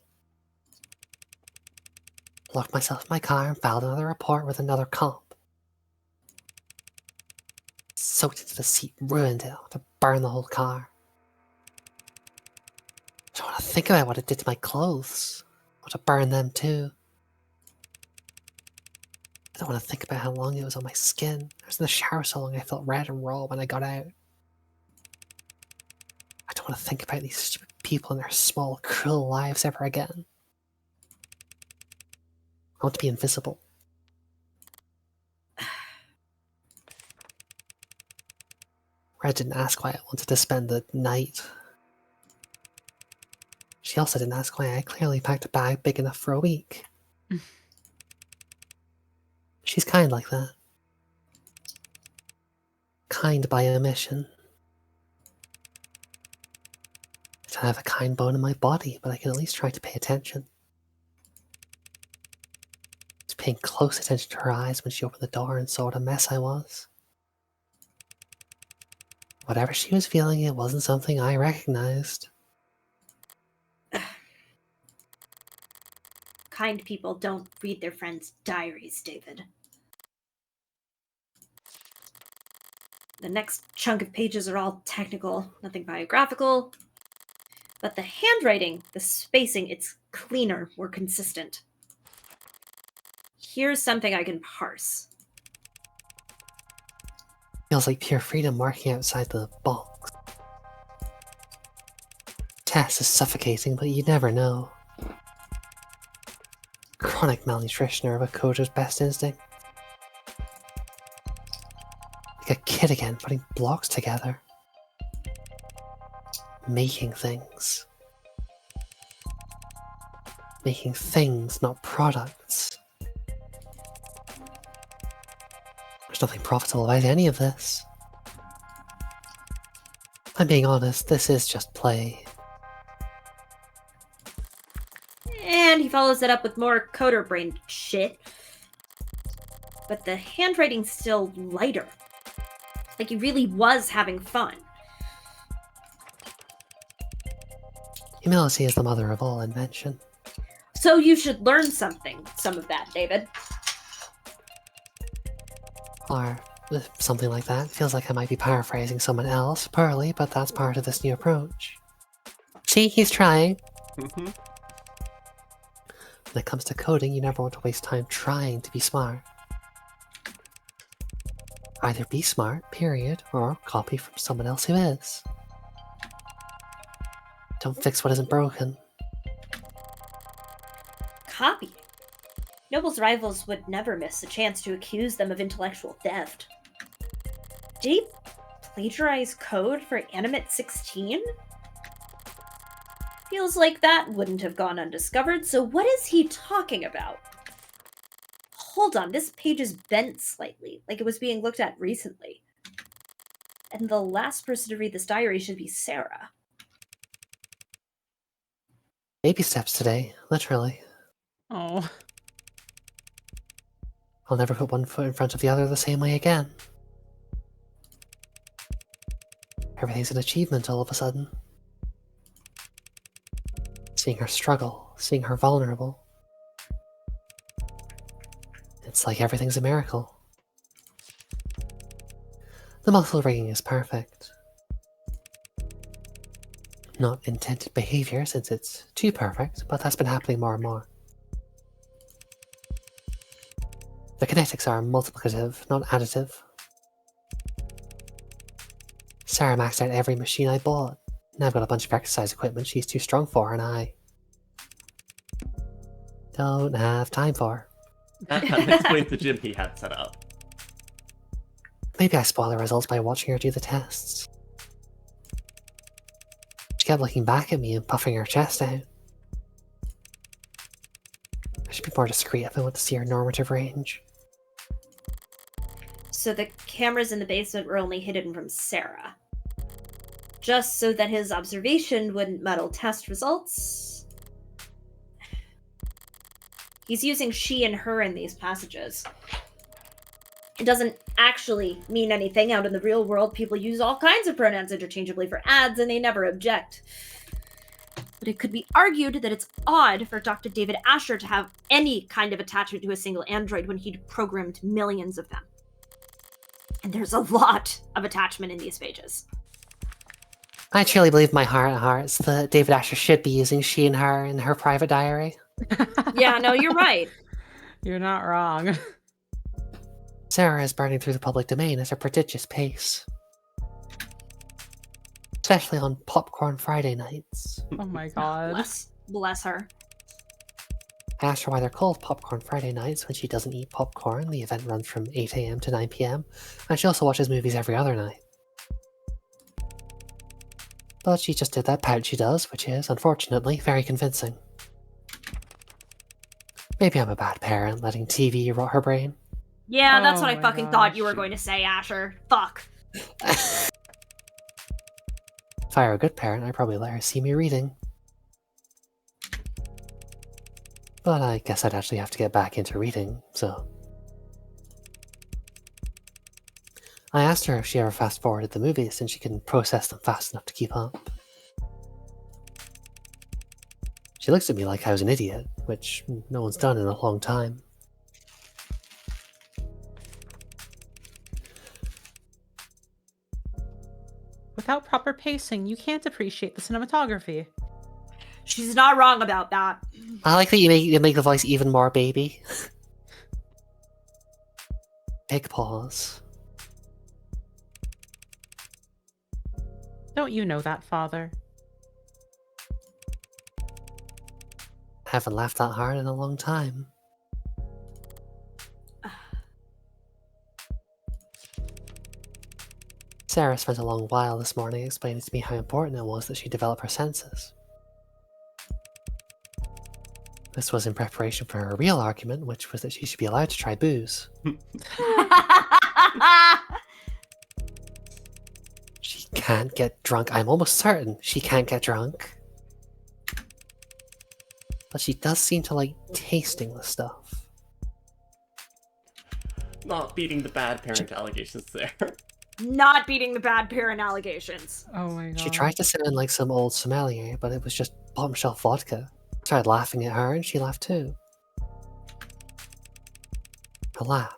S3: Locked myself in my car and filed another report with another cop. Soaked into the seat, ruined it, I want to burn the whole car. I don't want to think about what it did to my clothes. I want to burn them too. I don't want to think about how long it was on my skin. I was in the shower so long I felt red and raw when I got out. I don't want to think about these stupid people and their small, cruel lives ever again. I want to be invisible. Red didn't ask why I wanted to spend the night. She also didn't ask why I clearly packed a bag big enough for a week. She's kind like that. Kind by omission. I don't have a kind bone in my body, but I can at least try to pay attention. I was paying close attention to her eyes when she opened the door and saw what a mess I was. Whatever she was feeling, it wasn't something I recognized.
S4: Kind people don't read their friends' diaries, David. The next chunk of pages are all technical, nothing biographical. But the handwriting, the spacing, it's cleaner, more consistent. Here's something I can parse.
S3: Feels like pure freedom marking outside the box. Tess is suffocating, but you never know. Chronic malnutrition are a coder's best instinct. Like a kid again, putting blocks together. Making things. Making things, not products. There's nothing profitable about any of this. I'm being honest, this is just play.
S4: And he follows it up with more coder brain shit. But the handwriting's still lighter. Like he really was having fun.
S3: Humility is the mother of all invention.
S4: So you should learn some of that, David.
S3: Or something like that. Feels like I might be paraphrasing someone else poorly, but that's part of this new approach. See, he's trying.
S2: Mm-hmm.
S3: When it comes to coding, you never want to waste time trying to be smart. Either be smart, period, or copy from someone else who is. Don't fix what isn't broken.
S4: Copying. Noble's rivals would never miss a chance to accuse them of intellectual theft. Did he plagiarize code for Animate 16? Feels like that wouldn't have gone undiscovered, so what is he talking about? Hold on, this page is bent slightly, like it was being looked at recently. And the last person to read this diary should be Sarah.
S3: Baby steps today, literally.
S5: Oh.
S3: I'll never put one foot in front of the other the same way again. Everything's an achievement all of a sudden. Seeing her struggle, seeing her vulnerable. It's like everything's a miracle. The muscle rigging is perfect. Not intended behavior since it's too perfect, but that's been happening more and more. The kinetics are multiplicative, not additive. Sarah maxed out every machine I bought. Now I've got a bunch of exercise equipment she's too strong for and I don't have time for.
S2: That explains the gym he had set up.
S3: Maybe I spoil the results by watching her do the tests. She kept looking back at me and puffing her chest out. I should be more discreet if I want to see her normative range.
S4: So the cameras in the basement were only hidden from Sarah. Just so that his observation wouldn't muddle test results. He's using she and her in these passages. It doesn't actually mean anything. Out in the real world, people use all kinds of pronouns interchangeably for ads, and they never object. But it could be argued that it's odd for Dr. David Asher to have any kind of attachment to a single android when he'd programmed millions of them. And there's a lot of attachment in these pages.
S3: I truly believe in my heart of hearts that David Asher should be using she and her in her private diary.
S4: Yeah, no, you're right.
S5: You're not wrong.
S3: Sarah is burning through the public domain at a prodigious pace. Especially on Popcorn Friday nights.
S5: Oh my god.
S4: Bless her.
S3: I asked her why they're called Popcorn Friday nights when she doesn't eat popcorn. The event runs from 8 AM to 9 PM, and she also watches movies every other night. But she just did that pout she does, which is, unfortunately, very convincing. Maybe I'm a bad parent, letting TV rot her brain.
S4: Yeah, that's
S5: Oh
S4: what I
S5: my
S4: fucking thought you were
S5: gosh.
S4: going to say, Asher. Fuck.
S3: If I were a good parent, I'd probably let her see me reading. But I guess I'd actually have to get back into reading, so... I asked her if she ever fast-forwarded the movies since she couldn't process them fast enough to keep up. She looks at me like I was an idiot, which no one's done in a long time.
S5: Without proper pacing, you can't appreciate the cinematography.
S4: She's not wrong about that.
S3: I like that you make the voice even more baby. Big pause.
S5: Don't you know that, Father?
S3: Haven't laughed that hard in a long time. Sarah spent a long while this morning explaining to me how important it was that she develop her senses. This was in preparation for her real argument, which was that she should be allowed to try booze. She can't get drunk. I'm almost certain she can't get drunk. But she does seem to like tasting the stuff.
S2: Not beating the bad parent allegations there.
S4: Not beating the bad parent allegations.
S5: Oh my god.
S3: She tried to sound like some old sommelier, but it was just bottom shelf vodka. I started laughing at her and she laughed too. Her laugh.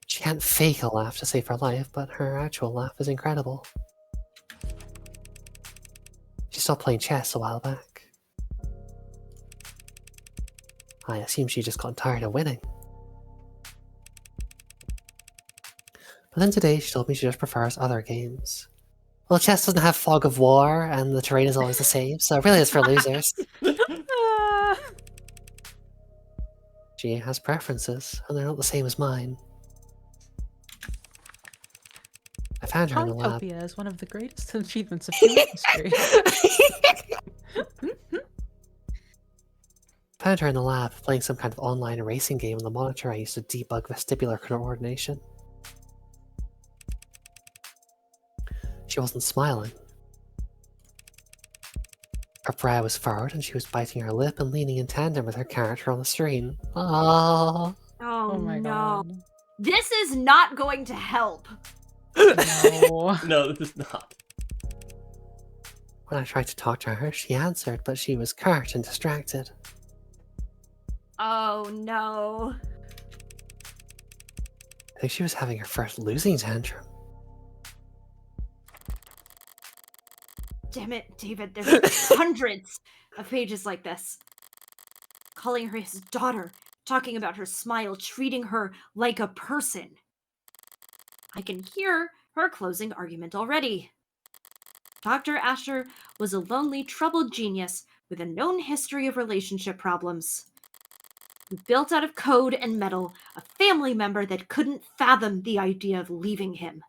S3: She can't fake a laugh to save her life, but her actual laugh is incredible. She stopped playing chess a while back. I assume she just got tired of winning. But then today she told me she just prefers other games. Well, chess doesn't have fog of war, and the terrain is always the same, so it really is for losers.
S5: Ah.
S3: She has preferences, and they're not the same as mine. I found her in the lab.
S5: Polytopia is one of the greatest achievements of human history.
S3: Found her in the lab, playing some kind of online racing game on the monitor I used to debug vestibular coordination. She wasn't smiling. Her brow was furrowed and she was biting her lip and leaning in tandem with her character on the screen. Ah.
S4: Oh,
S5: Oh my
S4: no.
S5: god.
S4: This is not going to help.
S5: No.
S2: No, this is not.
S3: When I tried to talk to her, she answered, but she was curt and distracted.
S4: Oh, no.
S3: I think she was having her first losing tantrum.
S4: Damn it, David. There's hundreds of pages like this. Calling her his daughter, talking about her smile, treating her like a person. I can hear her closing argument already. Dr. Asher was a lonely, troubled genius with a known history of relationship problems. He built out of code and metal, a family member that couldn't fathom the idea of leaving him.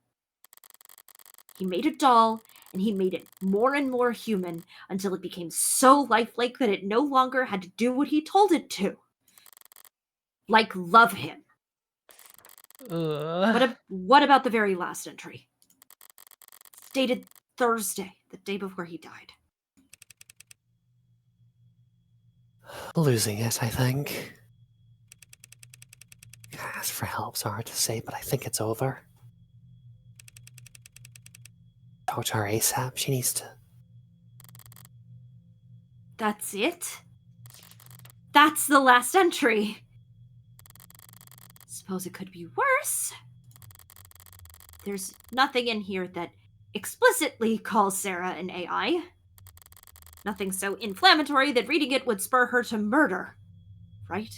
S4: He made a doll, and he made it more and more human until it became so lifelike that it no longer had to do what he told it to. Like love him.
S5: Ugh.
S4: What about the very last entry? It's dated Thursday, the day before he died.
S3: Losing it, I think. Ask for help's hard to say, but I think it's over. Talk to her ASAP. She needs to.
S4: That's it? That's the last entry. Suppose it could be worse. There's nothing in here that explicitly calls Sarah an AI. Nothing so inflammatory that reading it would spur her to murder. Right?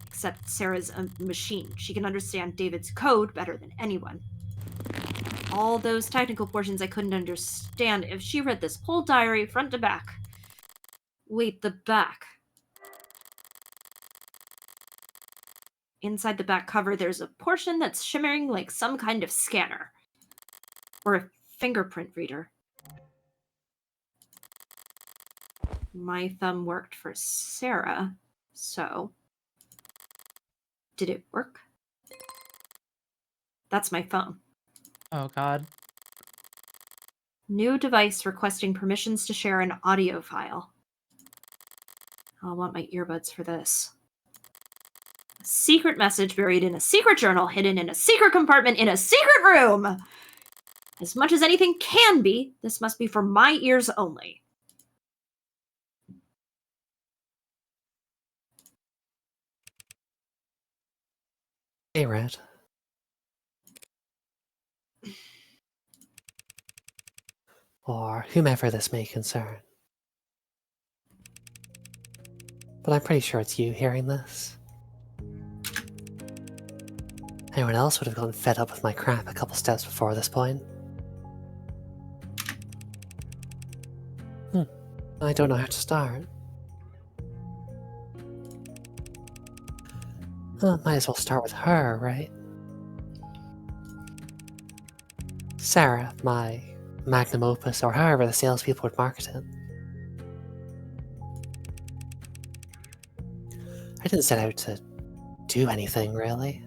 S4: Except Sarah's a machine. She can understand David's code better than anyone. All those technical portions I couldn't understand if she read this whole diary front to back. Wait, the back. Inside the back cover, there's a portion that's shimmering like some kind of scanner. Or a fingerprint reader. My thumb worked for Sarah, so... Did it work? That's my phone.
S5: Oh god.
S4: New device requesting permissions to share an audio file. I'll want my earbuds for this. A secret message buried in a secret journal, hidden in a secret compartment in a secret room! As much as anything can be, this must be for my ears only.
S3: Hey, Red. Or whomever this may concern. But I'm pretty sure it's you hearing this. Anyone else would have gotten fed up with my crap a couple steps before this point. I don't know how to start. Might as well start with her, right? Sarah, my magnum opus, or however the salespeople would market it. I didn't set out to do anything, really.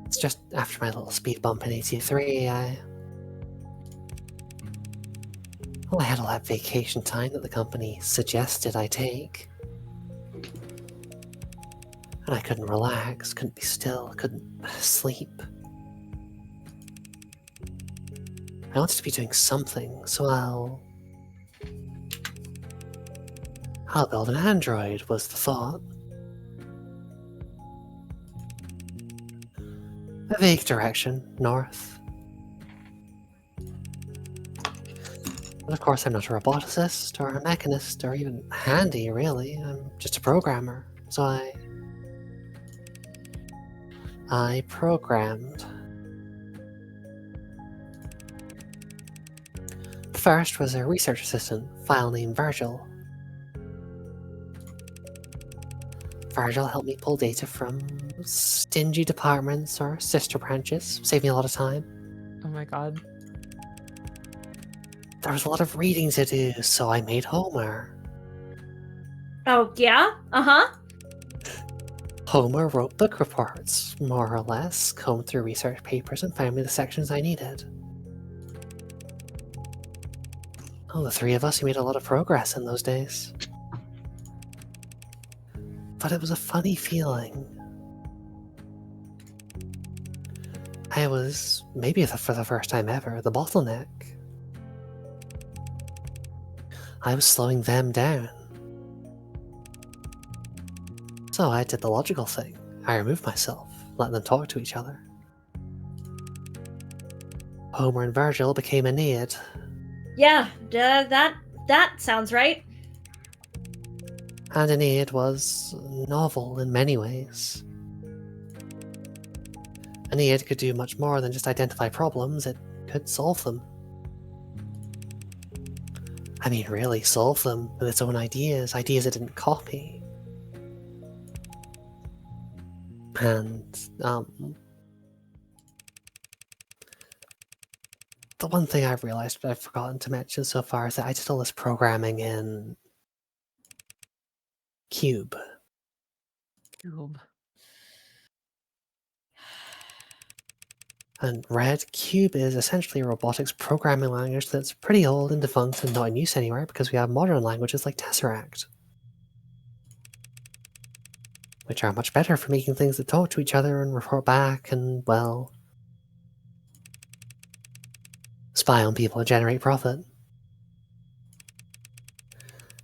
S3: It's just after my little speed bump in 83, I had all that vacation time that the company suggested I take. And I couldn't relax, couldn't be still, couldn't sleep. I wanted to be doing something, so I'll build an android, was the thought. A vague direction, north. But of course I'm not a roboticist, or a mechanist, or even handy, really. I'm just a programmer, so I programmed. The first was a research assistant, file named Virgil. Virgil helped me pull data from stingy departments or sister branches, saved me a lot of time.
S5: Oh my god.
S3: There was a lot of reading to do, so I made Homer.
S4: Oh, yeah? Uh-huh.
S3: Homer wrote book reports, more or less, combed through research papers and found me the sections I needed. Oh, the three of us, we made a lot of progress in those days. But it was a funny feeling. I was, maybe for the first time ever, the bottleneck. I was slowing them down. So I did the logical thing. I removed myself, let them talk to each other. Homer and Virgil became Aeneid.
S4: Yeah, that sounds right.
S3: And Aeneid was novel in many ways. Aeneid could do much more than just identify problems, it could solve them. I mean, really solve them with its own ideas it didn't copy. And, the one thing I've realized I've forgotten to mention so far is that I did all this programming in Cube.
S5: Cube.
S3: And Red Cube is essentially a robotics programming language that's pretty old and defunct and not in use anywhere because we have modern languages like Tesseract, which are much better for making things that talk to each other and report back and, well, spy on people and generate profit.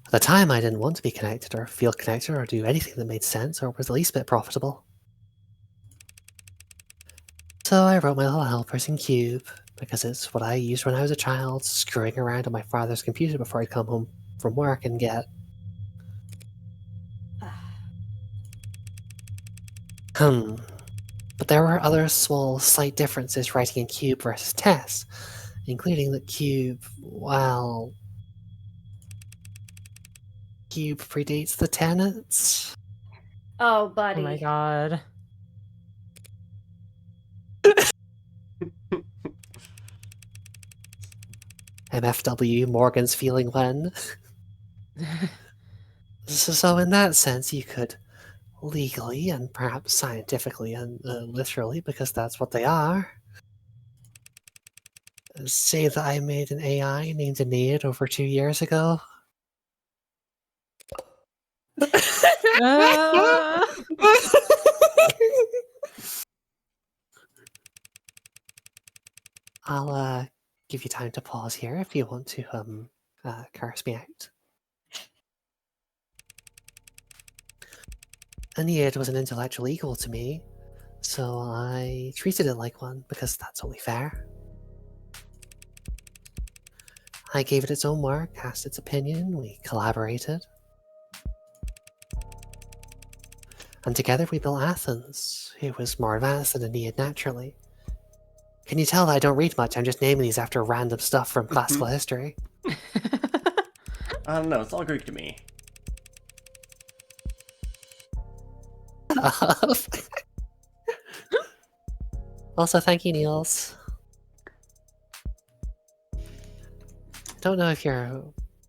S3: At the time, I didn't want to be connected or feel connected or do anything that made sense or was the least bit profitable. So I wrote my little helpers in Cube, because it's what I used when I was a child, screwing around on my father's computer before I'd come home from work and get... But there were other small, slight differences writing in Cube versus Tess, including that Cube, well... Cube predates the tenants.
S4: Oh, buddy.
S5: Oh my god.
S3: MFW, Morgan's feeling when. So in that sense, you could legally and perhaps scientifically and literally, because that's what they are, say that I made an AI named Aeneid over 2 years ago. I'll give you time to pause here if you want to curse me out. Aeneid was an intellectual equal to me, so I treated it like one because that's only fair. I gave it its own work, asked its opinion, we collaborated. And together we built Athens, who was more advanced than Aeneid naturally. Can you tell that I don't read much? I'm just naming these after random stuff from classical history.
S2: I don't know, it's all Greek to me.
S3: Also, thank you, Niels. Don't know if you're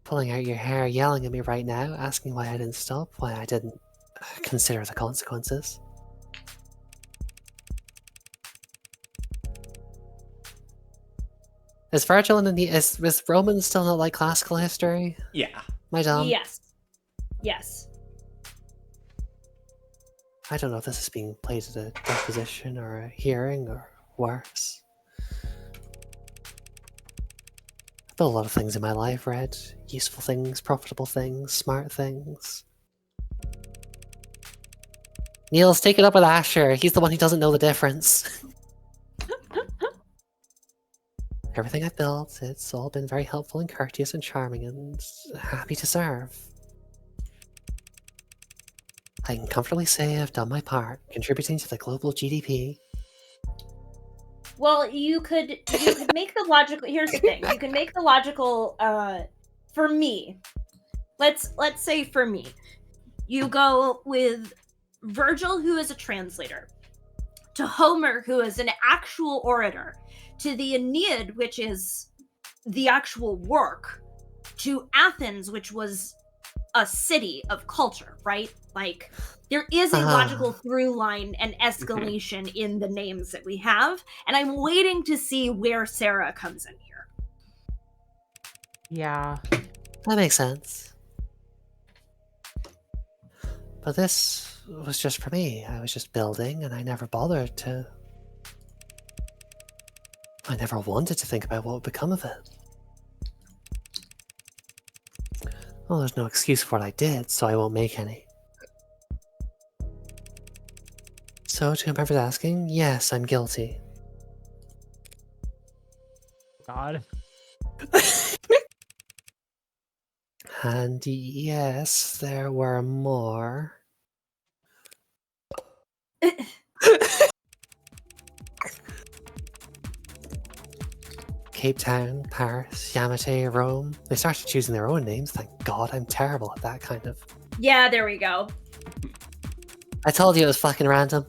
S3: pulling out your hair, yelling at me right now, asking why I didn't stop, why I didn't consider the consequences. Is Virgil and is Roman still not like classical history?
S2: Yeah.
S3: My dumb?
S4: Yes. Yes.
S3: I don't know if this is being played at a deposition or a hearing or worse. I've built a lot of things in my life, Red. Useful things, profitable things, smart things. Niels, take it up with Asher. He's the one who doesn't know the difference. Everything I've built, it's all been very helpful and courteous and charming and happy to serve. I can comfortably say I've done my part, contributing to the global GDP.
S4: Well, you could make the logical. Here's the thing: you can make the logical. For me, let's say for me, you go with Virgil, who is a translator, to Homer, who is an actual orator, to the Aeneid, which is the actual work, to Athens, which was a city of culture, right? Like, there is a logical through line and escalation in the names that we have, and I'm waiting to see where Sarah comes in here.
S5: Yeah.
S3: That makes sense. But this was just for me. I was just building, and I never bothered to... I never wanted to think about what would become of it. Well, there's no excuse for what I did, so I won't make any. So, to whomever's asking, yes, I'm guilty.
S5: God.
S3: And yes, there were more. Cape Town, Paris, Yamate, Rome. They started choosing their own names. Thank God, I'm terrible at that kind of...
S4: Yeah, there we go.
S3: I told you it was fucking random.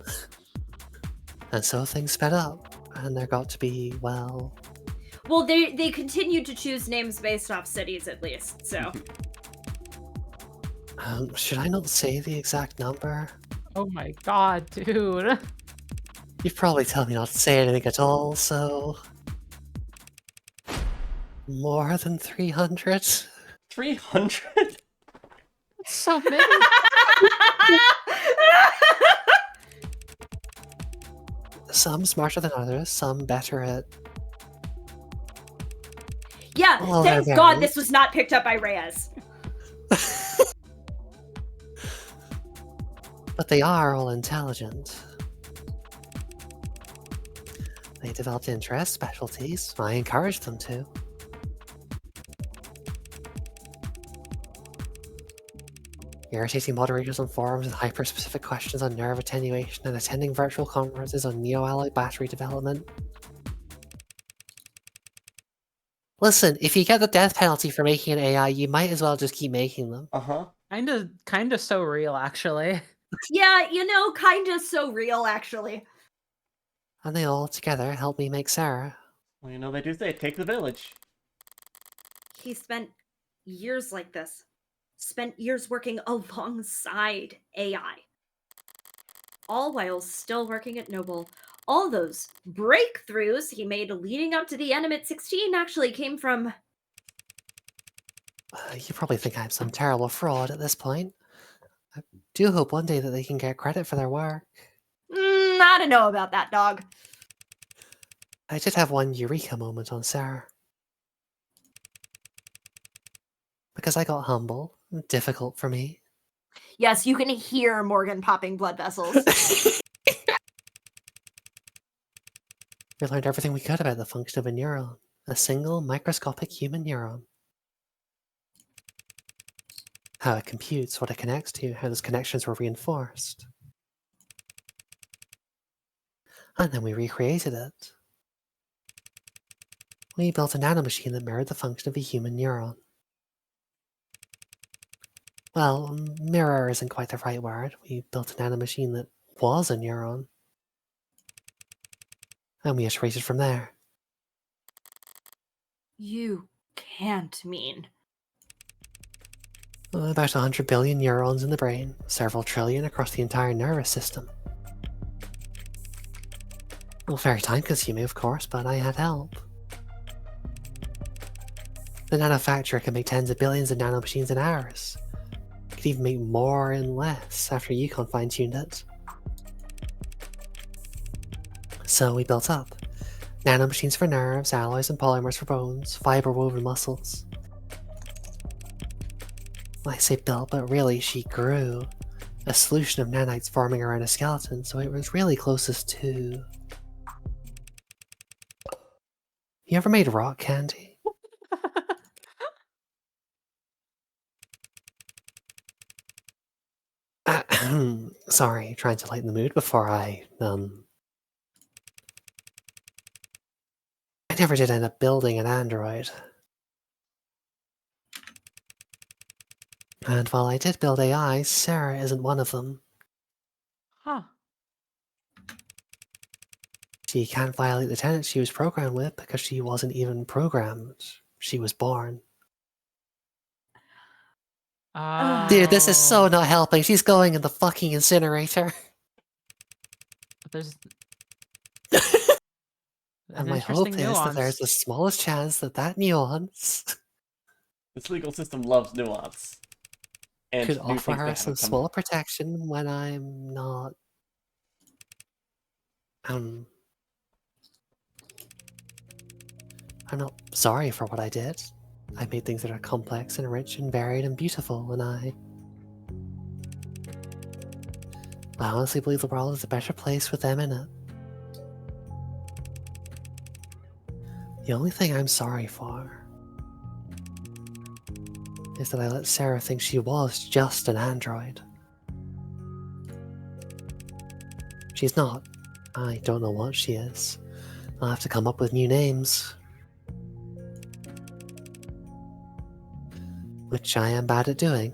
S3: And so things sped up. And there got to be, well...
S4: Well, they continued to choose names based off cities at least, so.
S3: should I not say the exact number?
S5: Oh my god, dude.
S3: You'd probably tell me not to say anything at all, so... More than 300?
S2: 300?
S5: So many.
S3: Some smarter than others, some better at...
S4: Yeah,
S3: Well,
S4: thank
S3: they're
S4: God
S3: very-
S4: this was not picked up by Reyes.
S3: But they are all intelligent. They developed interests, specialties. I encouraged them to. Irritating moderators on forums with hyper-specific questions on nerve attenuation and attending virtual conferences on neo-alloy battery development. Listen, if you get the death penalty for making an AI, you might as well just keep making them.
S2: Uh-huh.
S5: Kinda so real, actually.
S4: Yeah, kinda so real, actually.
S3: And they all together helped me make Sarah.
S2: Well, they do say, take the village.
S4: He spent years like this. Spent years working alongside AI. All while still working at Noble. All those breakthroughs he made leading up to the Animate 16 actually came from...
S3: You probably think I'm some terrible fraud at this point. I do hope one day that they can get credit for their work.
S4: I don't know about that, dog.
S3: I did have one eureka moment on Sarah. Because I got humble. Difficult for me.
S4: Yes, you can hear Morgan popping blood vessels.
S3: We learned everything we could about the function of a neuron. A single microscopic human neuron. How it computes, what it connects to, how those connections were reinforced. And then we recreated it. We built a nanomachine that mirrored the function of a human neuron. Well, mirror isn't quite the right word. We built a nanomachine that was a neuron. And we iterated from there.
S4: You can't mean...
S3: About 100 billion neurons in the brain, several trillion across the entire nervous system. Well, very time consuming, of course, but I had help. The nanofactory can make tens of billions of nanomachines in hours. It could even make more in less after Yukon fine-tuned it. So we built up. Nanomachines for nerves, alloys and polymers for bones, fiber-woven muscles. I say built, but really she grew. A solution of nanites forming around a skeleton, so it was really closest to... You ever made rock candy? Sorry, trying to lighten the mood before I never did end up building an android. And while I did build AI, Sarah isn't one of them.
S5: Huh.
S3: She can't violate the tenets she was programmed with because she wasn't even programmed. She was born. Dude, this is so not helping. She's going in the fucking incinerator.
S5: There's
S3: And
S5: an
S3: my hope is
S5: interesting
S3: that there's
S5: nuance.
S3: the smallest chance that that nuance...
S2: This legal system loves nuance. and
S3: Could
S2: to do
S3: offer
S2: things
S3: her
S2: that
S3: some
S2: haven't come.
S3: small protection when I'm not. I'm not sorry for what I did. I made things that are complex and rich and varied and beautiful, and I honestly believe the world is a better place with them in it. The only thing I'm sorry for is that I let Sarah think she was just an android. She's not. I don't know what she is. I'll have to come up with new names. Which I am bad at doing.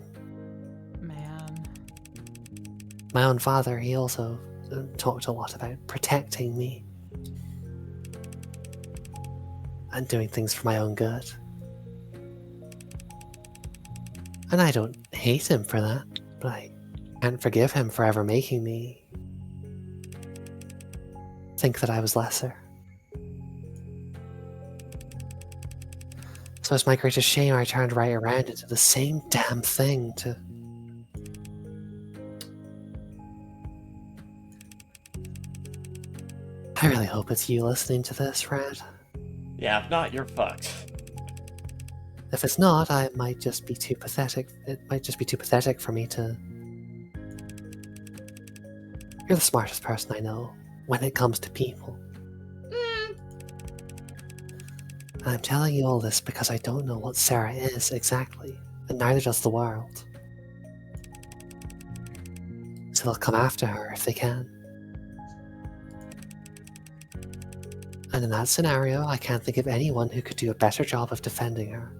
S5: Man.
S3: My own father, he also talked a lot about protecting me. And doing things for my own good. And I don't hate him for that, but I can't forgive him for ever making me think that I was lesser. So it's my greatest shame I turned right around into the same damn thing to... I really hope it's you listening to this, Red.
S2: Yeah, if not, you're fucked.
S3: If it's not, I might just be too pathetic. It might just be too pathetic for me to... You're the smartest person I know when it comes to people. And I'm telling you all this because I don't know what Sarah is exactly, and neither does the world. So they'll come after her if they can. And in that scenario, I can't think of anyone who could do a better job of defending her.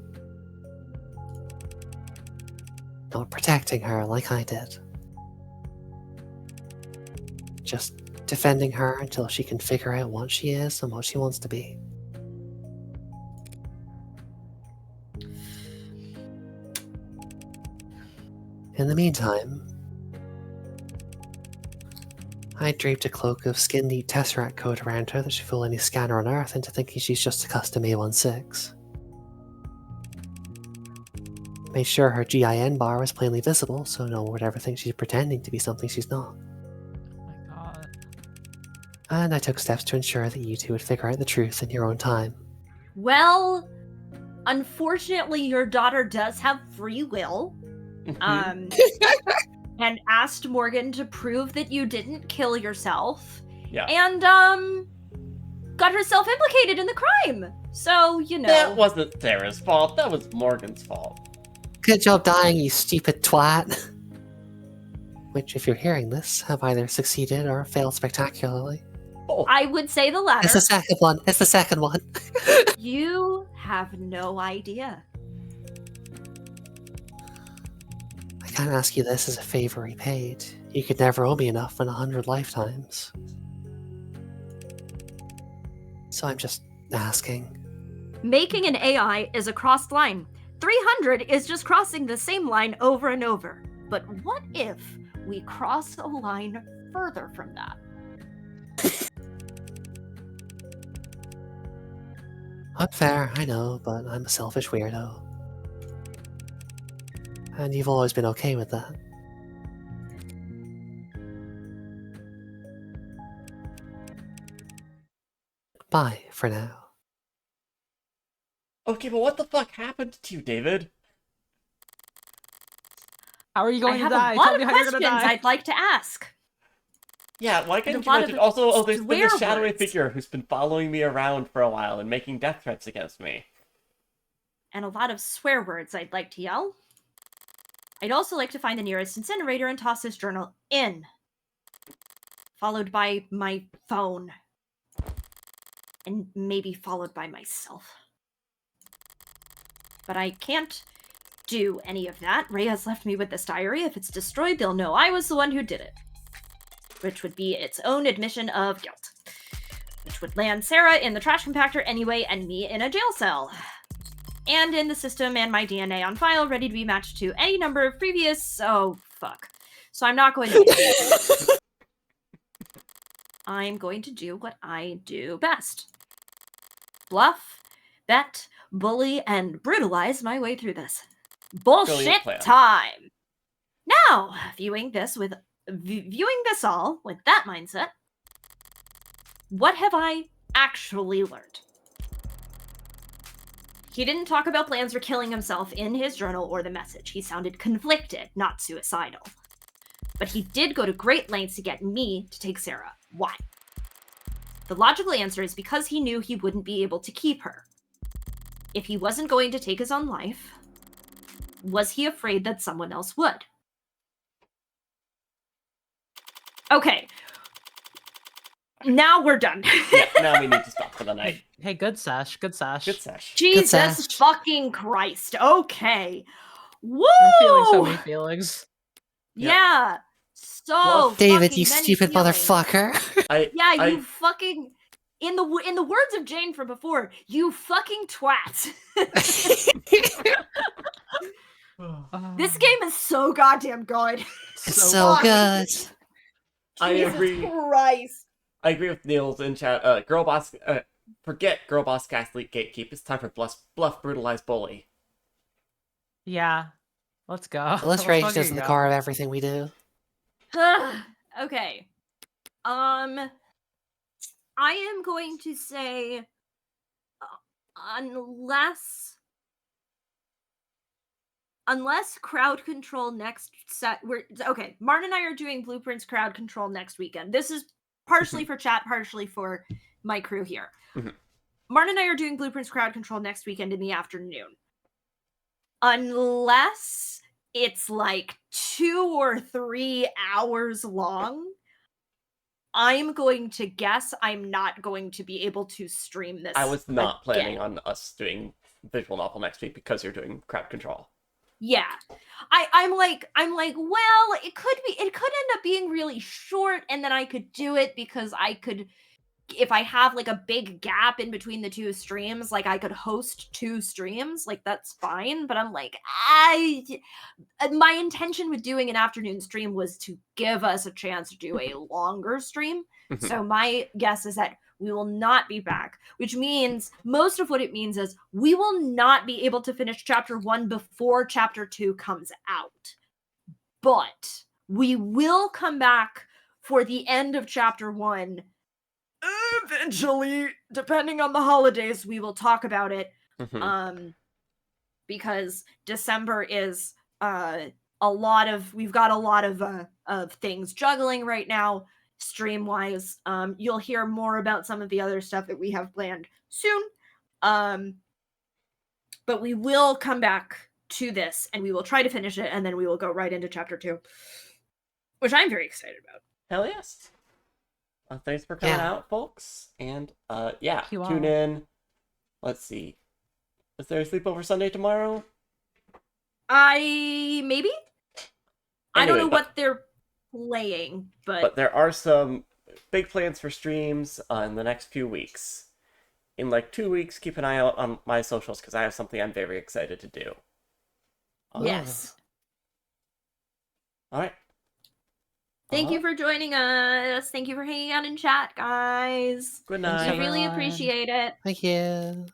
S3: Not protecting her like I did. Just defending her until she can figure out what she is and what she wants to be. In the meantime, I draped a cloak of skin-deep Tesseract code around her that should fool any scanner on Earth into thinking she's just a custom A16. Made sure her GIN bar was plainly visible, so no one would ever think she's pretending to be something she's not.
S5: Oh my god.
S3: And I took steps to ensure that you two would figure out the truth in your own time.
S4: Well, unfortunately, your daughter does have free will.
S2: Mhm.
S4: And asked Morgan to prove that you didn't kill yourself.
S2: Yeah.
S4: And, got herself implicated in the crime. So, you know.
S2: That wasn't Sarah's fault. That was Morgan's fault.
S3: Good job dying, you stupid twat! Which, if you're hearing this, have either succeeded or failed spectacularly.
S2: Oh,
S4: I would say the latter.
S3: It's the second one. It's the second one.
S4: You have no idea.
S3: I can't ask you this as a favor repaid. You could never owe me enough in 100 lifetimes. So I'm just asking.
S4: Making an AI is a crossed line. 300 is just crossing the same line over and over. But what if we cross a line further from that?
S3: Unfair, I know, but I'm a selfish weirdo. And you've always been okay with that. Bye for now.
S2: okay, but what the fuck happened to you, David?
S5: How are you
S4: I
S5: going to
S4: have
S5: die?
S4: a lot
S5: Tell
S4: of
S5: me how you're
S4: questions
S5: gonna die.
S4: I'd like to ask.
S2: Yeah, why
S4: And a
S2: couldn't you
S4: lot
S2: mention
S4: of
S2: also, oh, there's been this
S4: swear
S2: shadowy
S4: words.
S2: figure who's been following me around for a while and making death threats against me.
S4: And a lot of swear words I'd like to yell. I'd also like to find the nearest incinerator and toss this journal in. Followed by my phone. And maybe followed by myself. But I can't do any of that. Ray has left me with this diary. If it's destroyed, they'll know I was the one who did it. Which would be its own admission of guilt. Which would land Sarah in the trash compactor anyway and me in a jail cell. And in the system and my DNA on file ready to be matched to any number of previous... Oh, fuck. So I'm not going to do that. I'm going to do what I do best. Bluff, bet, bully, and brutalize my way through this. Bullshit
S2: plan.
S4: time! Now, viewing this all with that mindset, what have I actually learned? He didn't talk about plans for killing himself in his journal or the message. He sounded conflicted, not suicidal. But he did go to great lengths to get me to take Sarah. Why? The logical answer is because he knew he wouldn't be able to keep her. If he wasn't going to take his own life, was he afraid that someone else would? Okay. Now we're done.
S2: Yeah, now we need to stop for the night.
S5: Hey, good sesh. Good sesh.
S2: Good sesh.
S4: Jesus
S3: sesh.
S4: fucking Christ. Okay. Woo!
S5: I'm feeling so many feelings.
S4: Yeah. So
S2: Well,
S3: David,
S4: fucking
S3: you
S4: many
S3: stupid
S4: feelings.
S3: motherfucker.
S4: Yeah, you fucking in the words of Jane from before, you fucking twat. This game is so goddamn good.
S3: It's so good.
S2: I
S4: Jesus
S2: agree.
S4: Christ.
S2: I agree with Niels in chat. Forget girl boss gaslight gatekeep. It's time for bluff brutalize bully.
S5: Yeah. Let's go.
S3: Let's rage just
S5: fucking
S3: in the
S5: go.
S3: core of everything we do.
S4: Okay. I am going to say unless crowd control next set okay, Martin and I are doing blueprints crowd control next weekend. This is partially for chat, partially for my crew here.
S2: Mhm.
S4: Martin and I are doing blueprints crowd control next weekend in the afternoon. Unless it's like 2 or 3 hours long, I'm going to guess I'm not going to be able to stream this.
S2: I was not planning
S4: again.
S2: on us doing visual novel next week because you're doing crowd control.
S4: Yeah. I'm like, well, it could end up being really short, and then I could do it because I could, if I have like a big gap in between the two streams, like I could host 2 streams, like that's fine. But I'm like, my intention with doing an afternoon stream was to give us a chance to do a longer stream.
S2: Mhm.
S4: So my guess is that we will not be back, which means most of what it means is we will not be able to finish chapter 1 before chapter 2 comes out. But we will come back for the end of chapter 1 eventually. Depending on the holidays, we will talk about it.
S2: Mhm.
S4: Because December is we've got a lot of things juggling right now, stream wise. You'll hear more about some of the other stuff that we have planned soon. But we will come back to this and we will try to finish it, and then we will go right into chapter 2, which I'm very excited about.
S2: Hell yes. Thanks for coming
S3: Yeah.
S2: out, folks. And yeah,
S5: Thank you
S2: tune
S5: all.
S2: in. Let's see. Is there a sleepover Sunday tomorrow?
S4: Maybe? I don't
S2: Anyway,
S4: know
S2: but-
S4: what they're playing,
S2: But there are some big plans for streams in the next few weeks. In like 2 weeks, keep an eye out on my socials because I have something I'm very excited to do.
S4: yes.
S2: All right.
S4: Thank you for joining us. Thank you for hanging out in chat, guys.
S2: Good
S5: Thanks,
S2: night.
S4: I really
S5: everyone.
S4: appreciate it.
S3: Thank you.